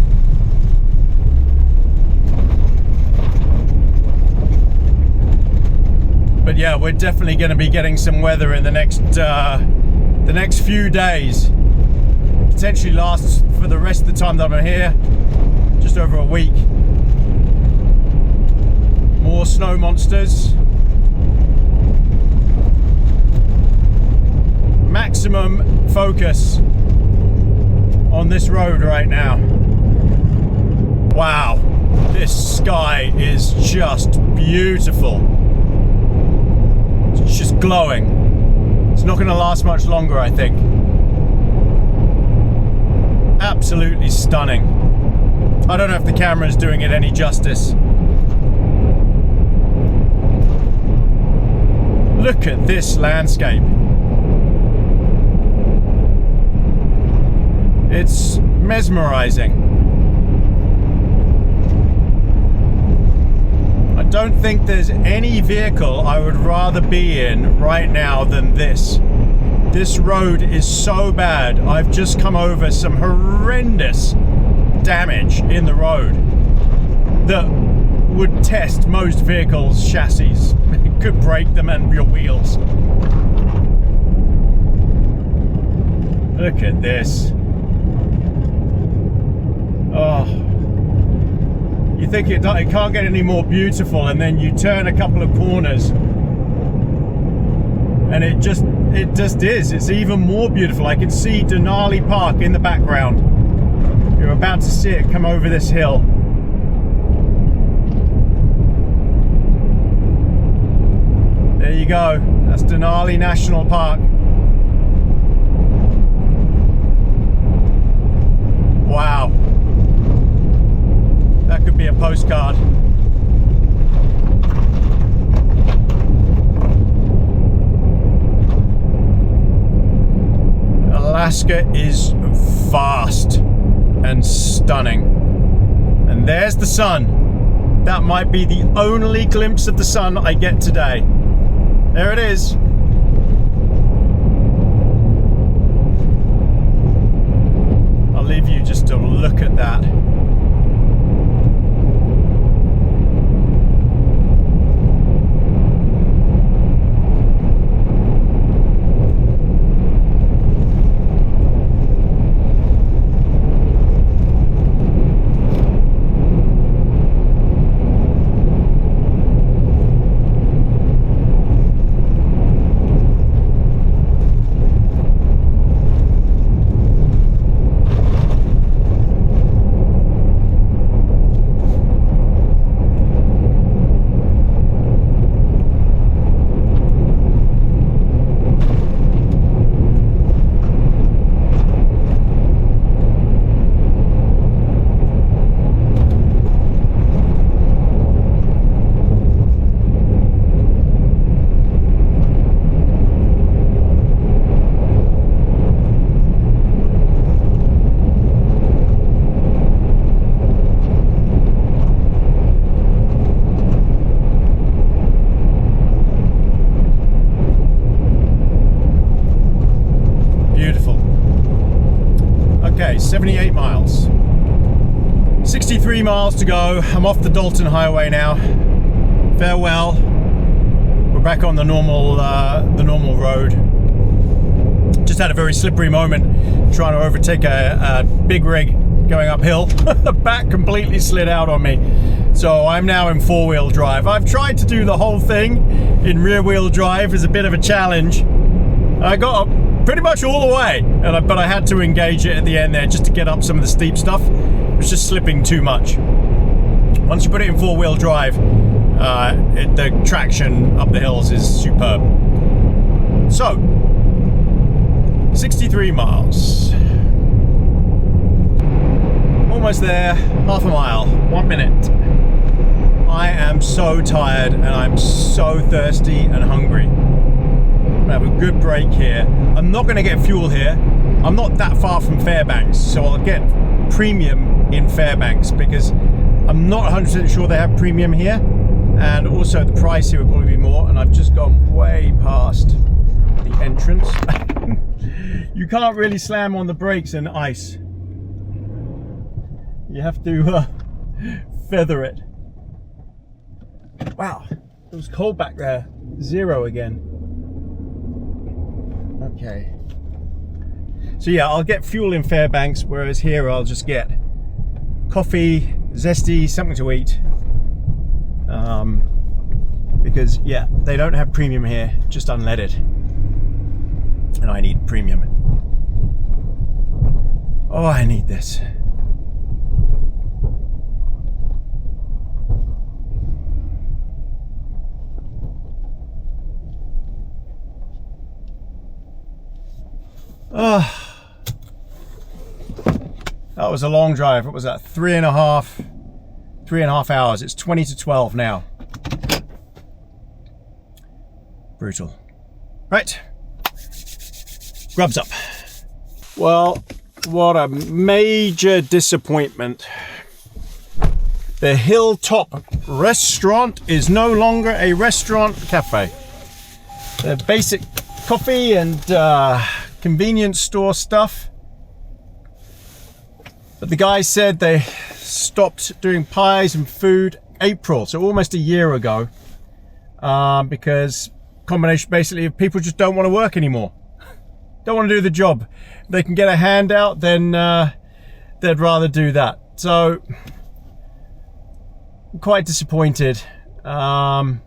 But yeah, we're definitely going to be getting some weather in the next few days. Potentially lasts for the rest of the time that I'm here, just over a week. More snow monsters. Maximum focus on this road right now. Wow, this sky is just beautiful. It's just glowing. It's not going to last much longer, I think. Absolutely stunning. I don't know if the camera is doing it any justice. Look at this landscape. It's mesmerizing. I don't think there's any vehicle I would rather be in right now than this. This road is so bad. I've just come over some horrendous damage in the road that would test most vehicles' chassis. It could break them and your wheels. Look at this. Oh, you think it can't get any more beautiful, and then you turn a couple of corners and it just is. It's even more beautiful. I can see Denali Park in the background. You're about to see it come over this hill. There you go. That's Denali National Park. Wow. That could be a postcard. Alaska is vast and stunning. And there's the sun. That might be the only glimpse of the sun I get today. There it is. I'll leave you just to look at that. Okay, 78 miles. 63 miles to go. I'm off the Dalton highway now. Farewell. We're back on the normal road. Just had a very slippery moment trying to overtake a big rig going uphill. The back completely slid out on me. So I'm now in four-wheel drive. I've tried to do the whole thing in rear-wheel drive as a bit of a challenge. I got pretty much all the way, but I had to engage it at the end there just to get up some of the steep stuff. It was just slipping too much. Once you put it in four-wheel drive, the traction up the hills is superb. So, 63 miles. Almost there, half a mile, 1 minute. I am so tired and I'm so thirsty and hungry. I'm gonna have a good break here. I'm not gonna get fuel here. I'm not that far from Fairbanks, so I'll get premium in Fairbanks because I'm not 100% sure they have premium here. And also the price here would probably be more, and I've just gone way past the entrance. You can't really slam on the brakes in ice. You have to feather it. Wow, it was cold back there. 0 again. Okay. So yeah, I'll get fuel in Fairbanks, whereas here I'll just get coffee, zesty, something to eat. Because yeah, they don't have premium here, just unleaded. And I need premium. Oh, I need this. That was a long drive. What was that? 3.5 hours. It's 20 to 12 now. Brutal. Right. Grubs up. Well, what a major disappointment. The Hilltop restaurant is no longer a restaurant cafe. The basic coffee and convenience store stuff. But the guy said they stopped doing pies and food April, so almost a year ago, because combination basically of people just don't want to work anymore. Don't want to do the job. If they can get a handout, then they'd rather do that. So I'm quite disappointed. I'm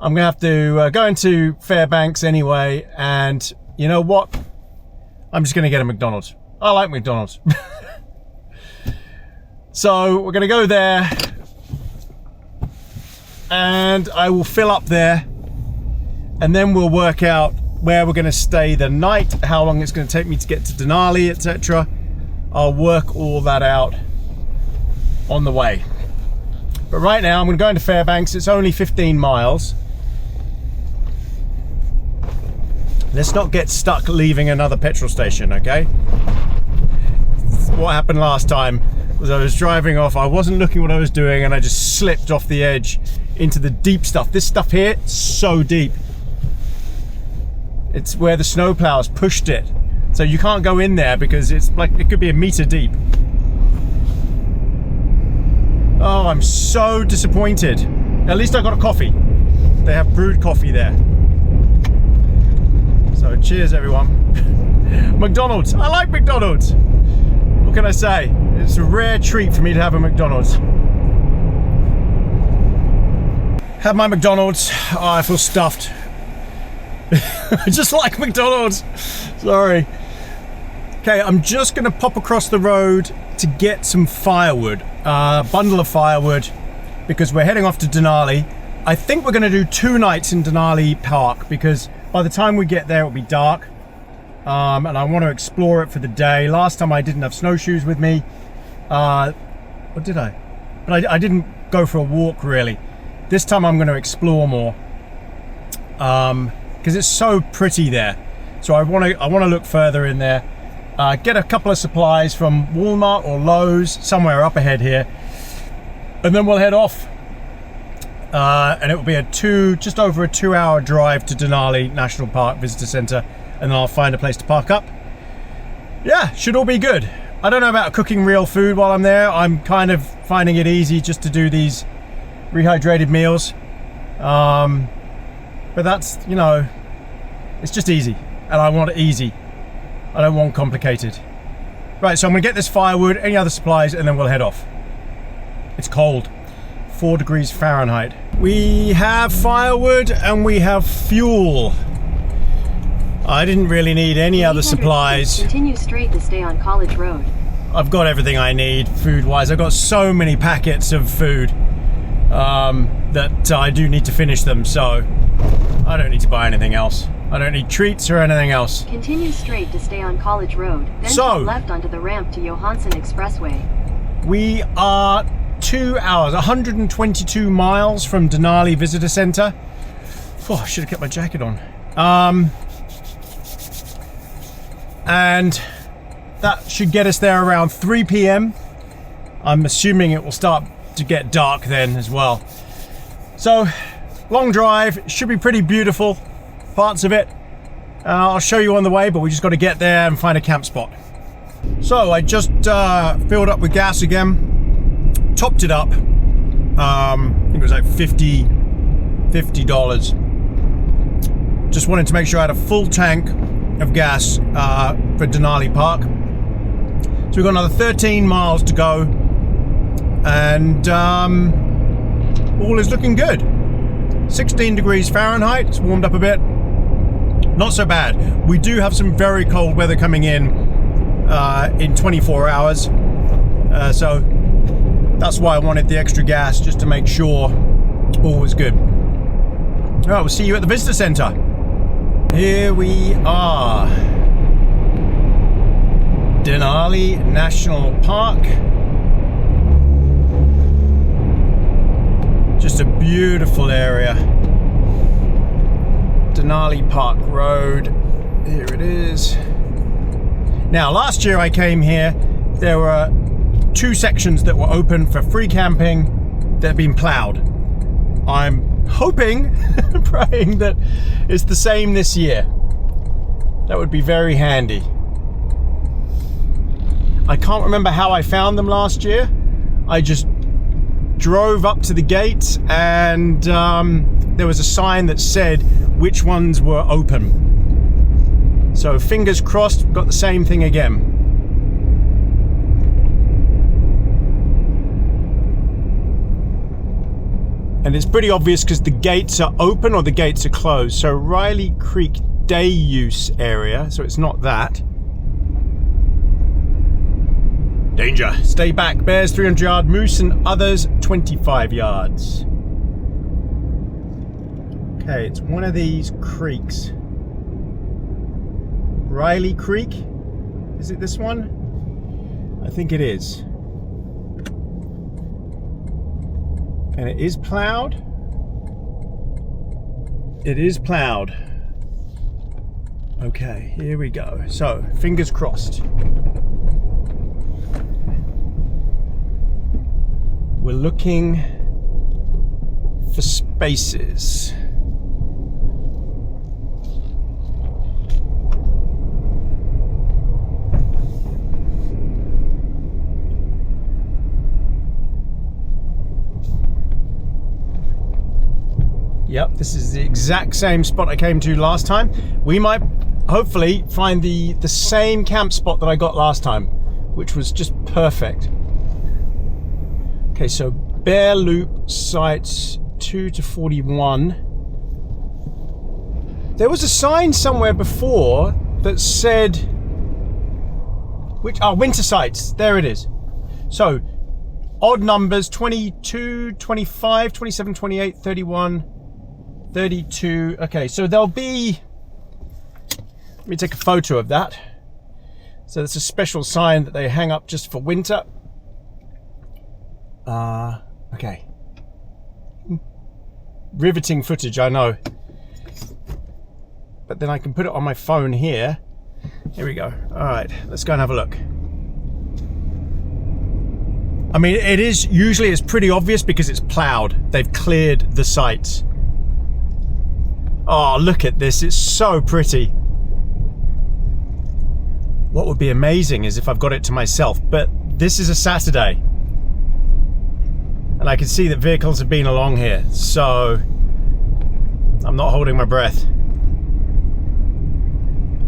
gonna have to go into Fairbanks anyway, and you know what? I'm just gonna get a McDonald's. I like McDonald's. So we're gonna go there, and I will fill up there, and then we'll work out where we're gonna stay the night, how long it's gonna take me to get to Denali, etc. I'll work all that out on the way. But right now I'm gonna go into Fairbanks. It's only 15 miles. Let's not get stuck leaving another petrol station, okay? What happened last time was I was driving off, I wasn't looking what I was doing, and I just slipped off the edge into the deep stuff. This stuff here, so deep. It's where the snowplows pushed it. So you can't go in there because it's like, it could be a meter deep. Oh, I'm so disappointed. At least I got a coffee. They have brewed coffee there. So cheers everyone. McDonald's, I like McDonald's. What can I say? It's a rare treat for me to have a McDonald's. Have my McDonald's. Oh, I feel stuffed. I just like McDonald's. Sorry. Okay, I'm just gonna pop across the road to get some firewood, bundle of firewood, because we're heading off to Denali. I think we're gonna do 2 nights in Denali Park because by the time we get there it'll be dark, and I want to explore it for the day. Last time I didn't have snowshoes with me, or did I? But I didn't go for a walk really. This time I'm going to explore more, because it's so pretty there. So I want to look further in there, get a couple of supplies from Walmart or Lowe's, somewhere up ahead here, and then we'll head off. And it will be just over a 2-hour drive to Denali National Park Visitor Centre, and then I'll find a place to park up. yeah, should all be good. I don't know about cooking real food while I'm there. I'm kind of finding it easy just to do these rehydrated meals. But that's, you know, it's just easy. And I want it easy. I don't want complicated. Right, so I'm gonna get this firewood, any other supplies, and then we'll head off. It's cold, 4 degrees Fahrenheit. We have firewood and we have fuel. I didn't really need any other supplies. Continue straight to stay on College Road. I've got everything I need food-wise. I've got so many packets of food that I do need to finish them, so I don't need to buy anything else. I don't need treats or anything else. Continue straight to stay on College Road, then turn left onto the ramp to Johansson Expressway. We are 2 hours, 122 miles from Denali Visitor Center. Oh, I should have kept my jacket on. And that should get us there around 3 p.m. I'm assuming it will start to get dark then as well. So, long drive, should be pretty beautiful, parts of it. I'll show you on the way, but we just got to get there and find a camp spot. So, I just filled up with gas again, topped it up. I think it was like $50. Just wanted to make sure I had a full tank of gas for Denali Park. So we've got another 13 miles to go, and all is looking good. 16 degrees Fahrenheit, it's warmed up a bit. Not so bad. We do have some very cold weather coming in 24 hours. So that's why I wanted the extra gas, just to make sure all was good. All right, we'll see you at the visitor center. Here we are. Denali National Park. Just a beautiful area. Denali Park Road. Here it is. Now, last year I came here, there were 2 sections that were open for free camping that have been plowed. I'm hoping, praying that it's the same this year. That would be very handy. I can't remember how I found them last year. I just drove up to the gate and there was a sign that said which ones were open. So fingers crossed, got the same thing again. And it's pretty obvious because the gates are open or the gates are closed. So Riley Creek day use area, so it's not that. Danger. Stay back. Bears 300 yard, moose and others 25 yards. Okay, it's one of these creeks. Riley Creek? Is it this one? I think it is. And it is plowed. It is plowed. Okay, here we go. So, fingers crossed. We're looking for spaces. Yep, this is the exact same spot I came to last time. We might hopefully find the same camp spot that I got last time, which was just perfect. Okay, so Bear Loop sites 2 to 41. There was a sign somewhere before that said winter sites. There it is. So odd numbers: 22, 25, 27, 28, 31, 32. Okay, so there'll be, let me take a photo of that. So it's a special sign that they hang up just for winter. Okay. Riveting footage, I know. But then I can put it on my phone here. Here we go. All right, let's go and have a look. I mean, it's pretty obvious because it's plowed. They've cleared the sites. Oh, look at this. It's so pretty. What would be amazing is if I've got it to myself, but this is a Saturday. And I can see that vehicles have been along here, so I'm not holding my breath.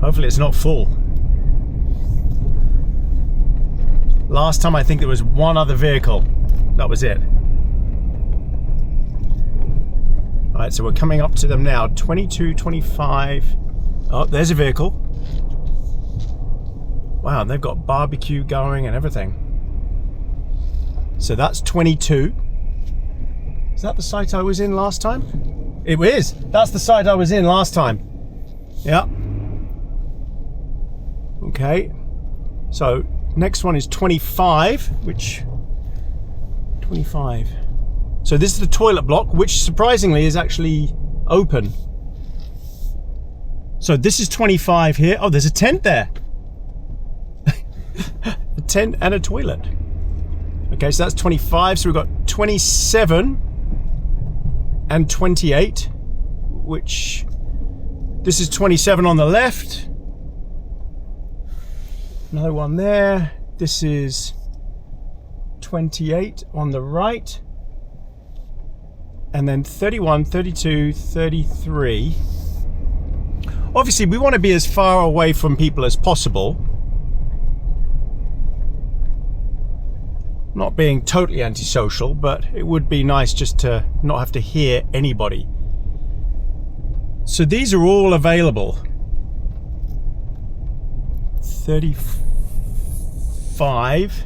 Hopefully it's not full. Last time I think there was one other vehicle. That was it. Alright, so we're coming up to them now. 22, 25. Oh, there's a vehicle. Wow, and they've got barbecue going and everything. So that's 22. Is that the site I was in last time? It is. That's the site I was in last time. Yeah. Okay. So next one is 25, which 25. So this is the toilet block, which surprisingly is actually open. So this is 25 here. Oh, there's a tent there. A tent and a toilet. Okay, so that's 25. So we've got 27 and 28, which this is 27 on the left. Another one there. This is 28 on the right. And then 31, 32, 33. Obviously, we want to be as far away from people as possible. Not being totally antisocial, but it would be nice just to not have to hear anybody. So these are all available. 35.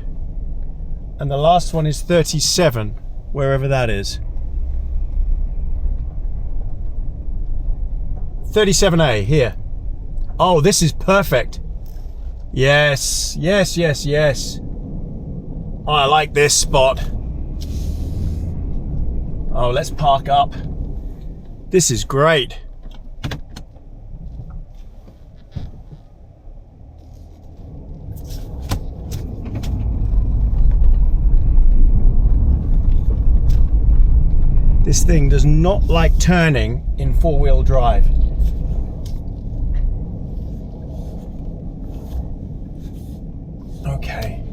And the last one is 37, wherever that is. 37A, here. Oh, this is perfect. Yes, yes, yes, yes. Oh, I like this spot. Oh, let's park up. This is great. This thing does not like turning in four-wheel drive. Okay.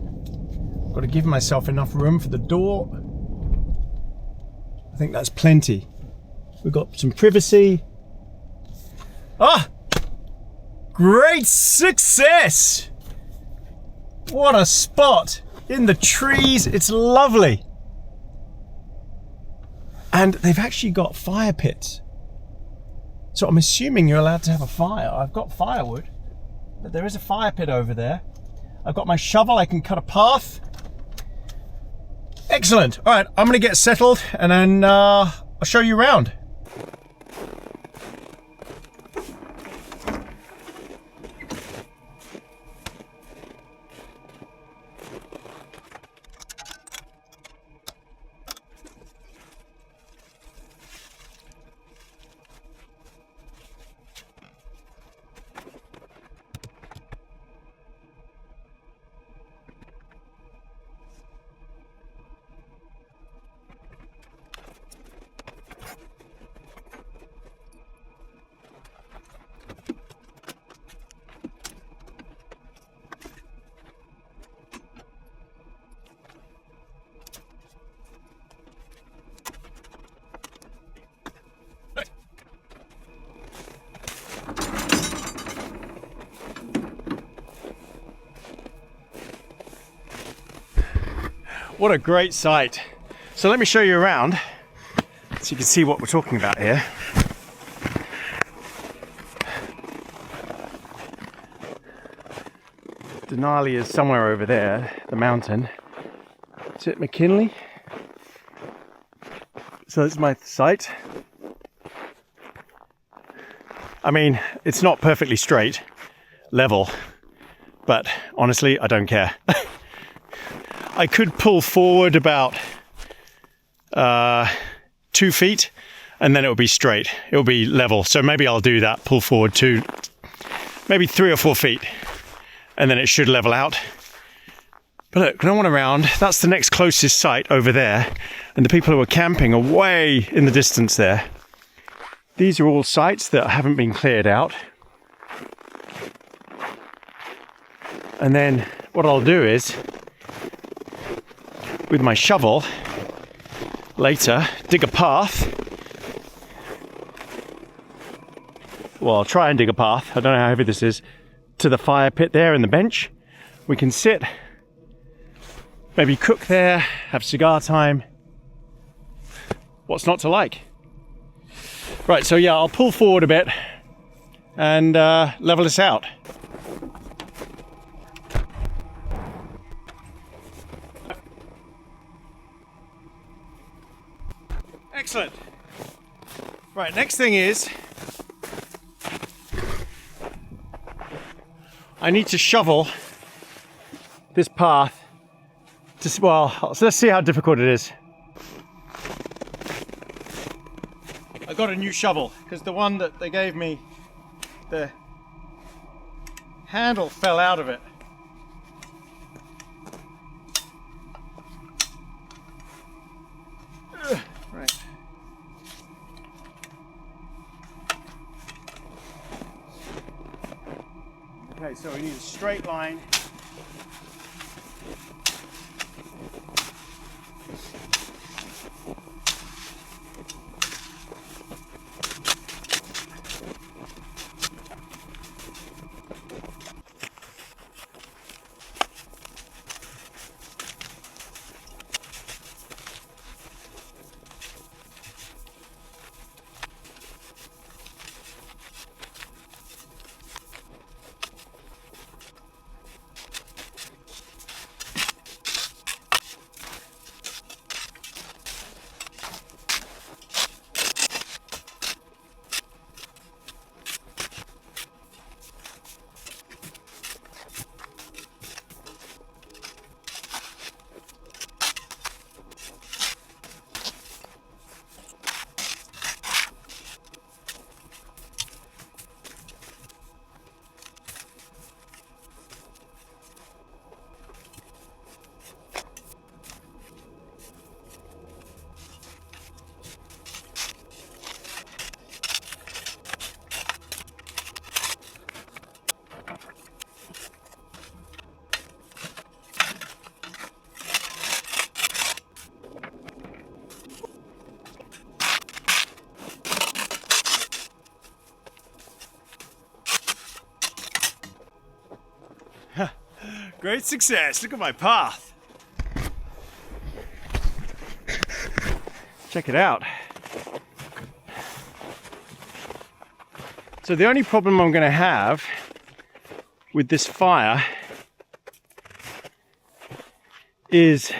Got to give myself enough room for the door. I think that's plenty. We've got some privacy. Ah! Great success! What a spot! In the trees, it's lovely. And they've actually got fire pits. So I'm assuming you're allowed to have a fire. I've got firewood, but there is a fire pit over there. I've got my shovel, I can cut a path. Excellent. All right, I'm gonna get settled and then I'll show you around. What a great sight. So let me show you around so you can see what we're talking about here. Denali is somewhere over there, the mountain. Is it McKinley? So that's my site. I mean, it's not perfectly straight, level, but honestly, I don't care. I could pull forward about 2 feet and then it will be straight. It will be level. So maybe I'll do that, pull forward maybe 3 or 4 feet and then it should level out. But look, no one around. That's the next closest site over there. And the people who are camping are way in the distance there. These are all sites that haven't been cleared out. And then what I'll do is, with my shovel, later, dig a path. Well, I'll try and dig a path, I don't know how heavy this is, to the fire pit there and the bench. We can sit, maybe cook there, have cigar time. What's not to like? Right, so yeah, I'll pull forward a bit and level this out. Excellent. Right, next thing is I need to shovel this path to, well, so let's see how difficult it is. I got a new shovel because the one that they gave me, the handle fell out of it. Right. Okay, so we need a straight line. Great success, look at my path. Check it out. So the only problem I'm going to have with this fire is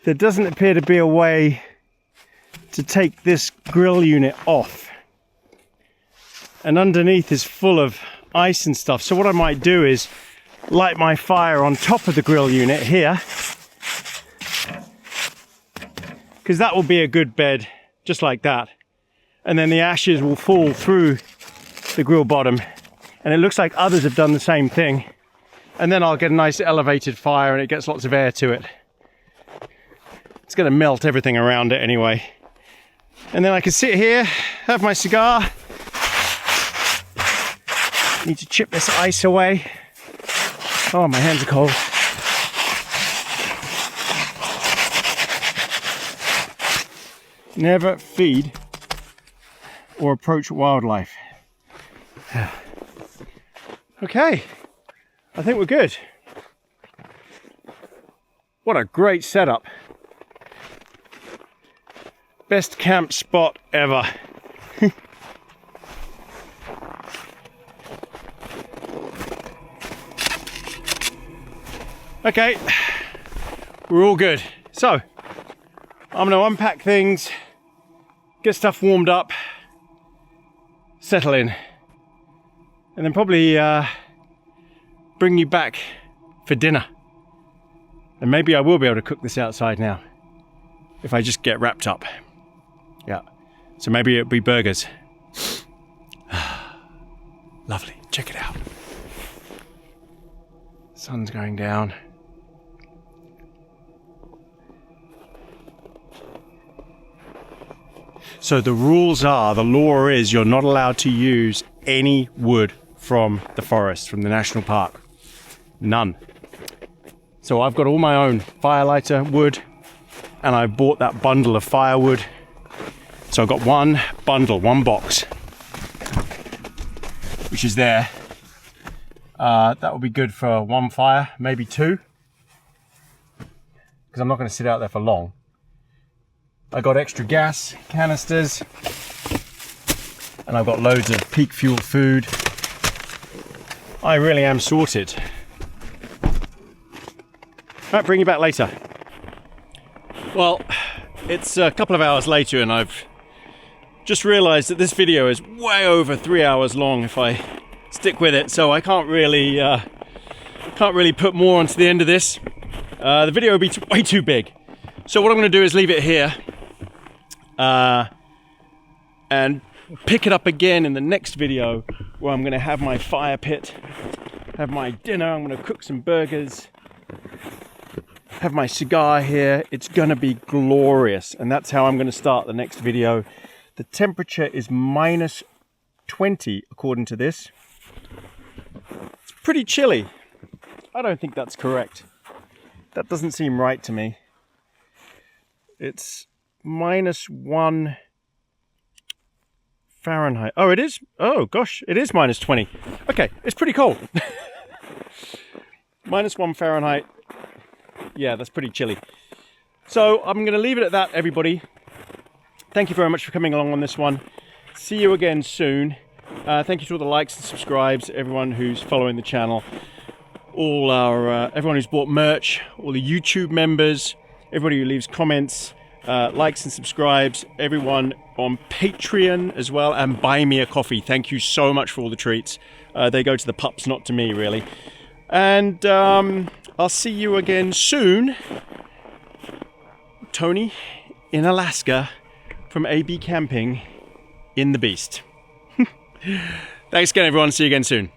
there doesn't appear to be a way to take this grill unit off. And underneath is full of ice and stuff. So what I might do is light my fire on top of the grill unit here, because that will be a good bed, just like that. And then the ashes will fall through the grill bottom. And it looks like others have done the same thing. And then I'll get a nice elevated fire and it gets lots of air to it. It's going to melt everything around it anyway. And then I can sit here, have my cigar. Need to chip this ice away. Oh, my hands are cold. Never feed or approach wildlife. Okay, I think we're good. What a great setup. Best camp spot ever. Okay, we're all good. So, I'm going to unpack things, get stuff warmed up, settle in, and then probably bring you back for dinner. And maybe I will be able to cook this outside now, if I just get wrapped up. Yeah, so maybe it'll be burgers. Lovely, check it out. Sun's going down. So the rules are, the law is, you're not allowed to use any wood from the forest, from the national park. None. So I've got all my own firelighter wood, and I bought that bundle of firewood. So I've got one bundle, one box, which is there. That will be good for one fire, maybe two, because I'm not going to sit out there for long. I got extra gas canisters, and I've got loads of peak fuel food. I really am sorted. Right, bring you back later. Well, it's a couple of hours later, and I've just realized that this video is way over 3 hours long if I stick with it, so I can't really put more onto the end of this. The video would be way too big. So what I'm going to do is leave it here and pick it up again in the next video, where I'm going to have my fire pit, have my dinner, I'm going to cook some burgers, have my cigar here. It's going to be glorious, and that's how I'm going to start the next video. The temperature is -20 according to this. It's pretty chilly. I don't think that's correct. That doesn't seem right to me. It's -1 Fahrenheit. Oh, it is? Oh, gosh, it is -20. Okay, it's pretty cold. -1 Fahrenheit. Yeah, that's pretty chilly. So I'm going to leave it at that, everybody. Thank you very much for coming along on this one. See you again soon. Thank you to all the likes and subscribes, everyone who's following the channel, all our everyone who's bought merch, all the YouTube members, everybody who leaves comments, likes and subscribes, everyone on Patreon as well, and buy me a coffee. Thank you so much for all the treats. They go to the pups, not to me, really. And I'll see you again soon. Tony in Alaska from AB Camping in the Beast. Thanks again, everyone. See you again soon.